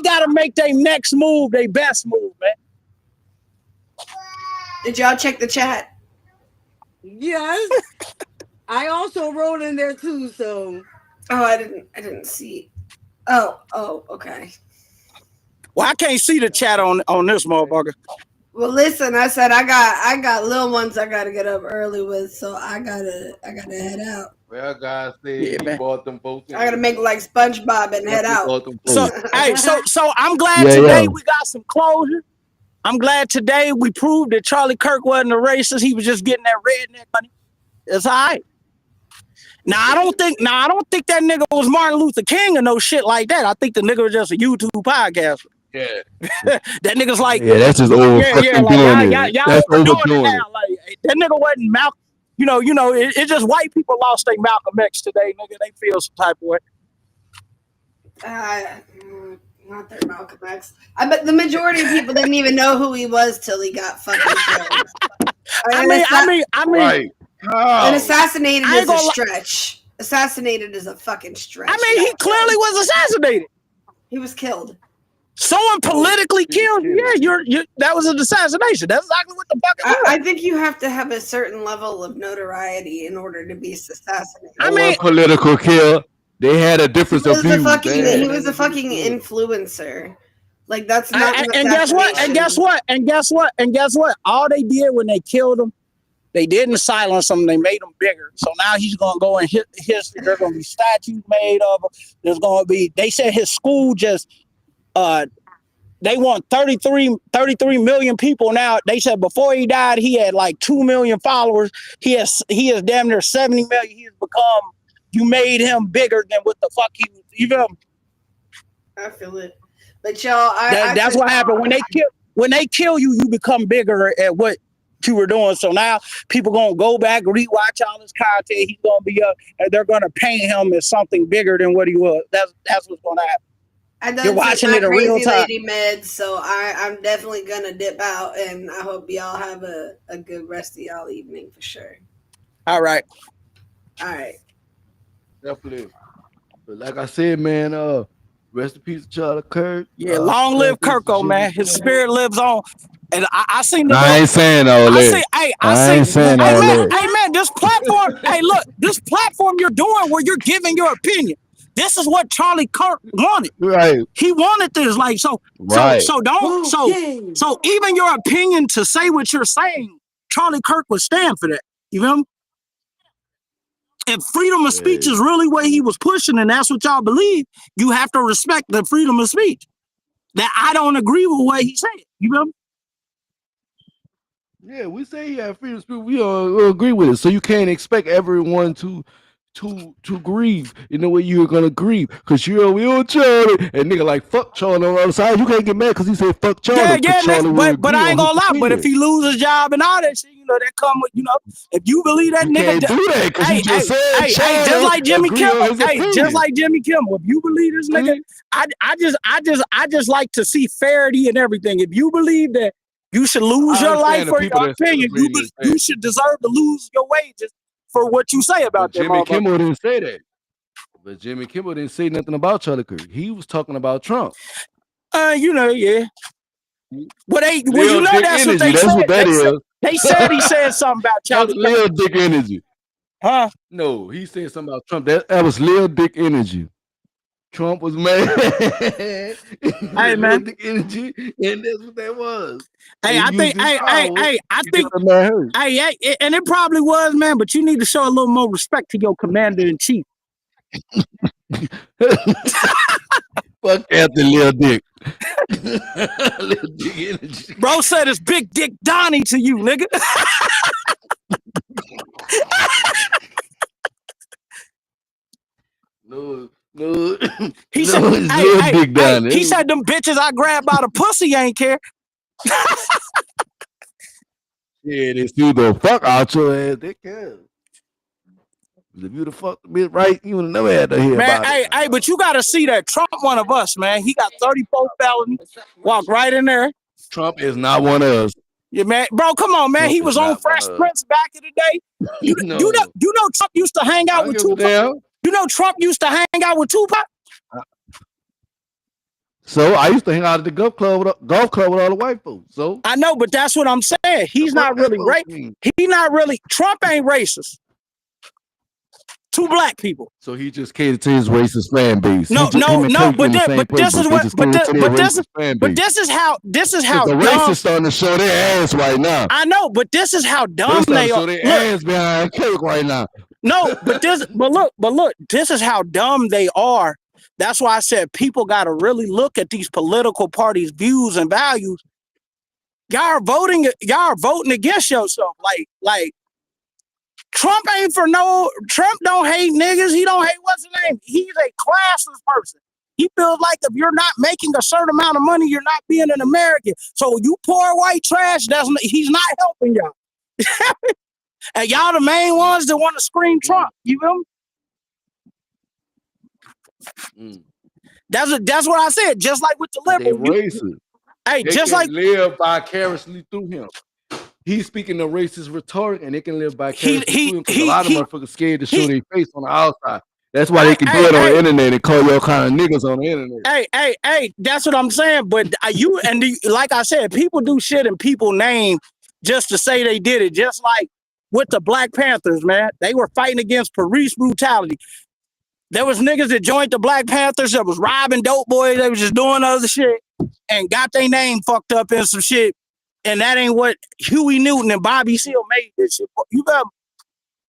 gotta make their next move, their best move, man. Did y'all check the chat? Yes. I also wrote in there too, so. Oh, I didn't see. Oh, okay. Well, I can't see the chat on this motherfucker. Well, listen, I said I got little ones I gotta get up early with, so I gotta head out. Well, guys, he bought them both. I gotta make like SpongeBob and head out. So I'm glad today we got some closure. I'm glad today we proved that Charlie Kirk wasn't a racist. He was just getting that redneck money. It's all right. Now I don't think that nigga was Martin Luther King or no shit like that. I think the nigga was just a YouTube podcaster. Yeah. That nigga's like, that's just over fucking doing it. That's overdoing it. Like, that nigga wasn't Malcolm. It's just white people lost their Malcolm X today, nigga. They feel some type of way. Not their Malcolm X. I bet the majority of people didn't even know who he was till he got fucking killed. I mean, right. And assassinated is a stretch. Assassinated is a fucking stretch. I mean, he clearly was assassinated. He was killed. Someone politically killed you. Yeah, that was an assassination. That's exactly what the fuck it was. I think you have to have a certain level of notoriety in order to be assassinated. I mean, political kill. They had a difference of view. He was a fucking influencer. Like that's not. And guess what? All they did when they killed him, they didn't silence him. They made him bigger. So now he's gonna go in history. There's gonna be statues made of him. There's gonna be. They said his school just they want 33 million people now. They said before he died, he had like 2 million followers. He is damn near 70 million. He's become, you made him bigger than what the fuck he was. You feel me? I feel it. But y'all, that's what happened. When they kill you, you become bigger at what you were doing. So now people gonna go back, rewatch all his content. He's gonna be up, and they're gonna paint him as something bigger than what he was. That's what's gonna happen. You're watching it in real time. Lady Med, so I'm definitely gonna dip out, and I hope y'all have a good rest of y'all evening for sure. All right. Definitely. But like I said, man, rest in peace, Charlie Kirk. Yeah, long live Kirko, man. His spirit lives on. And I seen the. I ain't saying all that. I ain't saying all that. Hey man, this platform. Hey, look, this platform you're doing where you're giving your opinion. This is what Charlie Kirk wanted. Right. He wanted this, like so. Right. So even your opinion to say what you're saying, Charlie Kirk would stand for that. You feel me? If freedom of speech is really what he was pushing, and that's what y'all believe, you have to respect the freedom of speech. That I don't agree with what he said. You feel me? Yeah, we say he had freedom of speech. We all agree with it. So you can't expect everyone to grieve in the way you're gonna grieve. Cause we on Charlie and nigga like fuck Charlie on the other side. You can't get mad because he said fuck Charlie. But I ain't gonna lie. But if he lose his job and all that shit, you know, that come with, you know, if you believe that nigga can't do that because you just said just like Jimmy Kimmel. Just like Jimmy Kimmel. If you believe this nigga, I just like to see fairity and everything. If you believe that you should lose your life for your opinion, you should deserve to lose your wages for what you say about that. Jimmy Kimmel didn't say that. But Jimmy Kimmel didn't say nothing about Charlie Kirk. He was talking about Trump. You know, yeah. Well, you know that's what they said. That's what that is. They said he said something about Charlie Kirk. Lil Dick energy. Huh? No, he said something about Trump. That was Lil Dick energy. Trump was mad. Hey man, Dick energy, and that's what that was. Hey, I think, and it probably was, man. But you need to show a little more respect to your commander in chief. Fuck after Lil Dick. Lil Dick energy. Bro said it's Big Dick Donnie to you, nigga. No. He said, he said them bitches I grabbed by the pussy ain't care. Yeah, they still the fuck out your ass. They care. If you the fuck bit right, you would never had to hear about it. Hey, but you gotta see that Trump one of us, man. He got 34 felonies. Walk right in there. Trump is not one of us. Yeah, man. Bro, come on, man. Trump he was on Fresh Prince back in the day. You know Trump used to hang out with Tupac. You know Trump used to hang out with Tupac? So I used to hang out at the golf club with all the white folks. So I know, but that's what I'm saying. He's not really racist. He not really. Trump ain't racist. Two black people. So he just catered to his racist fan base. No. But this is how the racists starting to show their ass right now. I know, but this is how dumb they are. Show their ass behind Kirk right now. No, but look, this is how dumb they are. That's why I said people got to really look at these political parties' views and values. Y'all are voting against yourself. Like Trump ain't for no. Trump don't hate niggas. He don't hate what's his name. He's a classless person. He feels like if you're not making a certain amount of money, you're not being an American. So you poor white trash. He's not helping y'all. And y'all the main ones that want to scream Trump. You feel me? That's what I said. Just like with the liberals. They racist. Hey, they just can like live vicariously through him. He's speaking the racist rhetoric, and they can live vicariously through him. Because a lot of motherfuckers scared to show their face on the outside. That's why they can do it on the internet and call y'all kind of niggas on the internet. Hey, that's what I'm saying. But like I said, people do shit in people's name just to say they did it. Just like with the Black Panthers, man. They were fighting against police brutality. There was niggas that joined the Black Panthers that was robbing dope boys. They was just doing other shit and got their name fucked up in some shit. And that ain't what Huey Newton and Bobby Seale made this shit. You got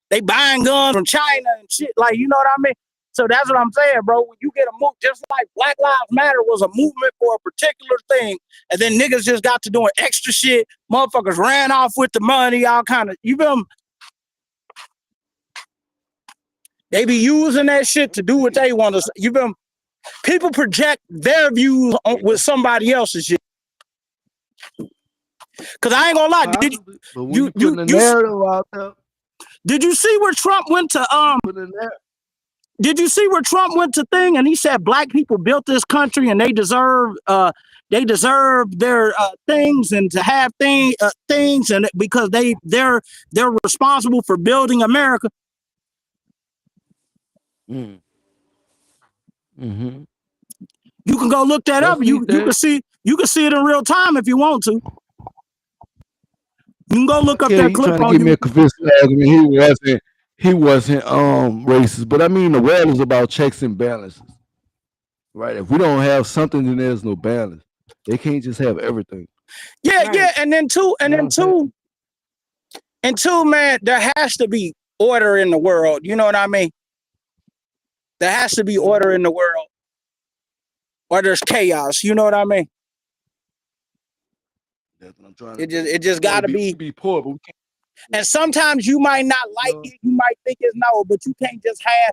they buying guns from China and shit. Like, you know what I mean? So that's what I'm saying, bro. When you get a move, just like Black Lives Matter was a movement for a particular thing, and then niggas just got to doing extra shit. Motherfuckers ran off with the money, all kind of. You feel me? They be using that shit to do what they want to. You feel me? People project their views with somebody else's shit. Cause I ain't gonna lie, did you see where Trump went to Did you see where Trump went to thing and he said black people built this country and they deserve their things and to have things and because they're responsible for building America. Mm-hmm. You can go look that up. You can see it in real time if you want to. You can go look up that clip. Trying to give me a convincing argument. He wasn't racist, but I mean the world is about checks and balances, right? If we don't have something, then there's no balance. They can't just have everything. Yeah, right. Yeah, and then two, man, there has to be order in the world. You know what I mean? There has to be order in the world, or there's chaos. You know what I mean? That's what I'm trying. It just gotta be poor, but we can't. And sometimes you might not like it, you might think it's no, but you can't just have.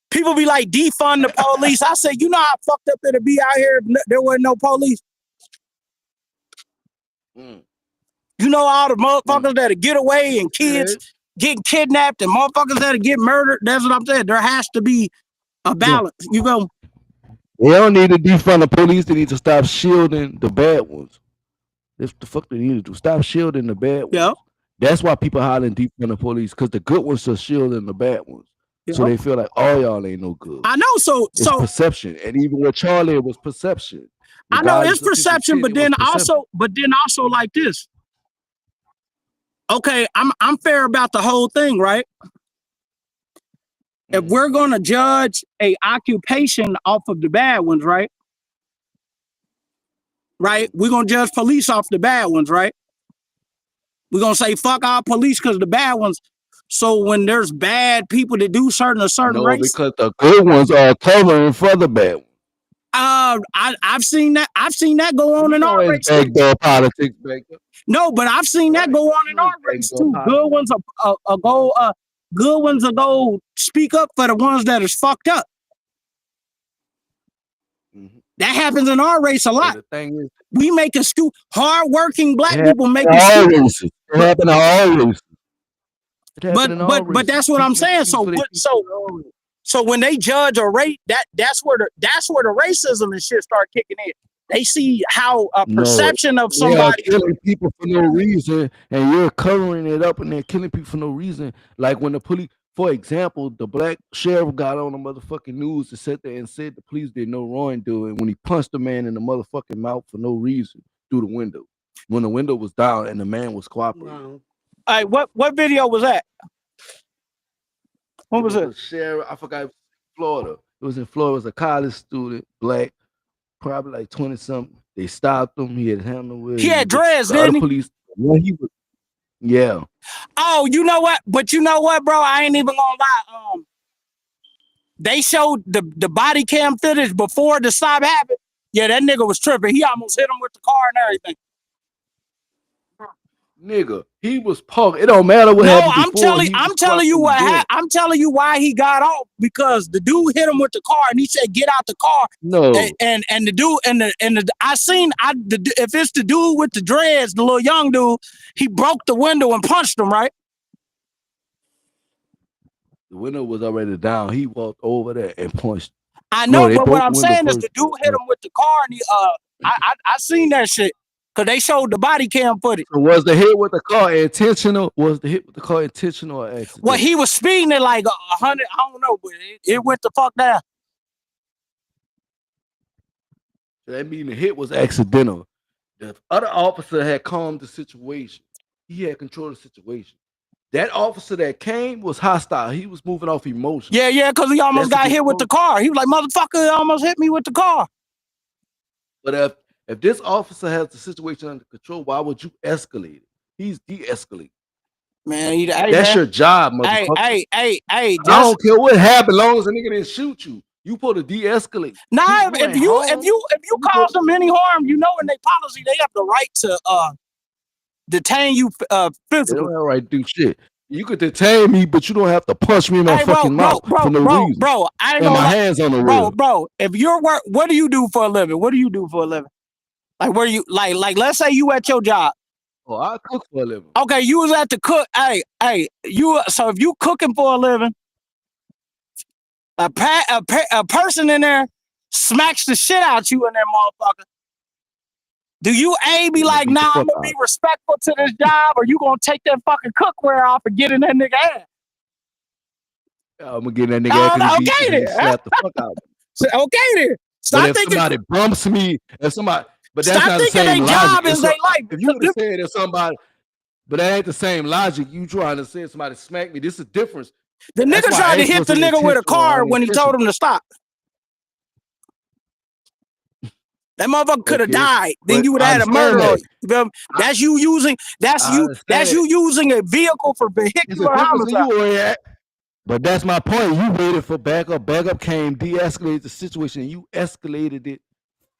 People be like defund the police. I say, you know how fucked up it'd be out here if there wasn't no police. You know all the motherfuckers that'll get away and kids getting kidnapped and motherfuckers that'll get murdered. That's what I'm saying. There has to be a balance. You go. They don't need to defund the police. They need to stop shielding the bad ones. That's the fuck they need to do. Stop shielding the bad ones. Yeah. That's why people hollering defund the police, because the good ones are shielding the bad ones. Yep. So they feel like all y'all ain't no good. I know. So perception. And even with Charlie, it was perception. I know it's perception, but then also like this. Okay, I'm fair about the whole thing, right? If we're gonna judge a occupation off of the bad ones, right? Right? We're gonna judge police off the bad ones, right? We're gonna say fuck our police because the bad ones. So when there's bad people that do certain race, because the good ones are covering for the bad ones. I've seen that. I've seen that go on in our race. Backdoor politics, backdoor. No, but I've seen that go on in our race too. Good ones will go speak up for the ones that is fucked up. That happens in our race a lot. The thing is, we make excuse. Hardworking black people make excuses. It happen to all races. But that's what I'm saying. So when they judge a race, that's where the racism and shit start kicking in. They see how a perception of somebody killing people for no reason, and you're covering it up, and they're killing people for no reason. Like when the police, for example, the black sheriff got on the motherfucking news to sit there and said the police did no wrongdoing when he punched the man in the motherfucking mouth for no reason through the window, when the window was down and the man was cooperating. Wow. All right, what video was that? What was it? Sheriff, I forgot. Florida. It was in Florida. It was a college student, black, probably like 20-something. They stopped him. He had handled it. He had dreads, didn't he? Police. When he was, yeah. Oh, you know what? But you know what, bro? I ain't even gonna lie. They showed the body cam footage before the stop happened. Yeah, that nigga was tripping. He almost hit him with the car and everything. Nigga, he was parked. It don't matter what happened. I'm telling you why he got off, because the dude hit him with the car and he said, "Get out the car." No. And the dude if it's the dude with the dreads, the little young dude, he broke the window and punched him, right? The window was already down. He walked over there and punched. I know, but what I'm saying is the dude hit him with the car, and I seen that shit. Cause they showed the body cam footage. So was the hit with the car intentional? Was the hit with the car intentional or accidental? Well, he was speeding at like 100. I don't know, but it went the fuck down. That means the hit was accidental. The other officer had calmed the situation. He had control of the situation. That officer that came was hostile. He was moving off emotion. Yeah, because he almost got hit with the car. He was like, "Motherfucker, almost hit me with the car." But if this officer has the situation under control, why would you escalate it? He's de-escalating. Man, That's your job, motherfucker. Hey, I don't care what happened, long as a nigga didn't shoot you. You supposed to de-escalate. Nah, if you cause them any harm, you know in their policy they have the right to detain you physically. They don't have the right to do shit. You could detain me, but you don't have to punch me in my fucking mouth for no reason. Bro, I ain't and gonna my hands on the rail. Bro, if you're what do you do for a living? What do you do for a living? Like where you like let's say you at your job. Oh, I cook for a living. Okay, you was at the cook. Hey, so if you cooking for a living, a person in there smacks the shit out you in that motherfucker. Do you be like, nah, I'm gonna be respectful to this job, or you gonna take that fucking cookware off and get in that nigga ass? I'm gonna get in that nigga ass. Okay then. Slap the fuck out of me. Okay then. Stop if thinking somebody bumps me, if somebody, but that's not the same logic. Job is their life. If you would have said that somebody, but that ain't the same logic. You trying to say somebody smacked me. This is difference. The nigga tried to hit the nigga with a car when he told him to stop. That motherfucker could have died. Then you would have had a murder. That's you using. That's you using a vehicle for vehicular homicide. But that's my point. You waited for backup. Backup came, de-escalated the situation, and you escalated it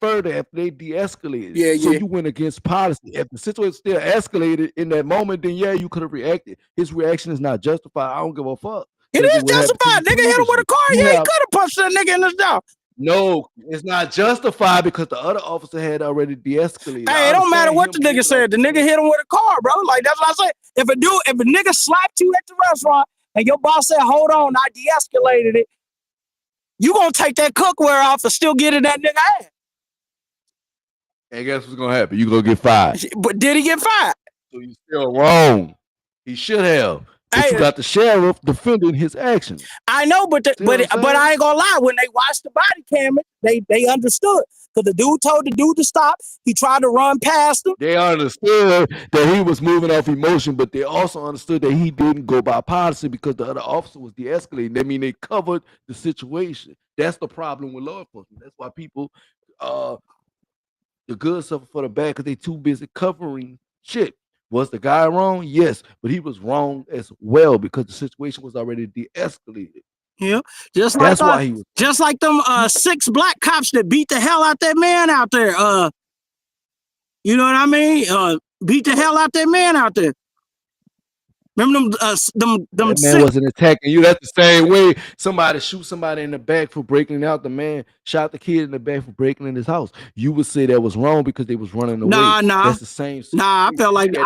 further after they de-escalated. So you went against policy. If the situation still escalated in that moment, then yeah, you could have reacted. His reaction is not justified. I don't give a fuck. It is justified. Nigga hit him with a car. Yeah, he could have punched that nigga in his jaw. No, it's not justified because the other officer had already de-escalated. Hey, it don't matter what the nigga said. The nigga hit him with a car, bro. Like that's what I said. If a nigga slapped you at the restaurant and your boss said, "Hold on, I de-escalated it," you gonna take that cookware off and still get in that nigga ass. And guess what's gonna happen? You gonna get fired. But did he get fired? So you still wrong. He should have. But you got the sheriff defending his actions. I know, but I ain't gonna lie. When they watched the body camera, they understood. Because the dude told the dude to stop. He tried to run past him. They understood that he was moving off emotion, but they also understood that he didn't go by policy because the other officer was de-escalating. That means they covered the situation. That's the problem with law enforcement. That's why people, the good suffer for the bad because they too busy covering shit. Was the guy wrong? Yes, but he was wrong as well because the situation was already de-escalated. Yeah, just like them 6 black cops that beat the hell out that man out there. You know what I mean? Beat the hell out that man out there. Remember them that man wasn't attacking you. That's the same way somebody shoot somebody in the back for breaking out. The man shot the kid in the back for breaking in his house. You would say that was wrong because they was running away. Nah. That's the same. Nah, I felt like he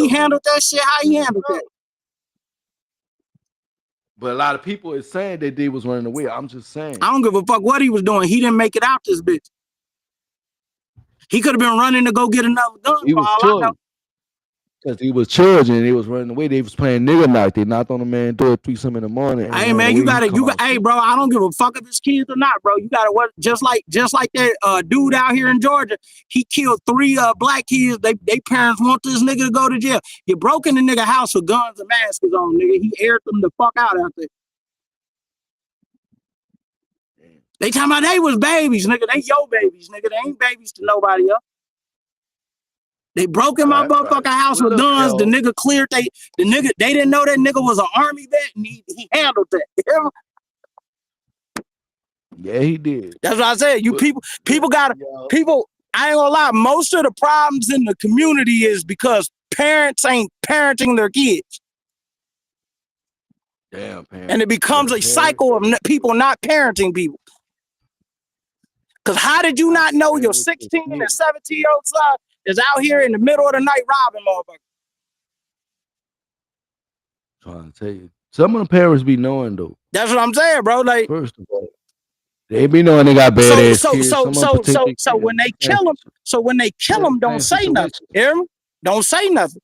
handled that shit how he handled that. But a lot of people is saying that they was running away. I'm just saying. I don't give a fuck what he was doing. He didn't make it out this bitch. He could have been running to go get another gun. He was because he was charging and they was running away. They was playing nigga night. They knocked on the man's door at 3 something in the morning. Hey man, hey bro, I don't give a fuck if it's kids or not, bro. You gotta work just like that dude out here in Georgia. He killed 3 black kids. They parents want this nigga to go to jail. You broke in the nigga house with guns and masks on, nigga. He aired them the fuck out there. They talking about they was babies, nigga. They your babies, nigga. They ain't babies to nobody else. They broke in my motherfucking house with guns. The nigga cleared they didn't know that nigga was an army vet and he handled that. Yeah, he did. That's what I said. People I ain't gonna lie, most of the problems in the community is because parents ain't parenting their kids. Damn, and it becomes a cycle of people not parenting people. Because how did you not know your 16 and 17-year-old son is out here in the middle of the night robbing motherfuckers? Trying to tell you. Some of the parents be knowing though. That's what I'm saying, bro. Like, first of all, they be knowing they got bad ass kids. So when they kill them, don't say nothing. Hear me? Don't say nothing.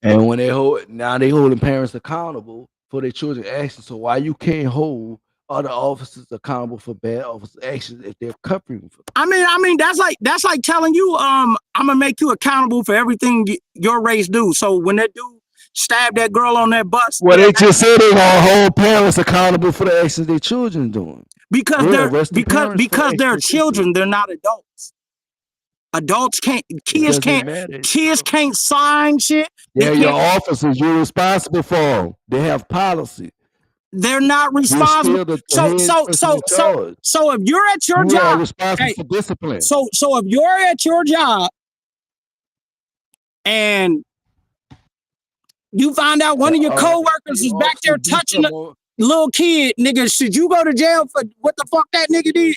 And when they holding parents accountable for their children's actions. So why you can't hold other officers accountable for bad officer actions if they're covering for them? I mean that's like telling you I'm gonna make you accountable for everything your race do. So when that dude stabbed that girl on that bus, well, they just said they gonna hold parents accountable for the actions their children doing because they're children. They're not adults. Adults can't, Doesn't matter. kids can't sign shit. They They're your can't, officers. You're responsible for them. They have policy. they're not You're responsible. still the So, head so, person so, in so, charge. so if you're at your You are job, responsible hey, for discipline. so if you're at your job and you find out one of your coworkers is back there touching a little kid, nigga, should you go to jail for what the fuck that nigga did?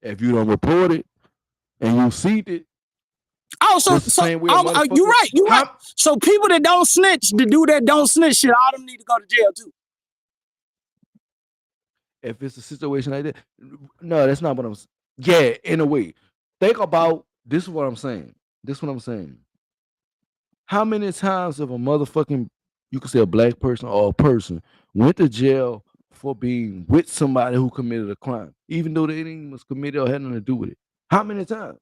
If you don't report it and you see it, Oh, so that's the same way a you're motherfucker- right, you're right. So people that don't snitch, the dude that don't snitch shit, all them need to go to jail too. if it's a situation like that, no, that's not what I'm saying. Yeah, in a way. Think about this is what I'm saying. This is what I'm saying. How many times have a motherfucking, you could say a black person or a person, went to jail for being with somebody who committed a crime, even though they didn't even was committed or had nothing to do with it? How many times?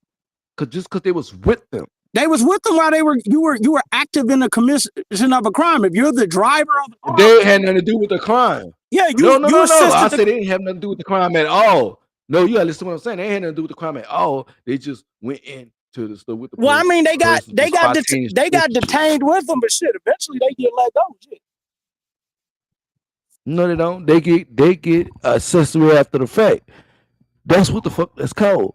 Just because they was with them. They was with them while you were active in the commission of a crime. If you're the driver of the crime, They had nothing to do with the crime. yeah, No. I assisted said they didn't have nothing to do with the crime at all. No, you gotta listen to what I'm saying. They had nothing to do with the crime at all. They just went into the store with the well, I mean, they got spontaneous detained with them, but shit, eventually they get let go. Shit. No, they don't. They get accessory after the fact. That's what the fuck that's called.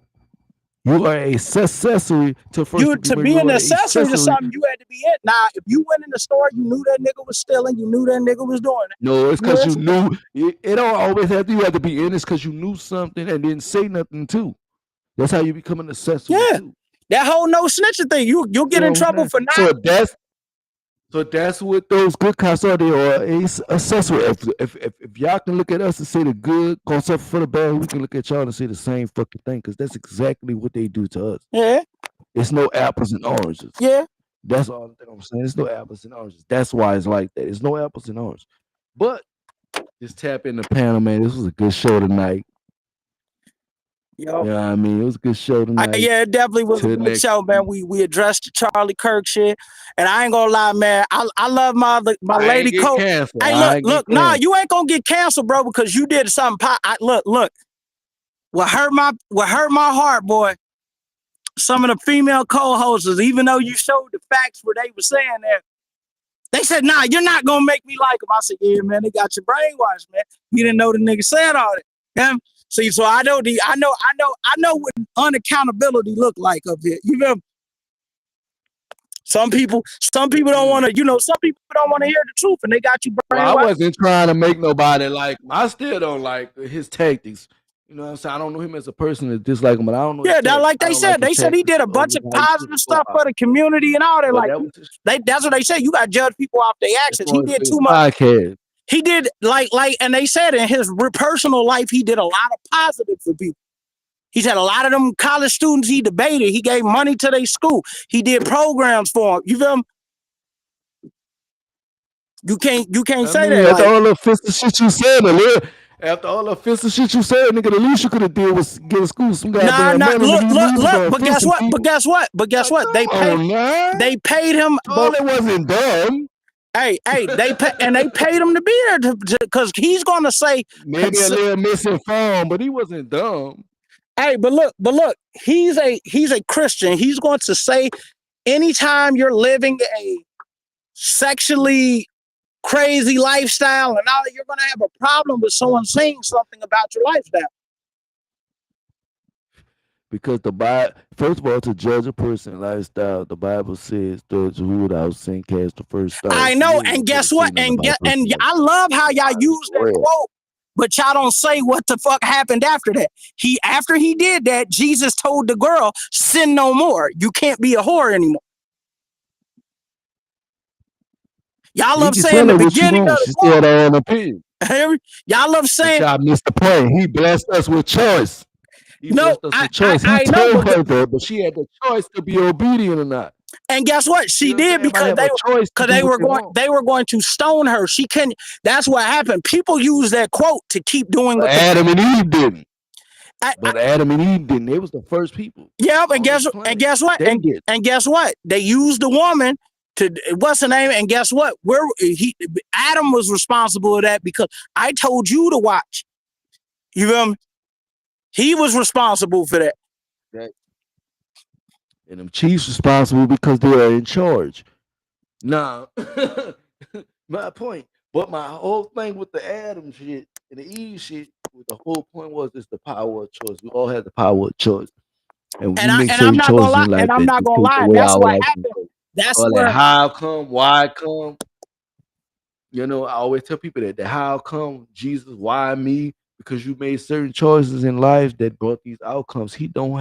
You are a accessory to first You to be an accessory to something, you had to be it. Now, if you went in the store, you knew that nigga was stealing, you knew that nigga was doing it. No, it's because you knew. It don't always have to. You have to be in this because you knew something and didn't say nothing too. That's how you become an accessory. Yeah, too. that whole no snitching thing, you'll get in trouble for not. So that's what those good cops are. They are a accessory. If y'all can look at us and say the good gonna suffer for the bad, we can look at y'all and say the same fucking thing because that's exactly what they do to us. Yeah, it's no apples and oranges. Yeah, that's all the thing I'm saying. It's no apples and oranges. That's why it's like that. It's no apples and oranges. But just tap in the panel, man. This was a good show tonight. Yo. Yeah, I mean, it was a good show tonight. Yeah, it definitely was a good show, man. We addressed the Charlie Kirk shit, and I ain't gonna lie, man. I love my lady coach. Hey, look, nah, you ain't gonna get canceled, bro, because you did something. Look, what hurt my heart, boy. Some of the female co-hosts, even though you showed the facts where they were saying that, they said, "Nah, you're not gonna make me like him." I said, "Yeah, man, they got your brainwashed, man. You didn't know the nigga said all that." Yeah? See, so I know what unaccountability look like up here. You know, some people don't want to, some people don't want to hear the truth, and they got you brainwashed. Well, I wasn't trying to make nobody like him. I still don't like his tactics. You know what I'm saying? I don't know him as a person that dislike him, but I don't know. Yeah, that like they said. They said he did a bunch of positive stuff for the community and all that. Like that's what they say. You got to judge people off their actions. He did too much. He did like, and they said in his personal life, he did a lot of positive for people. He's had a lot of them college students he debated. He gave money to their school. He did programs for them. You feel me? You can't say that. After all the offensive shit you said, after all the offensive shit you said, nigga, the least you could have did was get a school some goddamn money. Look. But guess what? They paid him. All it wasn't dumb. Hey, they paid him to be there because he's gonna say maybe a little misinformed, but he wasn't dumb. Hey, but look, he's a Christian. He's going to say anytime you're living a sexually crazy lifestyle and all that, you're gonna have a problem with someone saying something about your lifestyle. Because the Bible, first of all, to judge a person's lifestyle, the Bible says, "Those who without sin cast the first stone." I know, and guess what? And I love how y'all use that quote, but y'all don't say what the fuck happened after that. After he did that, Jesus told the girl, "Sin no more. You can't be a whore anymore." Y'all love saying the beginning of the quote. Y'all love saying. Y'all missed the point. He blessed us with choice. He blessed us with choice. He told her that, but she had the choice to be obedient or not. And guess what? She did because they were going to stone her. She couldn't. That's what happened. People use that quote to keep doing what Adam and Eve didn't. But Adam and Eve didn't. They was the first people. Yeah, and guess what? And guess what? They used the woman to what's her name? And guess what? Adam was responsible for that because I told you to watch. You feel me? He was responsible for that. And them chiefs responsible because they are in charge. Now, my point, but my whole thing with the Adam shit and the Eve shit, the whole point was it's the power of choice. We all have the power of choice. And I'm not gonna lie, and I'm not gonna lie, that's what happened. That's where how come, why come? You know, I always tell people that how come Jesus, why me? Because you made certain choices in life that brought these outcomes. He don't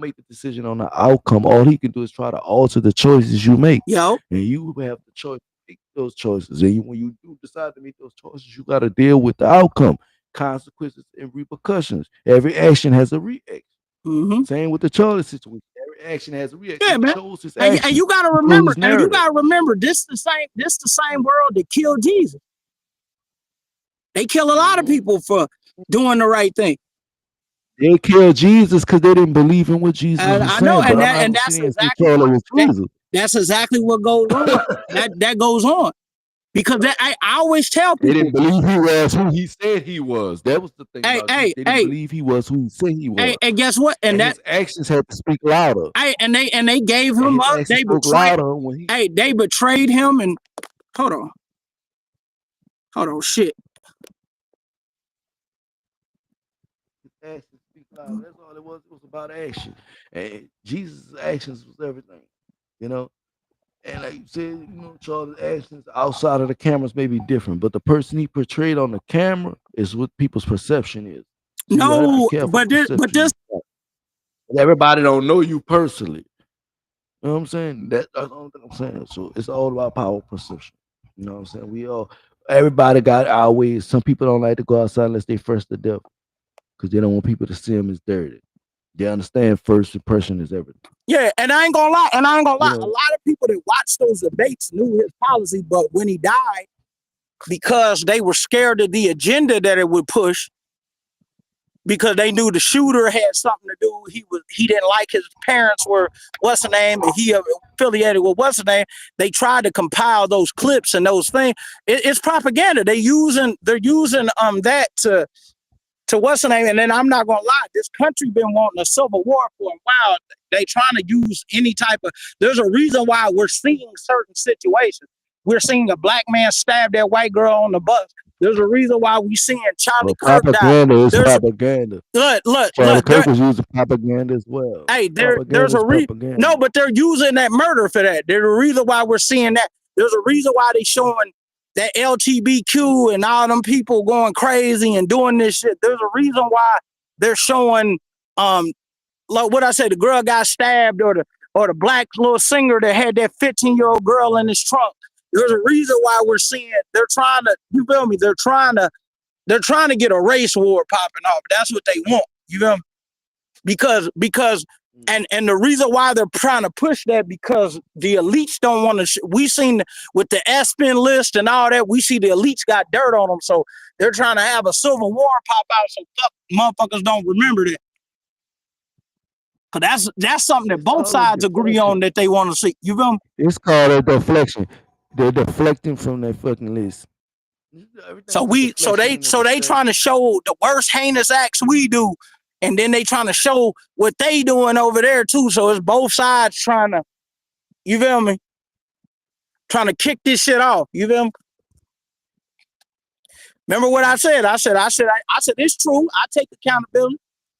make the decision on the outcome. All he can do is try to alter the choices you make. Yo. And you have the choice to make those choices. And when you do decide to make those choices, you got to deal with the outcome, consequences, and repercussions. Every action has a reaction. Mm-hmm. Same with the Charlie situation. Every action has a reaction. Yeah, man. And you gotta remember, this the same world that killed Jesus. They kill a lot of people for doing the right thing. They killed Jesus because they didn't believe in what Jesus was saying. I know, and that's exactly what goes on. that goes on. Because I always tell people they didn't believe he was who he said he was. That was the thing. They didn't believe he was who he said he was. And guess what? And that his actions had to speak louder. And they gave him up. They betrayed. They betrayed him. And hold on, shit. His actions speak louder. That's all it was. It was about action. And Jesus' actions was everything. You know. And like you said, you know, Charlie's actions outside of the cameras may be different, but the person he portrayed on the camera is what people's perception is. So no, but this everybody don't know you personally. You know what I'm saying? That's the only thing I'm saying. So it's all about power perception. You know what I'm saying? Everybody got our ways. Some people don't like to go outside unless they first the devil, because they don't want people to see them as dirty. They understand first impression is everything. Yeah, and I ain't gonna lie. A lot of people that watched those debates knew his policy, but when he died, because they were scared of the agenda that it would push, because they knew the shooter had something to do. He didn't like his parents were what's the name, and he affiliated with what's the name. They tried to compile those clips and those things. It's propaganda. They're using that to what's the name, and then I'm not gonna lie, this country been wanting a civil war for a while. They trying to use any type of. There's a reason why we're seeing certain situations. We're seeing a black man stab that white girl on the bus. There's a reason why we seeing Charlie Kirk die. Propaganda. Look. Charlie Kirk was using propaganda as well. Hey, there's a reason. No, but they're using that murder for that. There's a reason why we're seeing that. There's a reason why they showing that LGBTQ and all them people going crazy and doing this shit. There's a reason why they're showing, like what I say, the girl got stabbed, or the black little singer that had that 15-year-old girl in his trunk. There's a reason why we're seeing they're trying to. You feel me? They're trying to get a race war popping off. That's what they want. You feel me? Because. And the reason why they're trying to push that, because the elites don't want to. We seen with the Aspen list and all that, we see the elites got dirt on them, so they're trying to have a civil war pop out, so motherfuckers don't remember that. Cause that's something that both sides agree on that they want to see. You feel me? It's called a deflection. They're deflecting from that fucking list. So they trying to show the worst heinous acts we do. And then they trying to show what they doing over there too. So it's both sides trying to, you feel me? Trying to kick this shit off. You feel me? Remember what I said? I said it's true. I take accountability.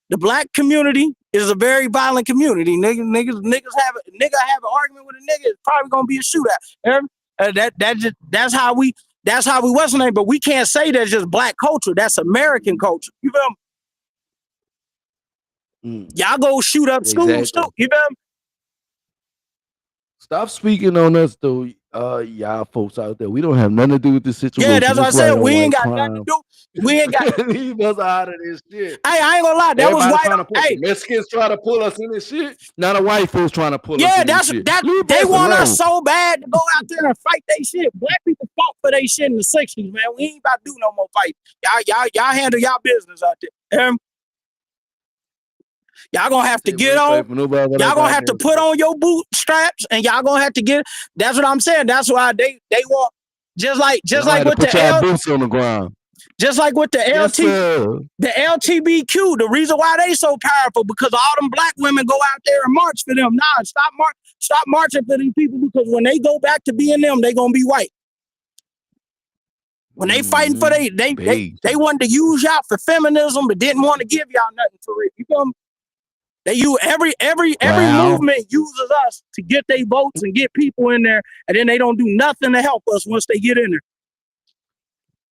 The black community is a very violent community. Niggas have an argument with a nigga. It's probably gonna be a shootout. That's how we Western name. But we can't say that's just black culture. That's American culture. You feel me? Y'all go shoot up schools too. You feel me? Stop speaking on us though, y'all folks out there. We don't have nothing to do with this situation. Yeah, that's what I said. We ain't got nothing to do. We ain't got. Leave us out of this shit. Hey, I ain't gonna lie. That was white. Hey, Mexicans trying to pull us in this shit. Not a white folks trying to pull us in this shit. They want us so bad to go out there and fight they shit. Black people fought for they shit in the 60s, man. We ain't about to do no more fight. Y'all handle y'all business out there. Y'all gonna have to get on. Y'all gonna have to put on your bootstraps, and y'all gonna have to get. That's what I'm saying. That's why they want just like with the boots on the ground. Just like with the the LGBTQ, the reason why they so powerful because all them black women go out there and march for them. Nah, stop marching for these people because when they go back to being them, they gonna be white. When they fighting for they wanted to use y'all for feminism, but didn't want to give y'all nothing for it. You feel me? They use every movement uses us to get their votes and get people in there, and then they don't do nothing to help us once they get in there.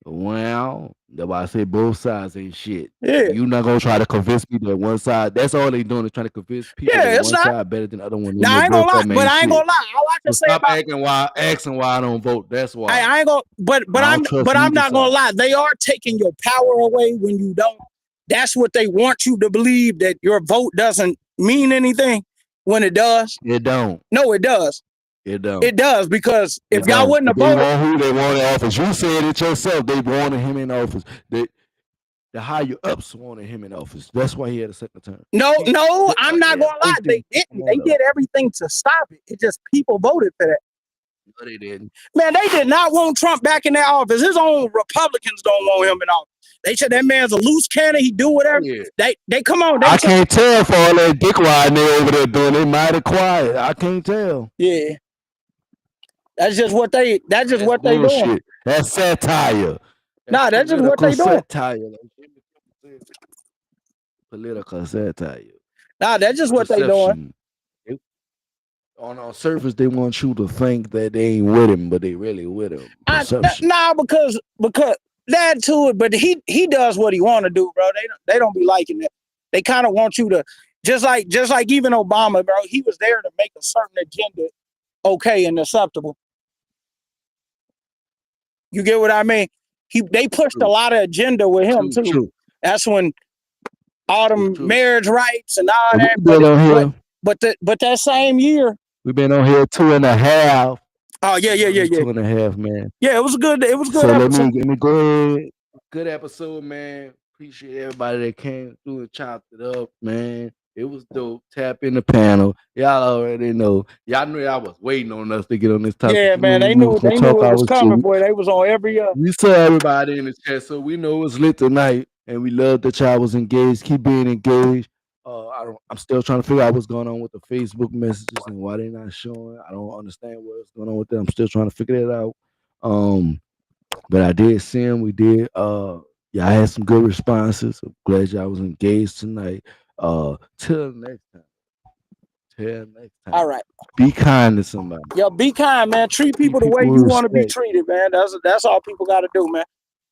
Well, that's why I say both sides ain't shit. Yeah. You're not gonna try to convince me that one side. That's all they doing is trying to convince people that one side better than the other one. Nah, I ain't gonna lie, but I ain't gonna lie. All I can say stop about asking why I don't vote. That's why. I ain't gonna. But I'm not gonna lie. They are taking your power away when you don't. That's what they want you to believe, that your vote doesn't mean anything when it does. It don't. No, it does. It don't. It does, because if y'all wouldn't have voted, who they wanted in office. You said it yourself. They wanted him in office. The higher ups wanted him in office. That's why he had a second term. No, I'm not gonna lie. They didn't. They did everything to stop it. It just people voted for that. No, they didn't. Man, they did not want Trump back in that office. His own Republicans don't want him in office. They said that man's a loose cannon. He do whatever. Yeah. They come on. I can't tell for all that dick riding they over there doing. They mighty quiet. I can't tell. Yeah. That's just what they. That's just what they doing. That's satire. Nah, that's just what they doing. Satire. Political satire. Nah, that's just what they doing. On surface, they want you to think that they ain't with him, but they really with him. Nah, because that to it. But he does what he want to do, bro. They don't be liking that. They kind of want you to just like even Obama, bro. He was there to make a certain agenda okay and acceptable. You get what I mean? They pushed a lot of agenda with him too. True. That's when all them marriage rights and all that. But that same year, we've been on here 2.5. Oh yeah. 2.5, man. Yeah, it was good. It was good. So episode. let me go ahead. Good episode, man. Appreciate everybody that came through and chopped it up, man. It was dope. Tap in the panel. Y'all already know. Y'all knew y'all was waiting on us to get on this topic. Yeah, man. They knew it was coming, boy. They was on every. We saw everybody in the chat, so we know it was lit tonight, and we love that y'all was engaged. Keep being engaged. I'm still trying to figure out what's going on with the Facebook messages and why they're not showing. I don't understand what's going on with them. I'm still trying to figure that out. But I did see them. We did. Y'all had some good responses. I'm glad y'all was engaged tonight. Till next time. All right. Be kind to somebody. Yo, be kind, man. Treat people the way you want to be treated, man. That's all people got to do, man.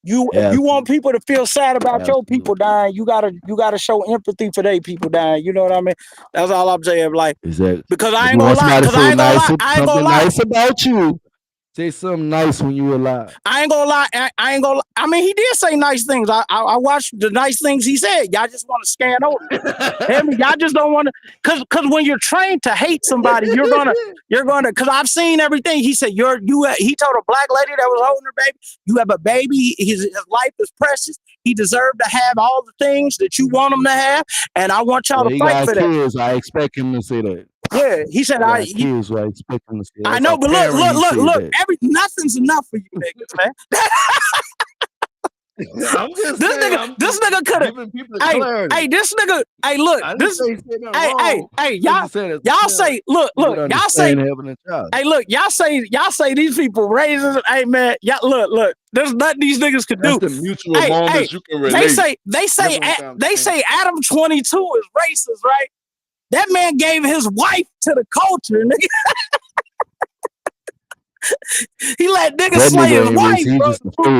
If you want people to feel sad about your people dying, you gotta show empathy for their people dying. You know what I mean? That's all I'm saying. Like, exactly. Because I ain't gonna lie. I ain't gonna lie. Nice about you. Say something nice when you were alive. I ain't gonna lie. I ain't gonna lie. I mean, he did say nice things. I watched the nice things he said. Y'all just want to scan over. Y'all just don't want to, cause when you're trained to hate somebody, you're gonna. Cause I've seen everything. He said he told a black lady that was holding her baby, you have a baby. His life is precious. He deserved to have all the things that you want him to have, and I want y'all to fight for that. I expect him to say that. Yeah, he said I expect him to say that. I know, but look. Nothing's enough for you niggas, man. This nigga could have. Hey, this nigga. Hey, look. Y'all say, look. Y'all say, hey, look. Y'all say these people racist. Hey, man. Y'all look. There's nothing these niggas could do. The mutual moments you can relate. They say Adam 22 is racist, right? That man gave his wife to the culture, nigga. He let niggas slay his wife, bro.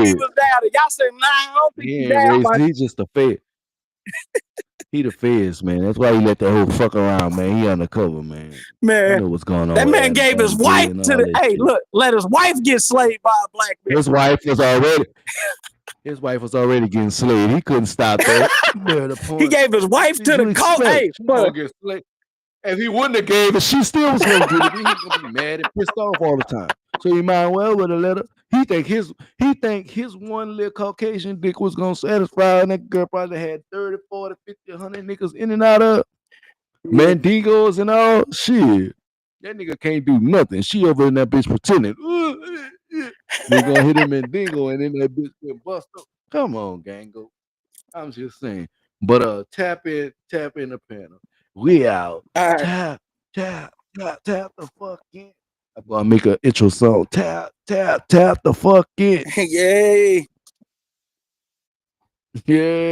He was down. Y'all say, nah, I don't think he's down. He's just a fed. He the feds, man. That's why he let that whole fuck around, man. He undercover, man. Man, I know what's going on. That man gave his wife to the. Hey, look, let his wife get slayed by a black man. His wife was already getting slayed. He couldn't stop that. He gave his wife to the cult. Hey, if he wouldn't have gave it, she still was gonna get it. He was gonna be mad and pissed off all the time. So he might well would have let her. He think his one little Caucasian dick was gonna satisfy, and that girl probably had 30, 40, 50, 100 niggas in and out of Mandigos and all shit. That nigga can't do nothing. She over in that bitch pretending. They gonna hit him Mandingo, and then that bitch get bust up. Come on, Gango. I'm just saying. But tap in the panel. We out. All right. Tap the fuck in. I'm gonna make an intro song. Tap the fuck in. Yay. Yeah.